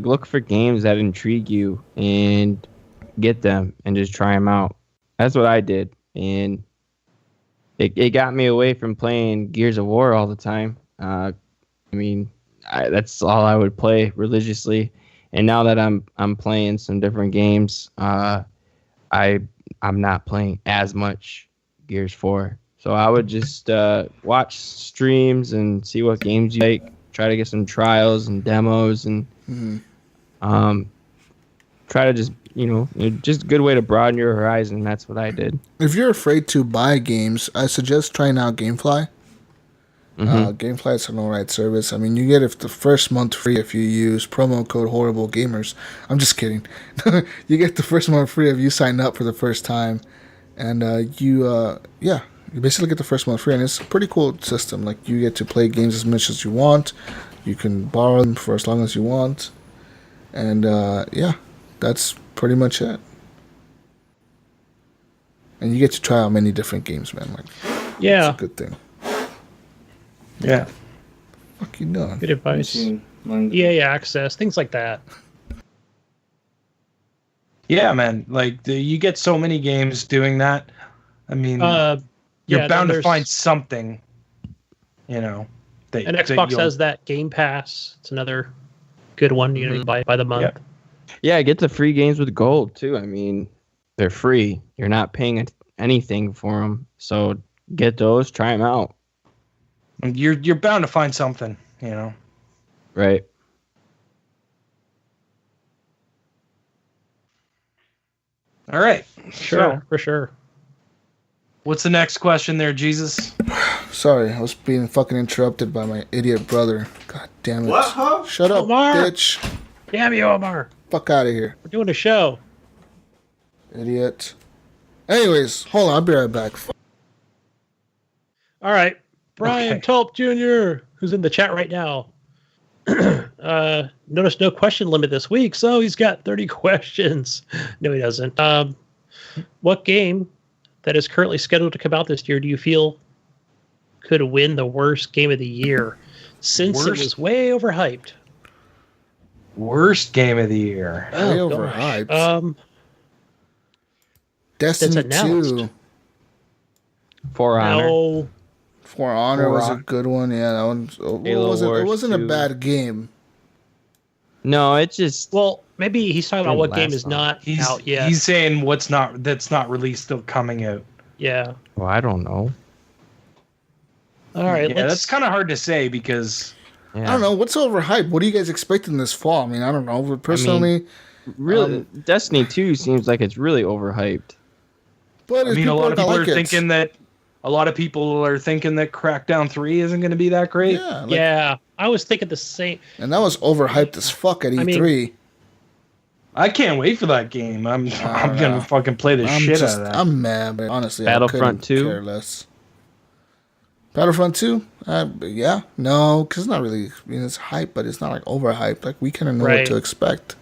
look for games that intrigue you and get them and just try them out. That's what I did, and it got me away from playing Gears of War all the time. I mean, that's all I would play religiously. And now that I'm playing some different games, I'm not playing as much Gears 4. So I would just watch streams and see what games you like. Try to get some trials and demos, and try to just just a good way to broaden your horizon. That's what I did. If you're afraid to buy games, I suggest trying out GameFly. GameFly is an alright service. I mean, you get the first month free if you use promo code HorribleGamers. I'm just kidding. You get the first month free if you sign up for the first time, and you basically get the first month free, and it's a pretty cool system. Like, you get to play games as much as you want. You can borrow them for as long as you want, and that's pretty much it. And you get to try out many different games, man. Like, yeah, it's a good thing. Yeah. Fuck you doing? Good advice. EA access, things like that. Yeah, man. Like, you get so many games doing that. I mean, you're bound to find something, and Xbox has that Game Pass. It's another good one, by the month. Yeah, get the free games with gold too. I mean, they're free. You're not paying anything for them. So get those, try them out. You're bound to find something, Right. All right. Sure, So, for sure. what's the next question there, Jesus? Sorry, I was being fucking interrupted by my idiot brother. God damn it. What, huh? Shut up, Omar. bitch. Damn you, Omar. Fuck out of here, We're doing a show. idiot. Anyways, hold on, I'll be right back. All right. Brian Okay. Tulp Jr., who's in the chat right now. Notice no question limit this week, so he's got 30 questions. No, he doesn't. What game that is currently scheduled to come out this year do you feel could win the worst game of the year, since it was way overhyped? Worst game of the year. Way Oh, overhyped. That's Destiny announced. 2. For Honor. No. For Honor was a Honor. good one. Yeah, that one. Halo It Wars wasn't a 2. bad game. No, it's just Well, maybe he's talking about Didn't what game last is long. not out yet. He's saying that's not released, still coming out. Yeah. well, I don't know. All right. Yeah, that's kind of hard to say because Yeah. I don't know. What's overhyped? What are you guys expecting this fall? I mean, I don't know. But personally, Really, Destiny 2 seems like it's really overhyped. but I mean, a lot of people are like it. thinking that A lot of people are thinking that Crackdown 3 isn't going to be that great. Yeah, Yeah, I was thinking the same. And that was overhyped as fuck at E3. I can't wait for that game. I'm going to fucking play the shit out of that. I'm mad, but honestly, Battlefront 2? care less. Battlefront 2? Yeah. No, because it's not really... I mean, it's hype, but it's not like overhyped. Like, we kind of know what to expect.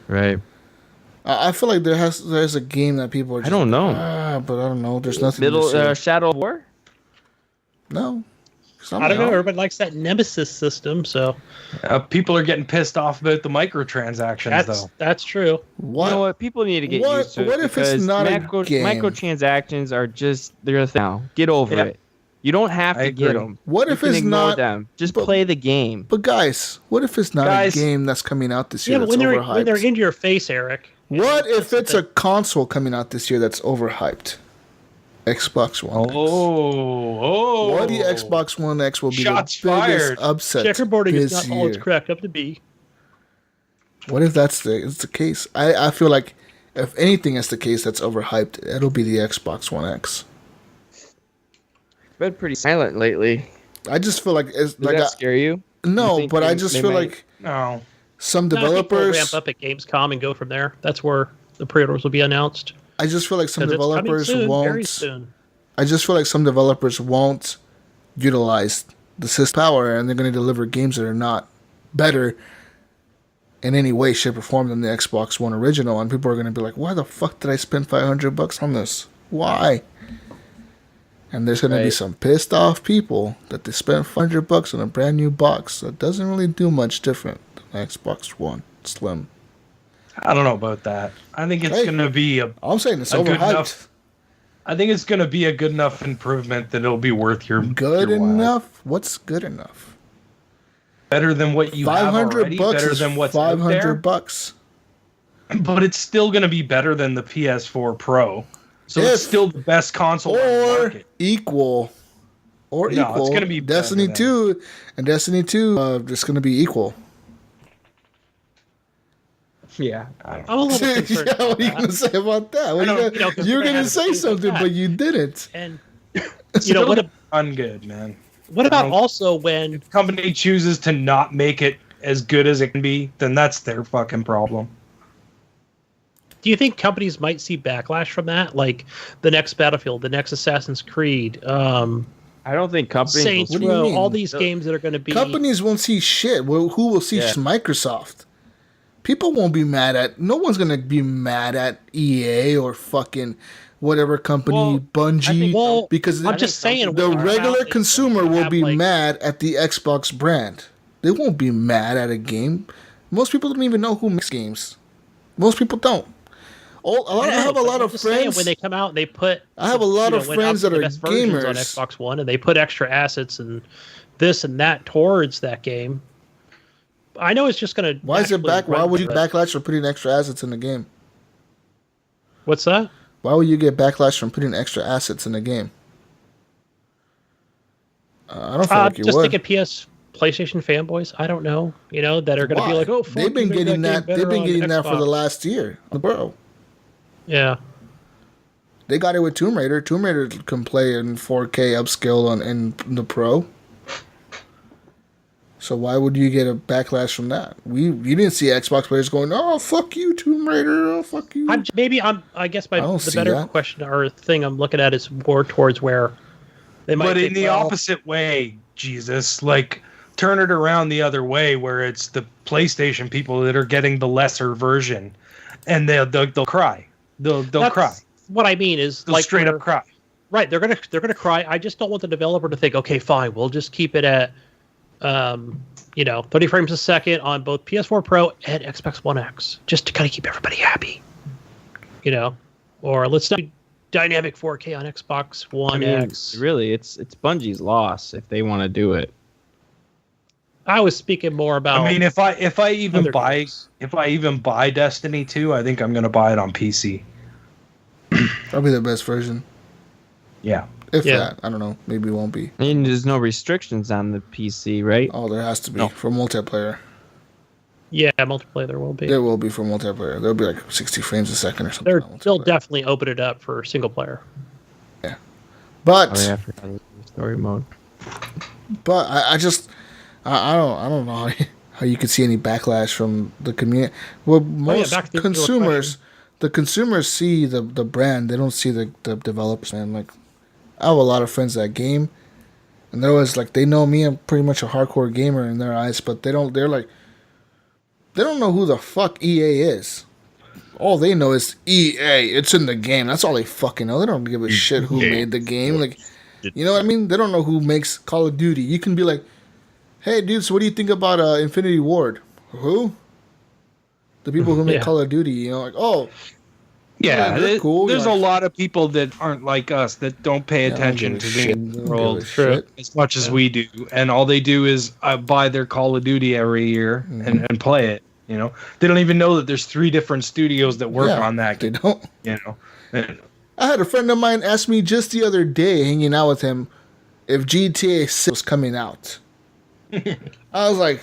Right. I feel like there's a game that people are just... I don't know. But I don't know. There's nothing Shadow of War? No. I don't know. Everybody likes that Nemesis system, so... people are getting pissed off about the microtransactions, though. That's true. What? You know what? People need to get used to it. What if it's not a game? Microtransactions are just... They're a thing now. Get over it. You don't have to get them. What if it's not them? Just play the game. But guys, what if it's not a game that's coming out this year? Yeah, but when they're in your face, Eric. What if it's a console coming out this year that's overhyped? Xbox One X. What the Xbox One X will be the biggest upset Checkerboarding this is not year. all it's cracked up to be. What if that's the case? I feel like if anything is the case that's overhyped, it'll be the Xbox One X. Been pretty silent lately. I just feel like it's Does that scare you? No, but I just feel like some developers ramp up at Gamescom and go from there. That's where the pre-orders will be announced. I just feel like some developers won't. Very soon. I just feel like some developers won't utilize the system power, and they're going to deliver games that are not better in any way, shape, or form than the Xbox One original. And people are going to be like, "Why the fuck did I spend $500 on this? Why?" And there's going to be some pissed off people that they spent $500 on a brand new box that doesn't really do much different than Xbox One Slim. I don't know about that. I think it's going to be I'm saying it's overhyped. I think it's going to be a good enough improvement that it'll be worth your good your enough. What's good enough? Better than what you have already. $500 Better is than what's out there. $500. But it's still going to be better than the PS4 Pro. So it's still the best console on the market. Equal. It's going to be Destiny 2 and Destiny 2 just going to be equal. Yeah. I'm a little concerned. Yeah, what are you going to say about that? You were going to say something, but you didn't. And what ungood, man. What about also when if a company chooses to not make it as good as it can be, then that's their fucking problem. Do you think companies might see backlash from that? Like the next Battlefield, the next Assassin's Creed, I don't think companies Saints Row, all these games that are going to be... Companies won't see shit. Well, who will see Microsoft? People won't be mad at... No one's going to be mad at EA or fucking whatever company, Bungie. Because I'm just saying... The regular consumer will be mad at the Xbox brand. They won't be mad at a game. Most people don't even know who makes games. Most people don't. I have a lot of friends when they come out and they put. I have a lot of friends that are gamers on Xbox One, and they put extra assets and this and that towards that game. I know it's just going to. Why is it back? Why would you backlash for putting extra assets in the game? What's that? Why would you get backlash from putting extra assets in the game? I don't feel like you would. Just think of PlayStation fanboys. I don't know. That are going to be like, oh, they've been getting that. They've been getting that for the last year, bro. Yeah. They got it with Tomb Raider. Tomb Raider can play in 4K upscale in the Pro. So why would you get a backlash from that? You didn't see Xbox players going, "Oh, fuck you, Tomb Raider! Oh, fuck you." I guess the better question or thing I'm looking at is more towards where they might. But in the opposite way, Jesus, like turn it around the other way, where it's the PlayStation people that are getting the lesser version, and they'll cry. They'll cry. What I mean is they'll straight up cry. Right, they're gonna cry. I just don't want the developer to think, okay, fine, we'll just keep it at 30 frames a second on both PS4 Pro and Xbox One X, just to kind of keep everybody happy. Or let's do dynamic 4K on Xbox One X. Really, it's Bungie's loss if they want to do it. I was speaking more about. I mean, if I even buy Destiny 2, I think I'm going to buy it on PC. Probably the best version. Yeah. If that, I don't know. Maybe it won't be. And there's no restrictions on the PC, right? Oh, there has to be for multiplayer. Yeah, multiplayer there will be. There will be for multiplayer. There'll be like 60 frames a second or something. They'll definitely open it up for single player. Yeah. But I forgot the story mode. But I don't know how you could see any backlash from the community. Well, most consumers, the consumers see the brand. They don't see the developers. And like, I have a lot of friends that game, and they're always like, they know me. I'm pretty much a hardcore gamer in their eyes, but they don't. They're like, they don't know who the fuck EA is. All they know is EA. It's in the game. That's all they fucking know. They don't give a shit who made the game. Like, you know what I mean? They don't know who makes Call of Duty. You can be like, hey, dude, so what do you think about Infinity Ward? Who? The people who make Call of Duty. You know, like, oh. Yeah, they're cool. There's a lot of people that aren't like us that don't pay attention to the world as much as we do. And all they do is buy their Call of Duty every year and play it. You know, they don't even know that there's 3 different studios that work on that game. They don't. You know, I had a friend of mine ask me just the other day, hanging out with him, if GTA 6 was coming out. I was like,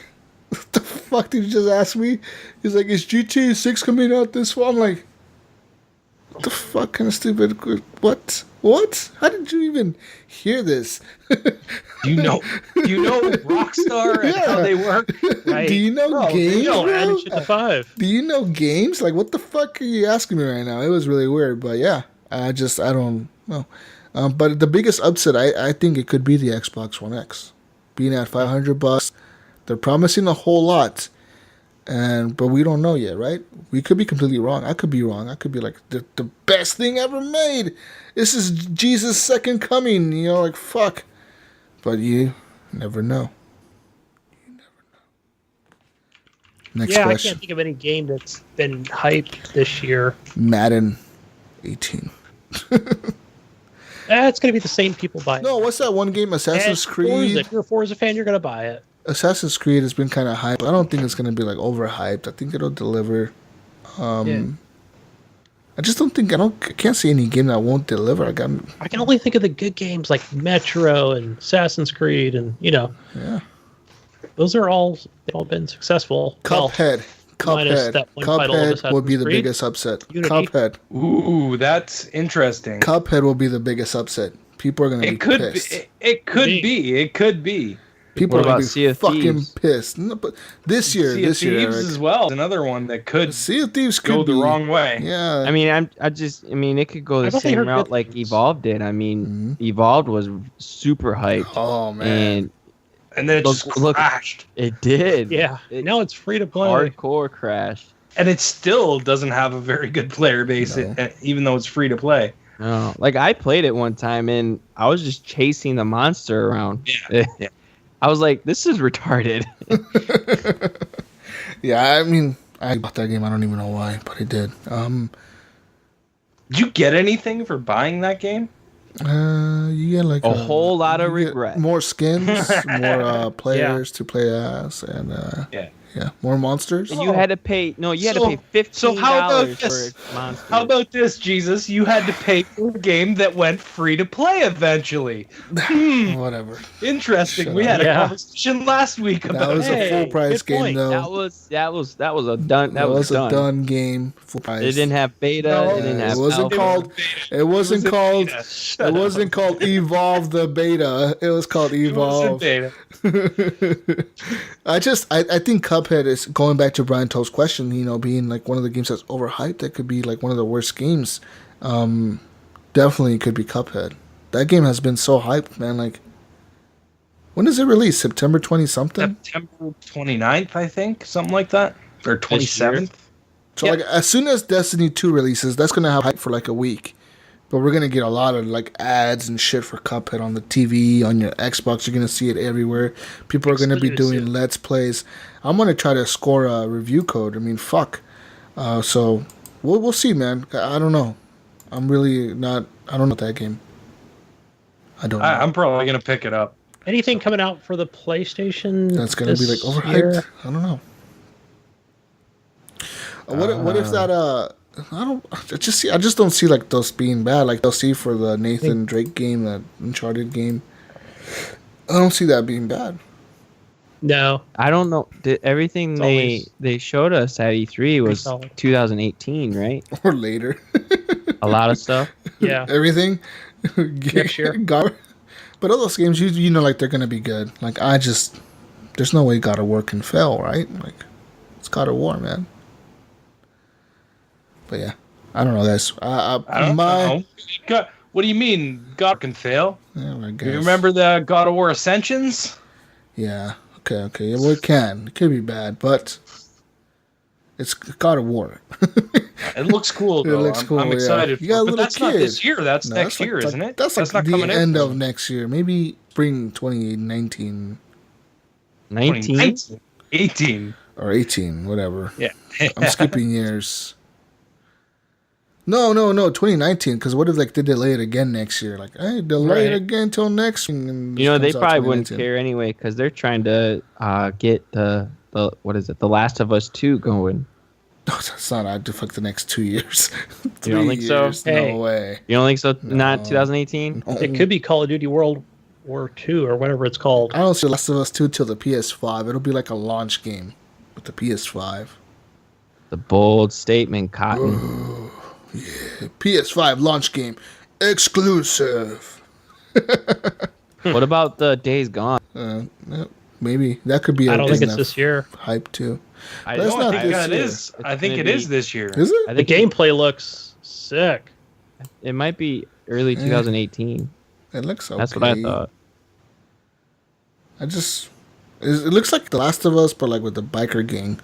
what the fuck did you just ask me? He's like, is GTA 6 coming out this fall? I'm like, what the fuck kind of stupid? What? How did you even hear this? Do you know Rockstar and how they work? Right? Do you know games? Do you know games? Like, what the fuck are you asking me right now? It was really weird, but yeah, I don't know. But the biggest upset, I think it could be the Xbox One X, being at $500. They're promising a whole lot, but we don't know yet, right? We could be completely wrong. I could be wrong. I could be like the best thing ever made. This is Jesus' second coming. You know, like fuck. But you never know. Next question. I can't think of any game that's been hyped this year. Madden 18. It's going to be the same people buying it. No, what's that one game? Assassin's Creed? If you're a Forza fan, you're going to buy it. Assassin's Creed has been kind of hyped. I don't think it's going to be like overhyped. I think it'll deliver. I just don't think I can't see any game that won't deliver. I can only think of the good games like Metro and Assassin's Creed, and those are they've all been successful. Cuphead. Cuphead will be the biggest upset. Unity. Cuphead. Ooh, that's interesting. Cuphead will be the biggest upset. People are going to be pissed. It could be. People are going to be fucking pissed. No, but this year, Sea of Thieves as well. Another one that could Sea of Thieves go the wrong way. Yeah. I mean, it could go the same route like Evolved did. I mean, Evolved was super hyped. Oh man. And then it just crashed. It did. Yeah. Now it's free to play. Hardcore crash. And it still doesn't have a very good player base, even though it's free to play. No, like I played it one time and I was just chasing the monster around. Yeah. I was like, this is retarded. Yeah, I mean, I bought that game. I don't even know why, but I did. Did you get anything for buying that game? You get like a whole lot of regret. More skins, more players to play as, and more monsters. And you had to pay. No, you had to pay $15 so how about this? For monsters. How about this, Jesus? You had to pay for a game that went free to play eventually. Whatever. Interesting. We had a conversation last week about that was a full price game, though. That was a done. That was a done game. Full price. It didn't have beta. No, it didn't have. It wasn't called. It wasn't called. It wasn't called Evolve the Beta. It was called Evolve. It wasn't I think Cuphead is going back to Brian Toll's question. You know, being like one of the games that's overhyped. That could be like one of the worst games. Definitely could be Cuphead. That game has been so hyped, man. Like, when does it release? September 20 something? September 29th, I think, something like that, or 27th. So like as soon as Destiny 2 releases, that's gonna have hype for like a week. But we're gonna get a lot of like ads and shit for Cuphead on the TV, on your Xbox. You're gonna see it everywhere. People are gonna be doing Let's Plays. I'm gonna try to score a review code. I mean, fuck. So we'll see, man. I don't know. I'm really not. I don't know that game. I don't know. I'm probably gonna pick it up. Anything coming out for the PlayStation? That's gonna be like overhyped. I don't know. What if that I just don't see like those being bad. Like they'll see for the Nathan Drake game, that Uncharted game. I don't see that being bad. No, I don't know. Everything they showed us at E3 was 2018, right? Or later. A lot of stuff. Yeah. Everything. next year. But all those games, you know, like they're gonna be good. Like there's no way God of War can fail, right? Like it's God of War, man. But yeah, I don't know, guys. I don't know. What do you mean God can fail? Yeah, I guess. You remember the God of War Ascensions? Yeah. Okay. Yeah, well, it can. It could be bad, but it's God of War. It looks cool, though. I'm excited. Yeah. But that's not this year. That's next year, like, isn't it? That's not the coming end of next year. Maybe spring 2019. 19? 18. Or 18, whatever. Yeah. I'm skipping years. No, 2019. Because what if like they delay it again next year? Like, hey, delay it again till next. You know, they probably wouldn't care anyway because they're trying to get the what is it? The Last of Us 2 going. No, that's not. I'd fuck the next 2 years. You don't think so? No way. You don't think so? No. Not 2018. No. It could be Call of Duty World War II or whatever it's called. I don't see Last of Us 2 till the PS5. It'll be like a launch game with the PS5. The bold statement, Cotton. Yeah, PS5 launch game exclusive. What about the Days Gone? Maybe that could be. I don't think it's this year. Hype too. I think it is this year. Is it? The gameplay looks sick. It might be early 2018. It looks okay. That's what I thought. It looks like The Last of Us, but like with the biker gang.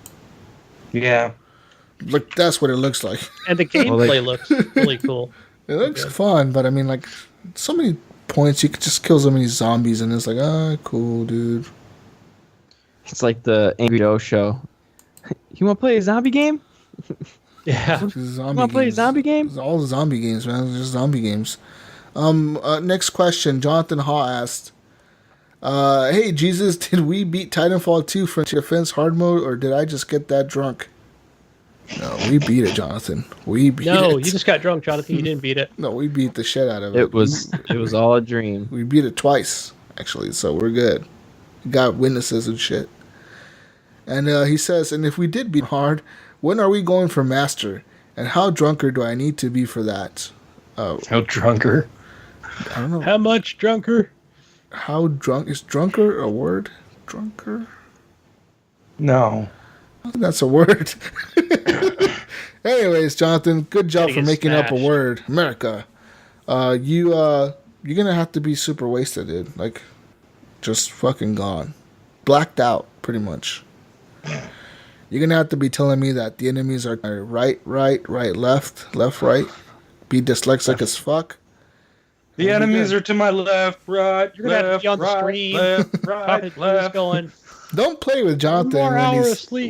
Yeah. Like that's what it looks like. And the gameplay looks really cool. It looks fun, but I mean, like, so many points you could just kill so many zombies, and it's like, cool, dude. It's like the Angry Joe show. You want to play a zombie game? Yeah. You want to play a zombie game? It's all the zombie games, man. It's just zombie games. Next question. Jonathan Haw asked, hey, Jesus, did we beat Titanfall 2 for defense hard mode, or did I just get that drunk? No, we beat it, Jonathan. We beat it. No, you just got drunk, Jonathan. You didn't beat it. No, we beat the shit out of it. It was all a dream. We beat it twice, actually, so we're good. We got witnesses and shit. And he says, and if we did beat hard, when are we going for master? And how drunker do I need to be for that? How drunker? I don't know. How much drunker? How drunk? Is drunker a word? Drunker? No. I think that's a word. Anyways, Jonathan, good job for making up a word. America. You're gonna have to be super wasted, dude. Like, just fucking gone. Blacked out, pretty much. You're gonna have to be telling me that the enemies are right, left, right. Be dyslexic as fuck. The enemies are to my left, right, You're gonna have to be on the stream. left. Going. Don't play with Jonathan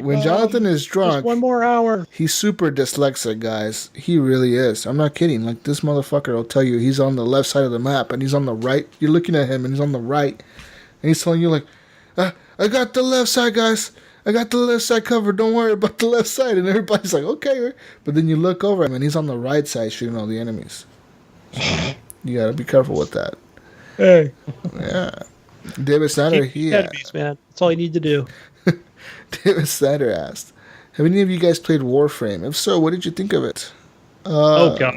when Jonathan is drunk. Just one more hour. He's super dyslexic, guys. He really is. I'm not kidding. Like, this motherfucker will tell you he's on the left side of the map and he's on the right. You're looking at him and he's on the right. And he's telling you, like, I got the left side, guys. I got the left side covered. Don't worry about the left side. And everybody's like, okay. But then you look over him and he's on the right side shooting all the enemies. So you got to be careful with that. Hey. Yeah. David Snyder, enemies, man. That's all you need to do. David Snyder asked, have any of you guys played Warframe? If so, what did you think of it? Oh, God.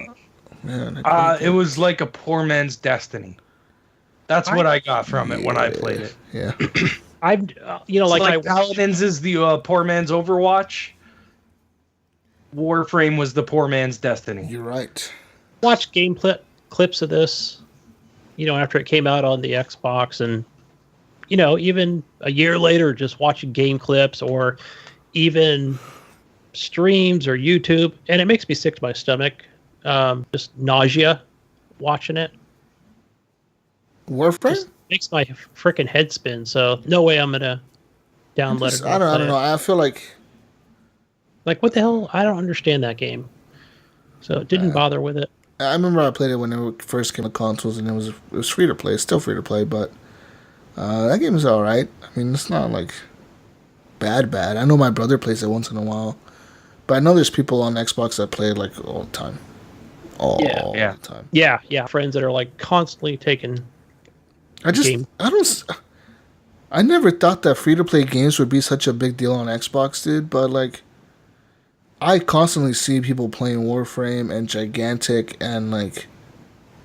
Man, it was like a poor man's Destiny. That's what I got from it when I played it. Yeah. I've, like Paladins is the poor man's Overwatch. Warframe was the poor man's Destiny. You're right. Watched clips of this, after it came out on the Xbox, and even a year later, just watching game clips or even streams or YouTube, and it makes me sick to my stomach. Just nausea watching it. Warframe? Just makes my freaking head spin. So no way I'm gonna download it. I don't know. I feel like what the hell? I don't understand that game. So it didn't bother with it. I remember I played it when it first came to consoles, and it was free to play. It's still free to play, but that game is all right. I mean, it's not like bad. I know my brother plays it once in a while, but I know there's people on Xbox that play it like all the time. All the time. Yeah. Friends that are like constantly taking. I never thought that free to play games would be such a big deal on Xbox, dude. But like, I constantly see people playing Warframe and Gigantic and like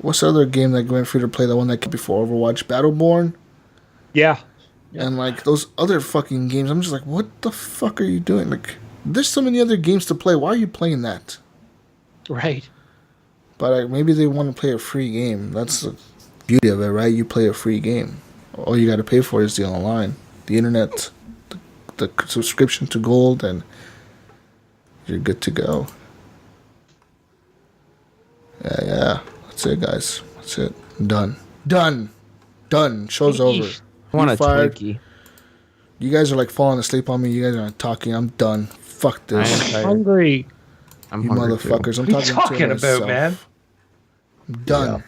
what's the other game that went free to play? The one that came before Overwatch, Battleborn. Yeah. And like those other fucking games, I'm just like, what the fuck are you doing? Like, there's so many other games to play. Why are you playing that? Right. But like, maybe they want to play a free game. That's the beauty of it, right? You play a free game. All you got to pay for is the online, the internet, the subscription to Gold, and you're good to go. Yeah. That's it, guys. That's it. Done. Show's over. I want a fired. Twinkie. You guys are like falling asleep on me. You guys aren't talking. I'm done. Fuck this. I'm Hungry. I'm You hungry motherfuckers. I'm What are you talking to talking about, myself. man? I'm done.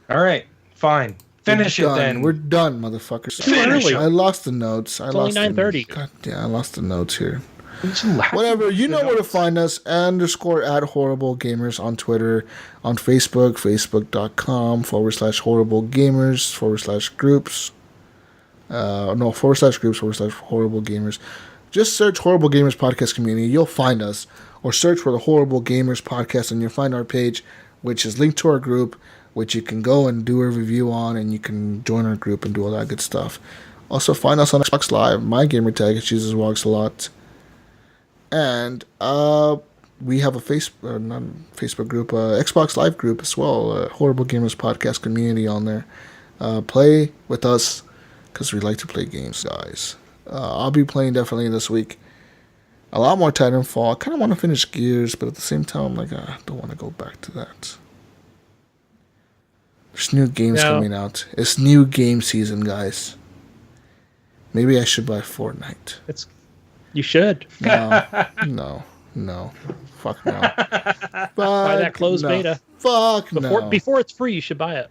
All right, fine. Finish it Done. then. We're done, motherfuckers. Too early. I lost the notes. It's only 9:30. God damn, I lost the notes here. Whatever. Whatever, you know where to find us. _@HorribleGamers on Twitter, on Facebook, facebook.com/HorribleGamers/groups. /groups/HorribleGamers. Just search Horrible Gamers Podcast Community. You'll find us. Or search for the Horrible Gamers Podcast and you'll find our page, which is linked to our group, which you can go and do a review on, and you can join our group and do all that good stuff. Also, find us on Xbox Live. My gamer tag is JesusWalks-A-Lot. And we have a Facebook group, Xbox Live group as well, Horrible Gamers Podcast Community on there. Play with us, because we like to play games, guys. I'll be playing definitely this week. A lot more Titanfall. I kind of want to finish Gears, but at the same time, I'm like, I don't want to go back to that. There's new games coming out. It's new game season, guys. Maybe I should buy Fortnite. You should. No. Fuck no. Buy that closed beta. Fuck no. Before it's free, you should buy it.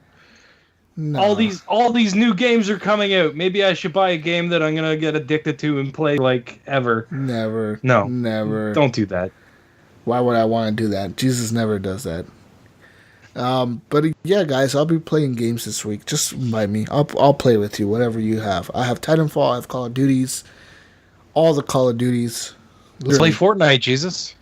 No. All these new games are coming out. Maybe I should buy a game that I'm gonna get addicted to and play like ever. Never. No. Never. Don't do that. Why would I want to do that? Jesus never does that. But yeah, guys, I'll be playing games this week. Just invite me. I'll play with you, whatever you have. I have Titanfall. I have Call of Duties. All the Call of Duties. Let's play Fortnite, Jesus.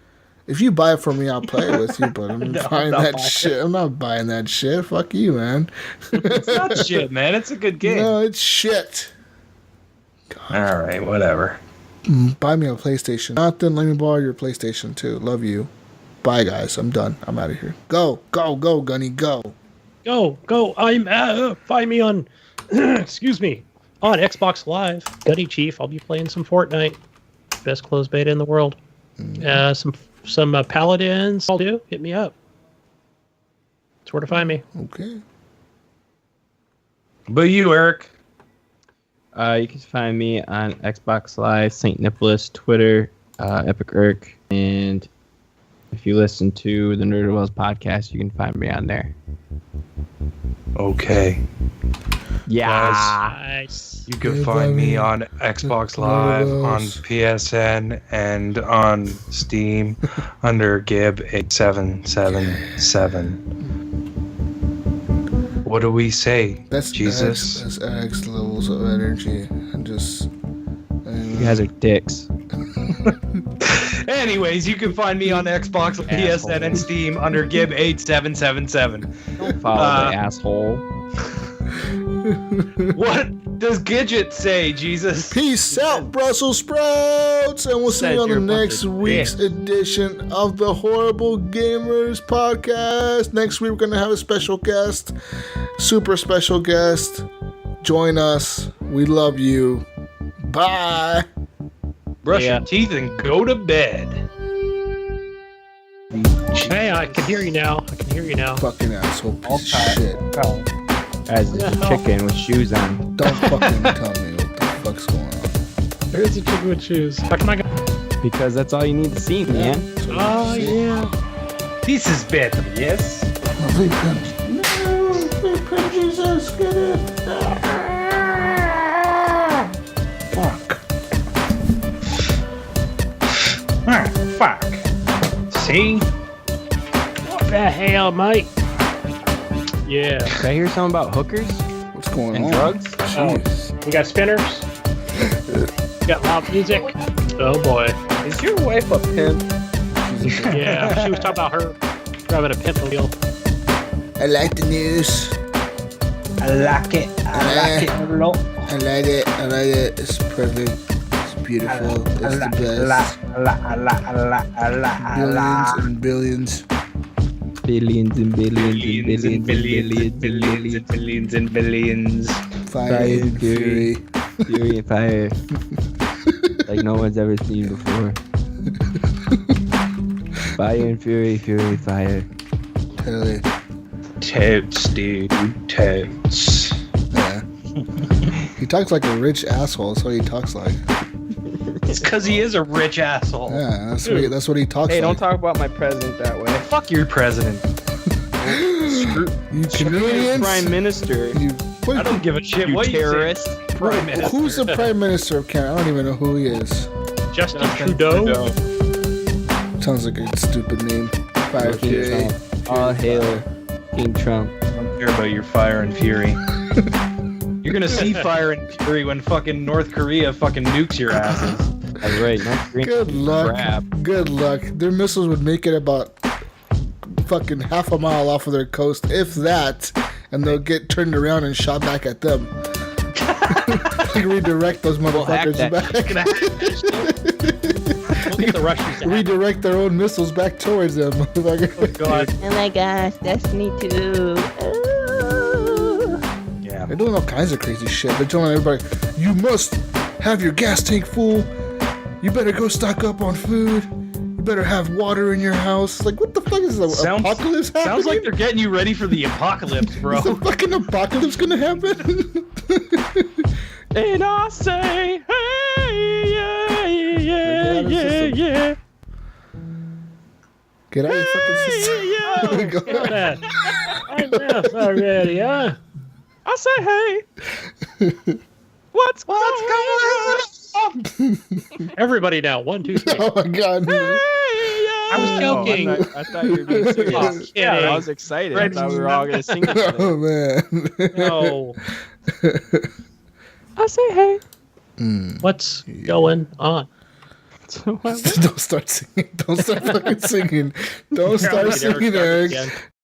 If you buy it for me, I'll play it with you, but I'm not buying that shit. I'm not buying that shit. Fuck you, man. It's not shit, man. It's a good game. No, it's shit. All right, whatever. Buy me a PlayStation. Not then let me borrow your PlayStation too. Love you. Bye, guys. I'm done. I'm out of here. Go, Gunny, go. Go. I'm find me on excuse me, on Xbox Live. Gunny Chief. I'll be playing some Fortnite. Best closed beta in the world. Some Paladins. I'll do. Hit me up. That's where to find me. Okay. But you, Eric. You can find me on Xbox Live, St. Nicholas, Twitter, Epic Irk, and if you listen to the Nerd Wells podcast, you can find me on there. Okay. Yeah. Nice. You can find me on Xbox Live, on PSN, and on Steam under Gib8777. What do we say? That's Jesus. That's X levels of energy. And just. You guys are dicks. Anyways, you can find me on Xbox, PSN, and Steam under Gib8777. Don't follow the asshole. What does Gidget say, Jesus? Peace out, Brussels sprouts, and we'll see you on the you're a bunch next of week's dicks. edition of the Horrible Gamers podcast. Next week we're gonna have a special guest, super special guest. Join us. We love you. Bye. Brush your teeth and go to bed. Hey, I can hear you now. Fucking asshole. Piece of shit. As a chicken with shoes on. Don't fucking tell me what the fuck's going on. There's a chicken with shoes. How can I go? Because that's all you need to see, man. Oh, yeah. This is better, yes? Jesus, get it. Fuck. Fuck. See? What the hell, mate? Yeah. Did I hear something about hookers What's going and on? drugs? Jeez. We got spinners. We got loud music. Oh, boy. Is your wife a pimp? Yeah, she was talking about her driving a pimp wheel. I like the news. I like it. I like it a lot. I like it. I like it. It's perfect. It's beautiful. It's the best. Billions and billions. Billions and billions and billions and billions. Fire and fury. Fury and fire. Like no one's ever seen before. Fire and fury, fury, fire. Totally. Totes, dude. Totes. Yeah. He talks like a rich asshole. That's what he talks like. It's because he is a rich asshole. Yeah, that's what he talks Hey, like. don't talk about my president that way. Fuck your president. You Canadians. Prime Minister. I don't give a shit. You what terrorist. Prime Minister. Who's the Prime Minister of Canada? I don't even know who he is. Justin Trudeau. Sounds like a stupid name. Fire King Fury. Trump. All hail King Trump. I don't care about your fire and fury. You're gonna see fire and fury when fucking North Korea fucking nukes your asses. That's right. Not green. Good luck. Crap. Good luck. Their missiles would make it about fucking half a mile off of their coast, if that, and they'll get turned around and shot back at them. Like redirect those motherfuckers back. We'll get the Russians to Redirect their own missiles back towards them. Oh god. Oh my gosh, Destiny 2. Yeah. They're doing all kinds of crazy shit. They're telling everybody, you must have your gas tank full. You better go stock up on food. You better have water in your house. Like, what the fuck is the apocalypse happening? Sounds like they're getting you ready for the apocalypse, bro. Is the fucking apocalypse gonna happen? And I say, hey, yeah. Get out of your fucking system. Go ahead. I'm enough already, huh? I say, hey. What's going on? Everybody now. 1, 2, 3. Oh my god. I was joking. I thought you were being serious. Oh, kidding. I was excited. I thought we were all going to sing together. Oh man. No. I say, hey. What's going on? Don't start singing. Don't start fucking singing. Don't start Eric singing, starts Eric. again.